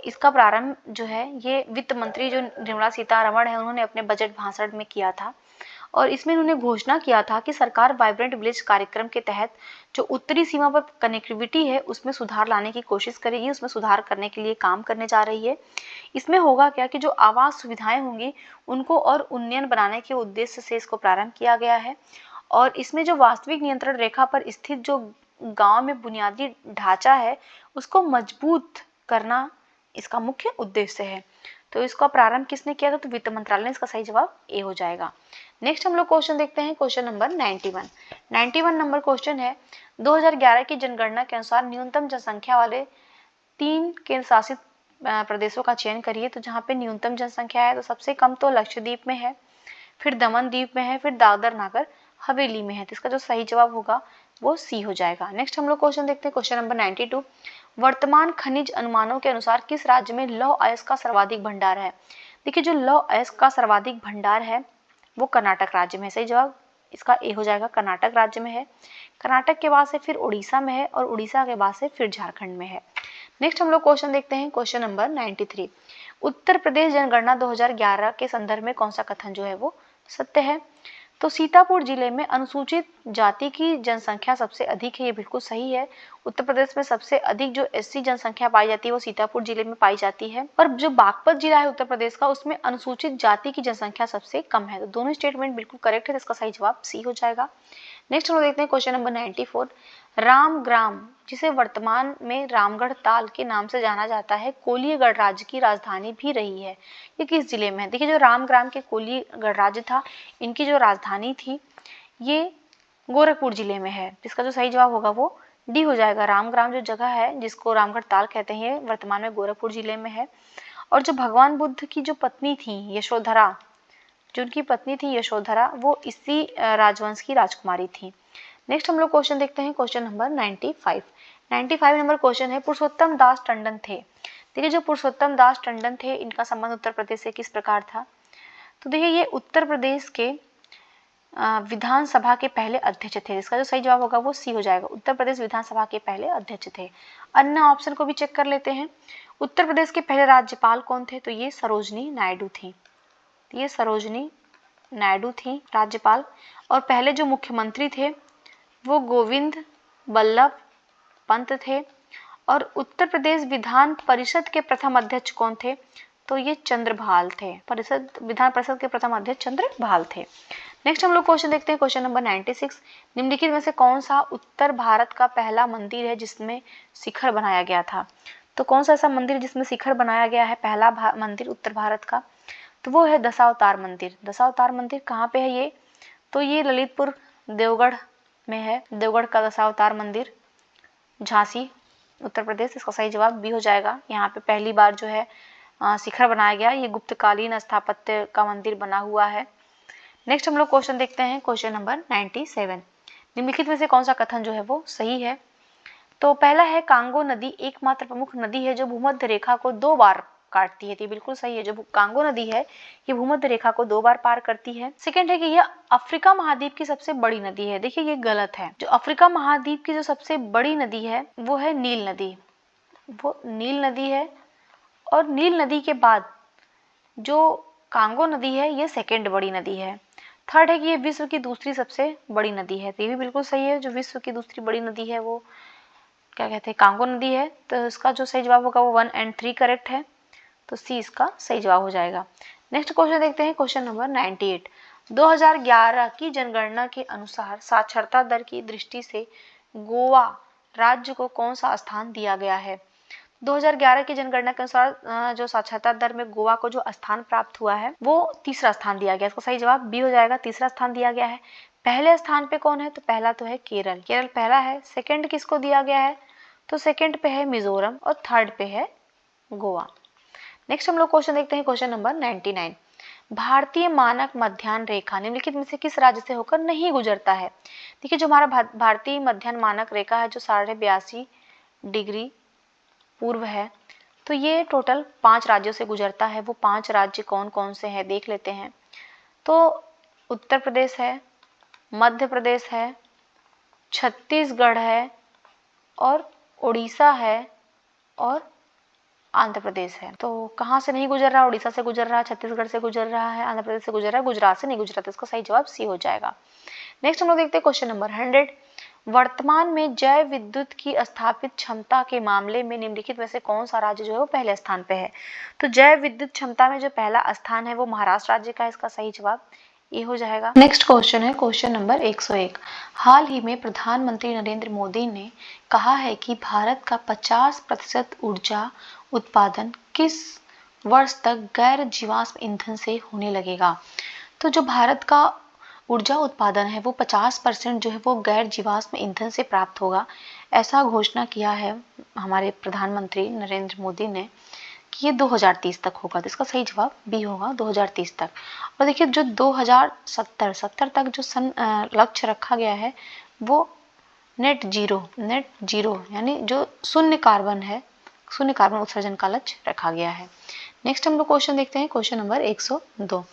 S1: इसका प्रारंभ जो है ये वित्त मंत्री जो निर्मला सीतारमण है उन्होंने अपने बजट भाषण में किया था। और इसमें उन्होंने घोषणा किया था कि सरकार वाइब्रेंट विलेज कार्यक्रम के तहत जो उत्तरी सीमा पर कनेक्टिविटी है उसमें सुधार लाने की कोशिश करेगी, उसमें सुधार करने के लिए काम करने जा रही है। इसमें होगा क्या कि जो आवास सुविधाएं होंगी उनको और उन्नयन बनाने के उद्देश्य से इसको प्रारंभ किया गया है। और इसमें जो वास्तविक नियंत्रण रेखा पर स्थित जो गांव में बुनियादी ढांचा है उसको मजबूत करना इसका मुख्य उद्देश्य है। तो इसका प्रारंभ किसने किया था, तो वित्त मंत्रालय ने। इसका सही जवाब ए हो जाएगा। नेक्स्ट हम लोग क्वेश्चन देखते हैं, क्वेश्चन नंबर 91 नंबर क्वेश्चन है 2011 की जनगणना के अनुसार न्यूनतम जनसंख्या वाले 3 केंद्र शासित प्रदेशों का चयन करिए। तो जहाँ पे न्यूनतम जनसंख्या है तो सबसे कम तो लक्षद्वीप में है, फिर दमन द्वीप में है, फिर दादर नागर हवेली में है। तो इसका जो सही जवाब होगा वो सी हो जाएगा। नेक्स्ट हम लोग क्वेश्चन देखते हैं, क्वेश्चन नंबर 92। वर्तमान खनिज अनुमानों के अनुसार किस राज्य में लौह अयस्क का सर्वाधिक भंडार है। देखिए जो लौह अयस्क का सर्वाधिक भंडार है वो कर्नाटक राज्य में। सही जवाब इसका ए हो जाएगा, कर्नाटक राज्य में है। कर्नाटक के बाद से फिर उड़ीसा में है और उड़ीसा के बाद से फिर झारखंड में है। नेक्स्ट हम लोग क्वेश्चन देखते हैं, क्वेश्चन नंबर 93। उत्तर प्रदेश जनगणना 2011 के संदर्भ में कौन सा कथन जो है वो सत्य है। तो सीतापुर जिले में अनुसूचित जाति की जनसंख्या सबसे अधिक है, ये बिल्कुल सही है। उत्तर प्रदेश में सबसे अधिक जो एससी जनसंख्या पाई जाती है वो सीतापुर जिले में पाई जाती है। और जो बागपत जिला है उत्तर प्रदेश का उसमें अनुसूचित जाति की जनसंख्या सबसे कम है। तो दोनों स्टेटमेंट बिल्कुल करेक्ट है, इसका सही जवाब सी हो जाएगा। नेक्स्ट हम लोग देखते हैं क्वेश्चन नंबर 94। रामग्राम जिसे वर्तमान में रामगढ़ ताल के नाम से जाना जाता है कोलियगढ़ राज्य की राजधानी भी रही है। ये किस जिले में है। देखिए जो रामग्राम के कोलियगढ़ राज्य था इनकी जो राजधानी थी ये गोरखपुर जिले में है। इसका जो सही जवाब होगा वो डी हो जाएगा। रामग्राम जो जगह है जिसको रामगढ़ ताल कहते हैं वर्तमान में गोरखपुर जिले में है। और जो भगवान बुद्ध की जो पत्नी थी यशोधरा, जो उनकी पत्नी थी यशोधरा वो इसी राजवंश की राजकुमारी थी। नेक्स्ट हम लोग क्वेश्चन देखते हैं, क्वेश्चन नंबर 95 नंबर क्वेश्चन है पुरुषोत्तम दास टंडन थे। देखिए जो पुरुषोत्तम दास टंडन थे इनका संबंध उत्तर प्रदेश से किस प्रकार था। तो देखिए ये उत्तर प्रदेश के विधानसभा के पहले अध्यक्ष थे। इसका जो सही जवाब होगा वो सी हो जाएगा, उत्तर प्रदेश विधानसभा के पहले अध्यक्ष थे। अन्य ऑप्शन को भी चेक कर लेते हैं। उत्तर प्रदेश के पहले राज्यपाल कौन थे, तो ये सरोजनी नायडू थी। ये सरोजनी नायडू थी राज्यपाल। और पहले जो मुख्यमंत्री थे वो गोविंद बल्लभ पंत थे। और उत्तर प्रदेश विधान परिषद के प्रथम अध्यक्ष कौन थे? तो ये चंद्रभाल थे। विधान परिषद के प्रथम अध्यक्ष चंद्रभाल थे। नेक्स्ट हम लोग क्वेश्चन देखते हैं, क्वेश्चन नंबर 96। निम्नलिखित में से कौन सा उत्तर भारत का पहला मंदिर है जिसमें शिखर बनाया गया था? तो कौन सा ऐसा मंदिर जिसमें शिखर बनाया गया है, पहला मंदिर उत्तर भारत का? तो वो है दशावतार मंदिर। दशावतार मंदिर कहाँ पे है ये? तो ये ललितपुर देवगढ़ में है। देवगढ़ का दशावतार मंदिर, झांसी उत्तर प्रदेश। इसका सही जवाब बी हो जाएगा। यहाँ पे पहली बार जो है शिखर बनाया गया। ये गुप्तकालीन स्थापत्य का मंदिर बना हुआ है। नेक्स्ट हम लोग क्वेश्चन देखते हैं, क्वेश्चन नंबर 97। निम्नलिखित में से कौन सा कथन जो है वो सही है? तो पहला है कांगो नदी एकमात्र प्रमुख नदी है जो भूमध्य रेखा को 2 बार काटती है। तो बिल्कुल सही है। जो कांगो नदी है ये भूमध्य रेखा को 2 बार पार करती है। सेकंड है कि यह अफ्रीका महाद्वीप की सबसे बड़ी नदी है। देखिए ये गलत है। जो अफ्रीका महाद्वीप की जो सबसे बड़ी नदी है वो है नील नदी। वो नील नदी है और नील नदी के बाद जो कांगो नदी है ये सेकेंड बड़ी नदी है। थर्ड है कि ये विश्व की दूसरी सबसे बड़ी नदी है। तो ये भी बिल्कुल सही है। जो विश्व की दूसरी बड़ी नदी है वो क्या कहते हैं, कांगो नदी है। तो इसका जो सही जवाब होगा वो 1 और 3 करेक्ट है। तो सी इसका सही जवाब हो जाएगा। नेक्स्ट क्वेश्चन देखते हैं, क्वेश्चन नंबर 98। 2011 की जनगणना के अनुसार साक्षरता दर की दृष्टि से गोवा राज्य को कौन सा स्थान दिया गया है? 2011 की जनगणना के अनुसार जो साक्षरता दर में गोवा को जो स्थान प्राप्त हुआ है वो तीसरा स्थान दिया गया। इसका सही जवाब बी हो जाएगा। तीसरा स्थान दिया गया है। पहले स्थान पे कौन है? तो पहला तो है केरल। केरल पहला है। सेकंड किसको दिया गया है? तो सेकंड पे है मिजोरम और थर्ड पे है गोवा। नेक्स्ट हम लोग क्वेश्चन देखते हैं, क्वेश्चन नंबर 99। भारतीय मानक मध्याह्न रेखा निम्नलिखित में से किस राज्य से होकर नहीं गुजरता है? देखिए जो हमारा भारतीय मध्याह्न मानक रेखा है जो 82.5 डिग्री पूर्व है, तो ये टोटल 5 राज्यों से गुजरता है। वो 5 राज्य कौन कौन से हैं देख लेते हैं। तो उत्तर प्रदेश है, मध्य प्रदेश है, छत्तीसगढ़ है और उड़ीसा है और आंध्र प्रदेश है। तो कहाँ से नहीं गुजर रहा? उड़ीसा से गुजर रहा है, छत्तीसगढ़ से गुजर रहा है, आंध्र प्रदेश से गुजर रहा है, गुजरात से नहीं गुजरा। तो इसका सही जवाब सी हो जाएगा। नेक्स्ट हम लोग देखते हैं क्वेश्चन नंबर 100। वर्तमान में जैव विद्युत की स्थापित क्षमता के मामले में निम्नलिखित में से कौन सा राज्य जो है वो पहले स्थान पे है? तो जैव विद्युत क्षमता में जो पहला स्थान है वो महाराष्ट्र राज्य का। इसका सही जवाब ये हो जाएगा। नेक्स्ट क्वेश्चन है क्वेश्चन नंबर 101। हाल ही में प्रधानमंत्री नरेंद्र मोदी ने कहा है कि भारत का 50% ऊर्जा उत्पादन किस वर्ष तक गैर जीवाश्म ईंधन से होने लगेगा? तो जो भारत का ऊर्जा उत्पादन है वो 50% जो है वो गैर जीवाश्म ईंधन से प्राप्त होगा, ऐसा घोषणा किया है हमारे प्रधानमंत्री नरेंद्र मोदी ने कि ये 2030 तक होगा। तो इसका सही जवाब बी होगा, 2030 तक। और देखिए जो 2070 तक जो लक्ष्य रखा गया है वो नेट जीरो यानी जो शून्य कार्बन उत्सर्जन का लक्ष्य रखा गया है। नेक्स्ट हम लोग क्वेश्चन देखते हैं, क्वेश्चन नंबर 102।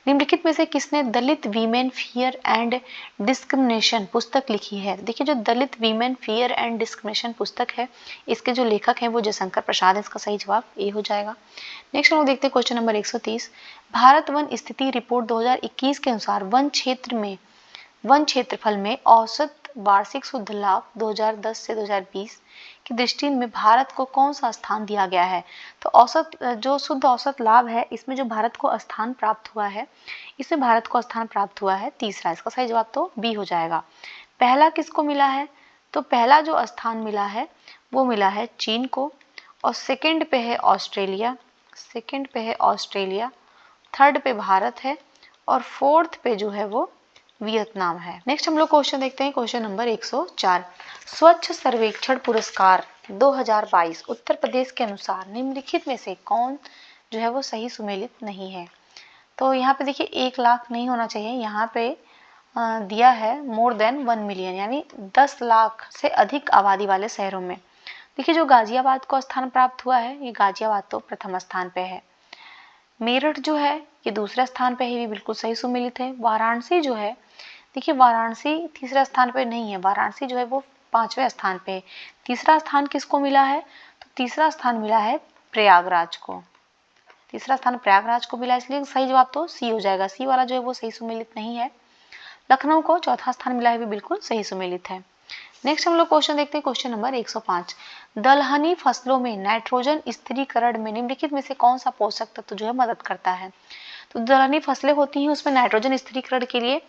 S1: निम्नलिखित में से किसने दलित वीमेन फियर एंड डिस्क्रिमिनेशन पुस्तक लिखी है? देखिए जो दलित वीमेन फियर एंड डिस्क्रिमिनेशन पुस्तक है इसके जो लेखक हैं वो जयशंकर प्रसाद है। इसका सही जवाब ए हो जाएगा। नेक्स्ट हम लोग देखते हैं क्वेश्चन नंबर 130। भारत वन स्थिति रिपोर्ट 2021 के अनुसार वन क्षेत्रफल में औसत वार्षिक शुद्ध लाभ 2010 से 2020 की दृष्टि में भारत को कौन सा स्थान दिया गया है? तो जो शुद्ध औसत लाभ है इसमें जो भारत को स्थान प्राप्त हुआ है इसमें भारत को स्थान प्राप्त हुआ है तीसरा। इसका सही जवाब तो बी हो जाएगा। पहला किसको मिला है? तो पहला जो स्थान मिला है वो मिला है चीन को और सेकंड पे है ऑस्ट्रेलिया, थर्ड पे भारत है और फोर्थ पे जो है वो वियतनाम है। नेक्स्ट हम लोग क्वेश्चन देखते हैं, क्वेश्चन नंबर 104। स्वच्छ सर्वेक्षण पुरस्कार 2022 उत्तर प्रदेश के अनुसार निम्नलिखित में से कौन जो है वो सही सुमेलित नहीं है? तो यहाँ पे देखिए 1 लाख नहीं होना चाहिए, यहाँ पे दिया है मोर देन 1 मिलियन यानी 10 लाख से अधिक आबादी वाले शहरों में। देखिए जो गाजियाबाद को स्थान प्राप्त हुआ है ये गाजियाबाद तो प्रथम स्थान पे है। मेरठ जो है ये दूसरे स्थान पे है, ये बिल्कुल सही सुमेलित है। वाराणसी जो है देखिए वाराणसी तीसरे स्थान पे नहीं है, वाराणसी जो है वो 5वें स्थान पे है। तीसरा स्थान किसको मिला है? तो तीसरा स्थान मिला है प्रयागराज को। तीसरा स्थान प्रयागराज को मिला, इसलिए सही जवाब तो सी हो जाएगा। सी वाला जो है वो सही सुमेलित नहीं है। लखनऊ को चौथा स्थान मिला है, भी बिल्कुल सही सुमेलित है। नेक्स्ट हम लोग क्वेश्चन देखते हैं, क्वेश्चन नंबर 105। दलहनी फसलों में नाइट्रोजन स्थिरीकरण में निम्नलिखित में से कौन सा पोषक तत्व जो है मदद करता है? तो दलहनी फसलें होती हैं, उसमें नाइट्रोजन स्थिरीकरण के लिए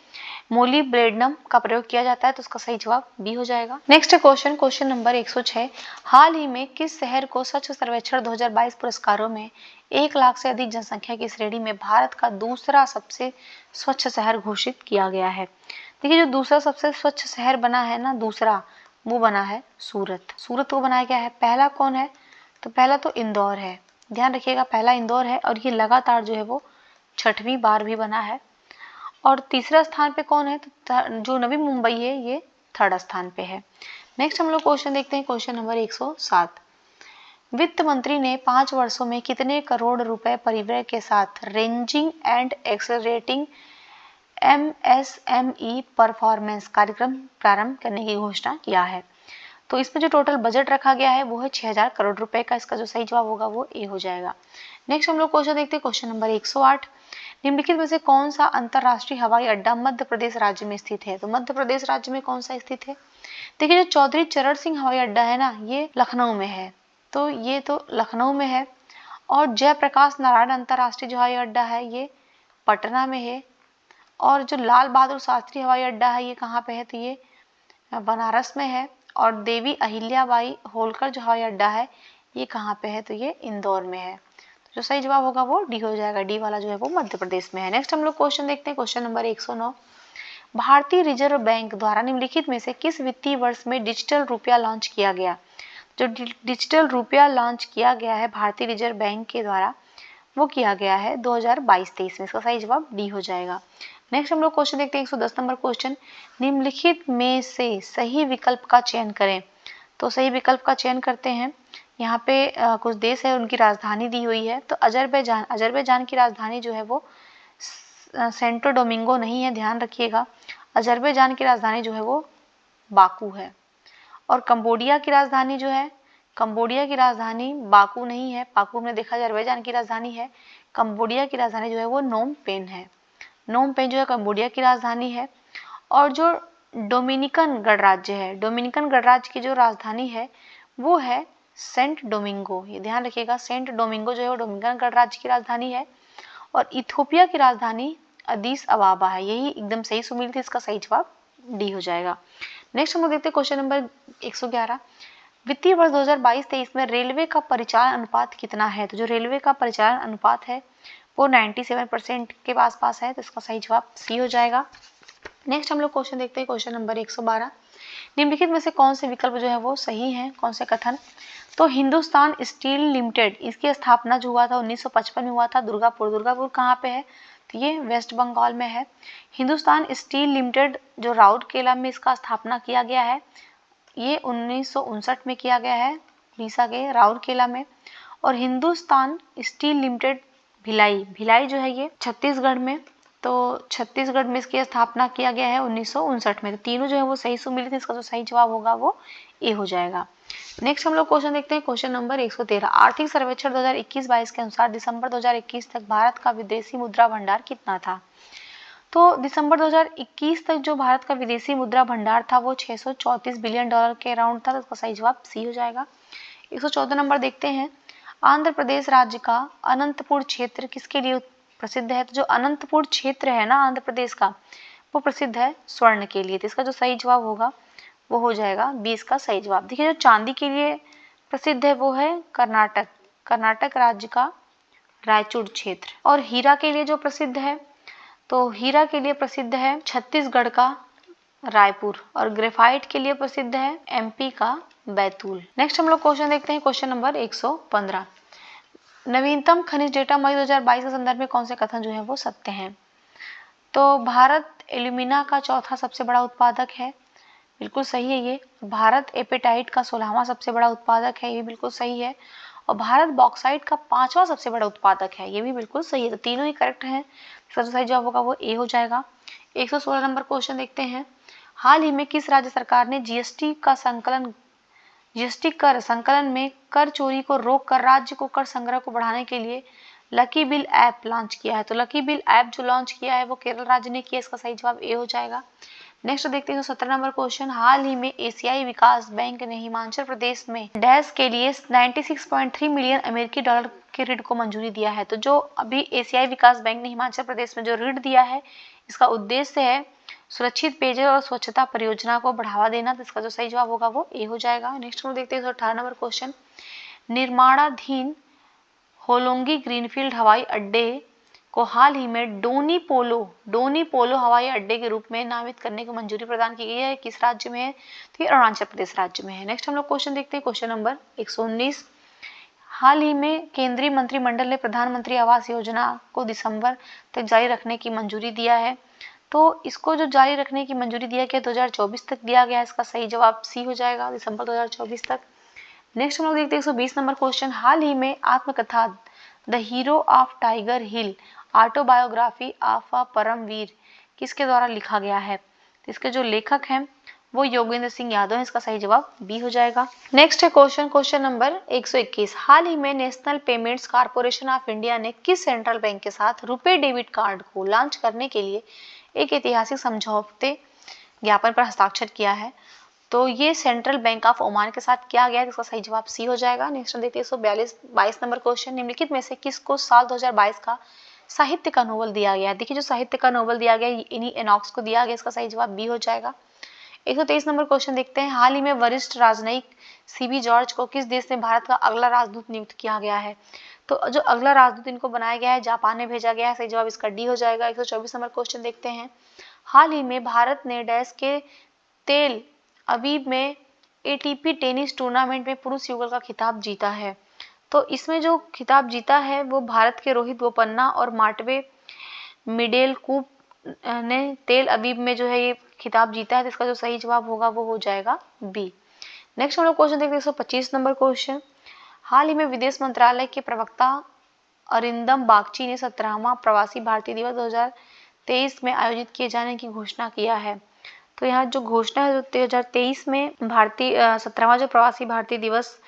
S1: मोलिब्डेनम का प्रयोग किया जाता है, तो उसका सही जवाब बी हो जाएगा। Next question, question number 106। हाल ही में किस शहर को स्वच्छ सर्वेक्षण 2022 पुरस्कारों में 1 लाख से अधिक जनसंख्या की श्रेणी में भारत का दूसरा सबसे स्वच्छ शहर घोषित किया गया है? देखिए, जो दूसरा सबसे स्वच्छ शहर बना है ना, दूसरा, वो बना है सूरत। सूरत को बनाया गया है। पहला कौन है? तो पहला तो इंदौर है, ध्यान रखिएगा, पहला इंदौर है, और ये लगातार जो है वो 6वीं बार भी बना है। और तीसरा स्थान पे कौन है? तो जो नवी मुंबई है, ये 3rd स्थान पे है। नेक्स्ट हम लोग क्वेश्चन देखते हैं, क्वेश्चन नंबर 107। वित्त मंत्री ने 5 वर्षों में कितने करोड़ रुपए परिव्यय के साथ ranging and accelerating MSME performance कार्यक्रम प्रारंभ करने की घोषणा किया है? तो इसमें जो टोटल बजट रखा गया है वो है 6000 करोड़ रुपए का। इसका जो सही जवाब होगा वो ए हो जाएगा। नेक्स्ट हम लोग क्वेश्चन देखते हैं, क्वेश्चन नंबर 108। निम्नलिखित में से कौन सा अंतरराष्ट्रीय हवाई अड्डा मध्य प्रदेश राज्य में स्थित है? तो मध्य प्रदेश राज्य में कौन सा स्थित है? देखिए, जो चौधरी चरण सिंह हवाई अड्डा है ना, ये लखनऊ में है, तो ये तो लखनऊ में है। और जयप्रकाश नारायण अंतरराष्ट्रीय जो हवाई अड्डा है, ये पटना में है। और जो लाल बहादुर शास्त्री हवाई अड्डा है, ये कहाँ पे है? तो ये बनारस में है। और देवी अहिल्याबाई होलकर जो हवाई अड्डा है, ये कहाँ पे है? तो ये इंदौर में है। तो जो सही जवाब होगा वो डी हो जाएगा। डी वाला जो है वो मध्य प्रदेश में है। नेक्स्ट हम लोग क्वेश्चन देखते हैं, क्वेश्चन नंबर 109। भारतीय रिजर्व बैंक द्वारा निम्नलिखित में से किस वित्तीय वर्ष में डिजिटल रुपया लॉन्च किया गया? जो डिजिटल रुपया लॉन्च किया गया है भारतीय रिजर्व बैंक के द्वारा, वो किया गया है 2022-23 में। इसका सही जवाब डी हो जाएगा। नेक्स्ट हम लोग क्वेश्चन देखते हैं, 110 नंबर क्वेश्चन। निम्नलिखित में से सही विकल्प का चयन करें। तो सही विकल्प का चयन करते हैं। यहाँ पे कुछ देश है, उनकी राजधानी दी हुई है। तो अजरबैजान की राजधानी जो है वो सेंटो डोमिंगो नहीं है, ध्यान रखिएगा। अजरबैजान की राजधानी जो है वो बाकू है। और कंबोडिया की राजधानी जो है, कंबोडिया की राजधानी बाकू नहीं है, बाकू में देखा अजरबैजान की राजधानी है। कंबोडिया की राजधानी जो है वो नोम पेन है। नोम पेन जो है कंबोडिया की राजधानी है। और जो डोमिनिकन गणराज्य है, डोमिनिकन गणराज्य की जो राजधानी है वो है सेंट डोमिंगो। ये ध्यान रखिएगा, सेंट डोमिंगो जो है वो डोमिनिकन गणराज्य की राजधानी है। और इथियोपिया की राजधानी अदीस अबाबा है। यही एकदम सही सुमिल थी, इसका सही जवाब डी हो जाएगा। नेक्स्ट हम लोग देखते हैं क्वेश्चन नंबर 111। वित्तीय वर्ष 2022-23 में रेलवे का परिचालन अनुपात कितना है? तो जो रेलवे का परिचालन अनुपात है वो 97% के आसपास है, तो इसका सही जवाब सी हो जाएगा। नेक्स्ट हम लोग क्वेश्चन देखते हैं, क्वेश्चन नंबर 112। निम्नलिखित में से कौन से विकल्प जो है वो सही है? कौन से कथन? तो हिंदुस्तान स्टील लिमिटेड, इसकी स्थापना जो हुआ था 1955 में हुआ था दुर्गापुर। दुर्गापुर कहाँ पे है? तो ये वेस्ट बंगाल में है। हिंदुस्तान स्टील लिमिटेड जो राउरकेला में इसका स्थापना किया गया है, ये 1959 में किया गया है, उड़ीसा के राउरकेला में। और हिंदुस्तान स्टील लिमिटेड भिलाई जो है ये छत्तीसगढ़ में, तो छत्तीसगढ़ में इसकी स्थापना किया गया है 1959 में। तो तीनों जो है वो सही सुमिलित है, इसका जो सही जवाब होगा वो ए हो जाएगा। नेक्स्ट हम लोग क्वेश्चन देखते हैं, क्वेश्चन नंबर 113। आर्थिक सर्वेक्षण 2021-22 के अनुसार दिसंबर 2021 तक भारत का विदेशी मुद्रा भंडार कितना था? तो दिसंबर 2021 तक जो भारत का विदेशी मुद्रा भंडार था वो 634 बिलियन डॉलर के अराउंड था, तो इसका सही जवाब सी हो जाएगा। 114 नंबर देखते हैं। आंध्र प्रदेश राज्य का अनंतपुर क्षेत्र किसके लिए प्रसिद्ध है? तो जो अनंतपुर क्षेत्र है ना आंध्र प्रदेश का, वो प्रसिद्ध है स्वर्ण के लिए। तो इसका जो सही जवाब होगा वो हो जाएगा 20 का सही जवाब। देखिए, जो चांदी के लिए प्रसिद्ध है वो है कर्नाटक राज्य का रायचूर क्षेत्र। और हीरा के लिए जो प्रसिद्ध है, तो हीरा के लिए प्रसिद्ध है छत्तीसगढ़ का रायपुर। और ग्रेफाइट के लिए प्रसिद्ध है एमपी का बैतूल। नेक्स्ट हम लोग क्वेश्चन देखते हैं, क्वेश्चन नंबर 115। नवीनतम खनिज डेटा मई 2022 के संदर्भ में कौन से कथन जो है वो सत्य हैं? तो भारत एल्यूमिना का चौथा सबसे बड़ा उत्पादक है, बिल्कुल सही है ये। भारत एपेटाइट का 16वां सबसे बड़ा उत्पादक है, ये बिल्कुल सही है। और भारत बॉक्साइट का 5वां सबसे बड़ा उत्पादक है, ये भी बिल्कुल सही है। तो तीनों ही करेक्ट हैं, इसका जो सही जवाब होगा वो ए हो जाएगा। 116 नंबर क्वेश्चन देखते हैं। हाल ही में किस राज्य सरकार ने जीएसटी कर संकलन में कर चोरी को रोक कर राज्य को कर संग्रह को बढ़ाने के लिए लकी बिल ऐप लॉन्च किया है? तो लकी बिल ऐप जो लॉन्च किया है वो केरल राज्य ने किया, इसका सही जवाब ए हो जाएगा। नेक्स्ट देखते हैं 17 नंबर क्वेश्चन, हाल ही में एशियाई विकास बैंक ने हिमाचल प्रदेश में डैश के लिए 96.3 मिलियन अमेरिकी डॉलर के ऋण को मंजूरी दिया है। तो जो अभी एशियाई विकास बैंक ने हिमाचल प्रदेश में जो ऋण दिया है, इसका उद्देश्य है सुरक्षित पेयजल और स्वच्छता परियोजना को बढ़ावा देना। तो इसका जो सही जवाब होगा वो ए हो जाएगा। नेक्स्ट हम देखते हैं 18 नंबर क्वेश्चन, निर्माणाधीन होलोंगी ग्रीनफील्ड हवाई अड्डे को हाल ही में डोनी पोलो हवाई अड्डे के रूप में नामित करने की मंजूरी प्रदान की गई है। किस राज्य में है? तो ये अरुणाचल प्रदेश राज्य में है। नेक्स्ट हम लोग क्वेश्चन देखते हैं, क्वेश्चन नंबर 119, हाल ही में केंद्रीय मंत्रिमंडल ने प्रधानमंत्री आवास योजना को दिसंबर तक जारी रखने की मंजूरी दिया है। तो इसको जो जारी रखने की मंजूरी दिया गया 2024 तक दिया गया है। इसका सही जवाब सी हो जाएगा, दिसंबर 2024 तक। नेक्स्ट हम लोग देखते हैं 120 नंबर क्वेश्चन, हाल ही में आत्मकथा the hero of Tiger Hill autobiography of a Paramvir किसके द्वारा लिखा गया है? तो इसके जो लेखक हैं वो योगेंद्र सिंह यादव है। इसका सही जवाब बी हो जाएगा। नेक्स्ट है क्वेश्चन नंबर 121, हाल ही में national payments corporation of India ने किस सेंट्रल बैंक के साथ रुपे डेबिट कार्ड को लॉन्च करने के लिए एक ऐतिहासिक समझौते ज्ञापन पर हस्ताक्षर किया है? तो ये सेंट्रल बैंक ऑफ ओमान के साथ किया गया है। इसका सही जवाब सी हो जाएगा। नेक्स्ट देखते हैं 122 नंबर क्वेश्चन, निम्नलिखित में से किसको साल 2022 का साहित्य का नोबेल दिया गया? देखिए जो साहित्य का नोबेल दिया गया इन्हीं एनॉक्स को दिया गया। इसका सही जवाब बी हो जाएगा। 123 नंबर क्वेश्चन देखते हैं, हाल ही में वरिष्ठ राजनयिक सीबी जॉर्ज को किस देश में भारत का अगला राजदूत नियुक्त किया गया है? तो जो अगला राजदूत इनको बनाया गया है जापान में भेजा गया है। सही जवाब इसका डी हो जाएगा। 124 नंबर क्वेश्चन देखते हैं, हाल ही में भारत ने डैश के तेल अवीव में एटीपी टेनिस टूर्नामेंट में पुरुष युगल का खिताब जीता है। तो इसमें जो खिताब जीता है वो भारत के रोहित बोपन्ना और मार्टवे मिडेलकूप ने तेल अवीव में जो है ये खिताब जीता है। तो इसका जो सही जवाब होगा वो हो जाएगा बी। नेक्स्ट हम लोग क्वेश्चन देखते हैं 125 नंबर क्वेश्चन, हाल ही में विदेश मंत्रालय के प्रवक्ता अरिंदम बागची ने 17वां प्रवासी भारतीय दिवस 2023 में आयोजित किए जाने की घोषणा किया है। तो यहाँ जो घोषणा है जो 2023 में भारतीय 17वां जो प्रवासी भारतीय दिवस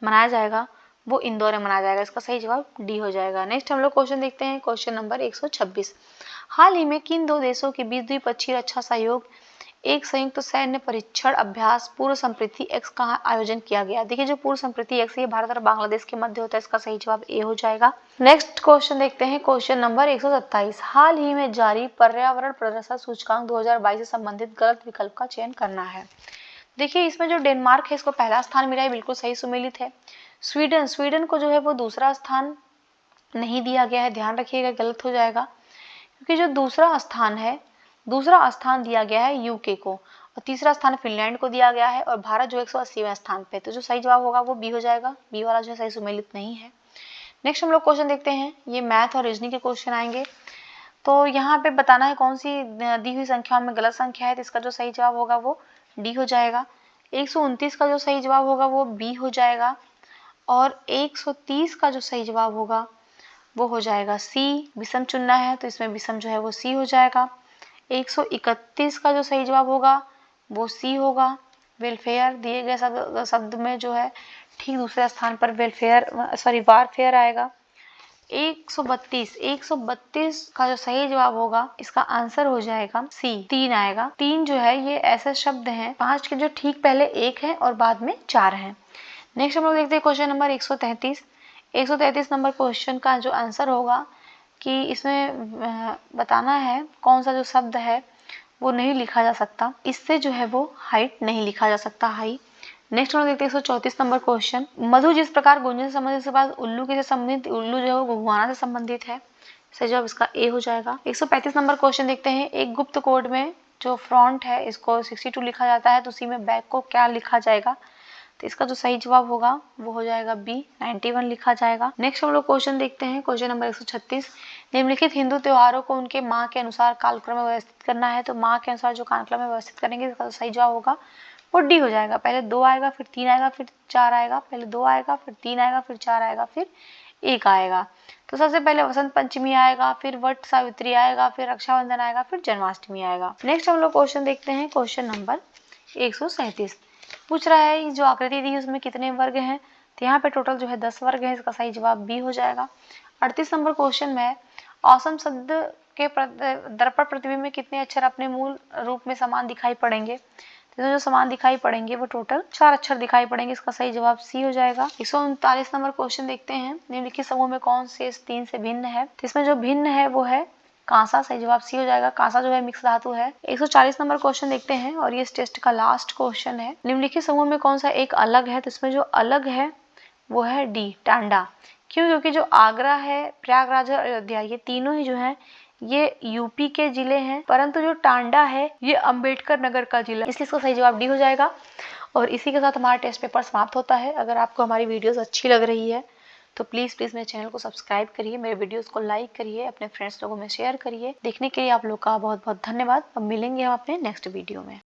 S1: मनाया जाएगा वो इंदौर में मनाया जाएगा। इसका सही जवाब डी हो जाएगा। नेक्स्ट हम लोग क्वेश्चन देखते हैं, क्वेश्चन नंबर 126, हाल ही में किन दो देशों के बीच द्विपक्षीय रक्षा सहयोग एक संयुक्त सैन्य परीक्षण अभ्यास पूर्व संप्रीति एक्स का आयोजन किया गया? देखिए जो पूर्व संप्रीति एक्स ये भारत और बांग्लादेश के मध्य होता है। इसका सही जवाब ए हो जाएगा। नेक्स्ट क्वेश्चन देखते हैं, क्वेश्चन नंबर 127, हाल ही में जारी पर्यावरण प्रदर्शन सूचकांक 2022 से संबंधित गलत विकल्प का चयन करना है। देखिए इसमें जो डेनमार्क है इसको पहला स्थान मिला है, बिल्कुल सही सुमेलित है। स्वीडन को जो है वो दूसरा स्थान नहीं दिया गया है, ध्यान रखिएगा गलत हो जाएगा, क्योंकि जो दूसरा स्थान दिया गया है यूके को और तीसरा स्थान फिनलैंड को दिया गया है और भारत जो 180वें स्थान पे। तो जो सही जवाब होगा वो बी हो जाएगा, बी वाला जो है सही सुमेलित नहीं है। नेक्स्ट हम लोग क्वेश्चन देखते हैं, ये मैथ और रीजनिंग के क्वेश्चन आएंगे। तो यहाँ पे बताना है कौन सी दी हुई संख्या में गलत संख्या है। तो इसका जो सही जवाब होगा वो डी हो जाएगा। 129 का जो सही जवाब होगा वो बी हो जाएगा और 130 का जो सही जवाब होगा वो हो जाएगा सी। विषम चुनना है तो इसमें विषम जो है वो सी हो जाएगा। 131 का जो सही जवाब होगा वो सी होगा। वेलफेयर दिए गए शब्द में जो है ठीक दूसरे स्थान पर वारफेयर आएगा। 132 का जो सही जवाब होगा इसका आंसर हो जाएगा सी, 3 आएगा। 3 जो है ये ऐसे शब्द हैं 5 के जो ठीक पहले 1 है और बाद में 4 हैं। नेक्स्ट हम लोग देखते हैं क्वेश्चन नंबर 133 नंबर क्वेश्चन का जो आंसर होगा कि इसमें बताना है कौन सा जो शब्द है वो नहीं लिखा जा सकता, इससे जो है वो हाइट नहीं लिखा जा सकता, हाई। नेक्स्ट हम लोग देखते हैं 134 नंबर क्वेश्चन, मधु जिस प्रकार गुंजन से संबंधित इसके बाद उल्लू के से संबंधित, उल्लू जो है वो घुघुआना से संबंधित है। सही जवाब इसका ए हो जाएगा। 135 नंबर क्वेश्चन देखते हैं, एक गुप्त कोड में जो फ्रंट है इसको 62 लिखा जाता है तो उसी में बैक को क्या लिखा जाएगा? तो इसका जो सही जवाब होगा वो हो जाएगा बी, 91 लिखा जाएगा। नेक्स्ट हम लोग क्वेश्चन देखते हैं, क्वेश्चन नंबर 136, निम्नलिखित हिंदू त्योहारों को उनके माह के अनुसार कालक्रम में व्यवस्थित करना है। तो माह के अनुसार जो कालक्रम में व्यवस्थित करेंगे इसका सही जवाब होगा वो डी हो जाएगा। पहले 2 आएगा, फिर 3 आएगा, फिर 4 आएगा, पहले 2 आएगा, फिर 3 आएगा, फिर 4 आएगा, फिर 1 आएगा। तो सबसे पहले वसंत पंचमी आएगा, फिर वट सावित्री आएगा, फिर रक्षाबंधन आएगा, फिर जन्माष्टमी आएगा। नेक्स्ट हम लोग क्वेश्चन देखते हैं, क्वेश्चन नंबर 137 पूछ रहा है जो आकृति दी उसमें कितने वर्ग हैं? तो यहाँ पे टोटल जो है 10 वर्ग है। इसका सही जवाब बी हो जाएगा। 38 नंबर क्वेश्चन में औसम शब्द के दर्पण प्रतिबिंब में कितने अक्षर अपने मूल रूप में समान दिखाई पड़ेंगे? तो जो समान दिखाई पड़ेंगे वो टोटल 4 अक्षर दिखाई पड़ेंगे। इसका सही जवाब सी हो जाएगा। 139 नंबर क्वेश्चन देखते हैं। निम्नलिखित समूह में कौन से इस 3 से भिन्न है? तो इसमें जो भिन्न है वो है कांसा। सही जवाब सी हो जाएगा। कांसा जो है मिक्स धातु है। 140 नंबर क्वेश्चन देखते हैं और ये इस टेस्ट का लास्ट क्वेश्चन है। निम्नलिखित समूह में कौन सा एक अलग है? तो इसमें जो अलग है वो है डी, टांडा। क्यों? क्योंकि जो आगरा है, प्रयागराज और अयोध्या, ये तीनों ही जो हैं ये यूपी के जिले हैं, परंतु जो टांडा है ये अंबेडकर नगर का जिला, इसलिए इसका सही जवाब डी हो जाएगा। और इसी के साथ हमारा टेस्ट पेपर समाप्त होता है। अगर आपको हमारी वीडियोस अच्छी लग रही है तो प्लीज़ मेरे चैनल को सब्सक्राइब करिए, मेरे वीडियोस को लाइक करिए, अपने फ्रेंड्स लोगों में शेयर करिए। देखने के लिए आप लोग का बहुत बहुत धन्यवाद। अब मिलेंगे हम अपने नेक्स्ट वीडियो में।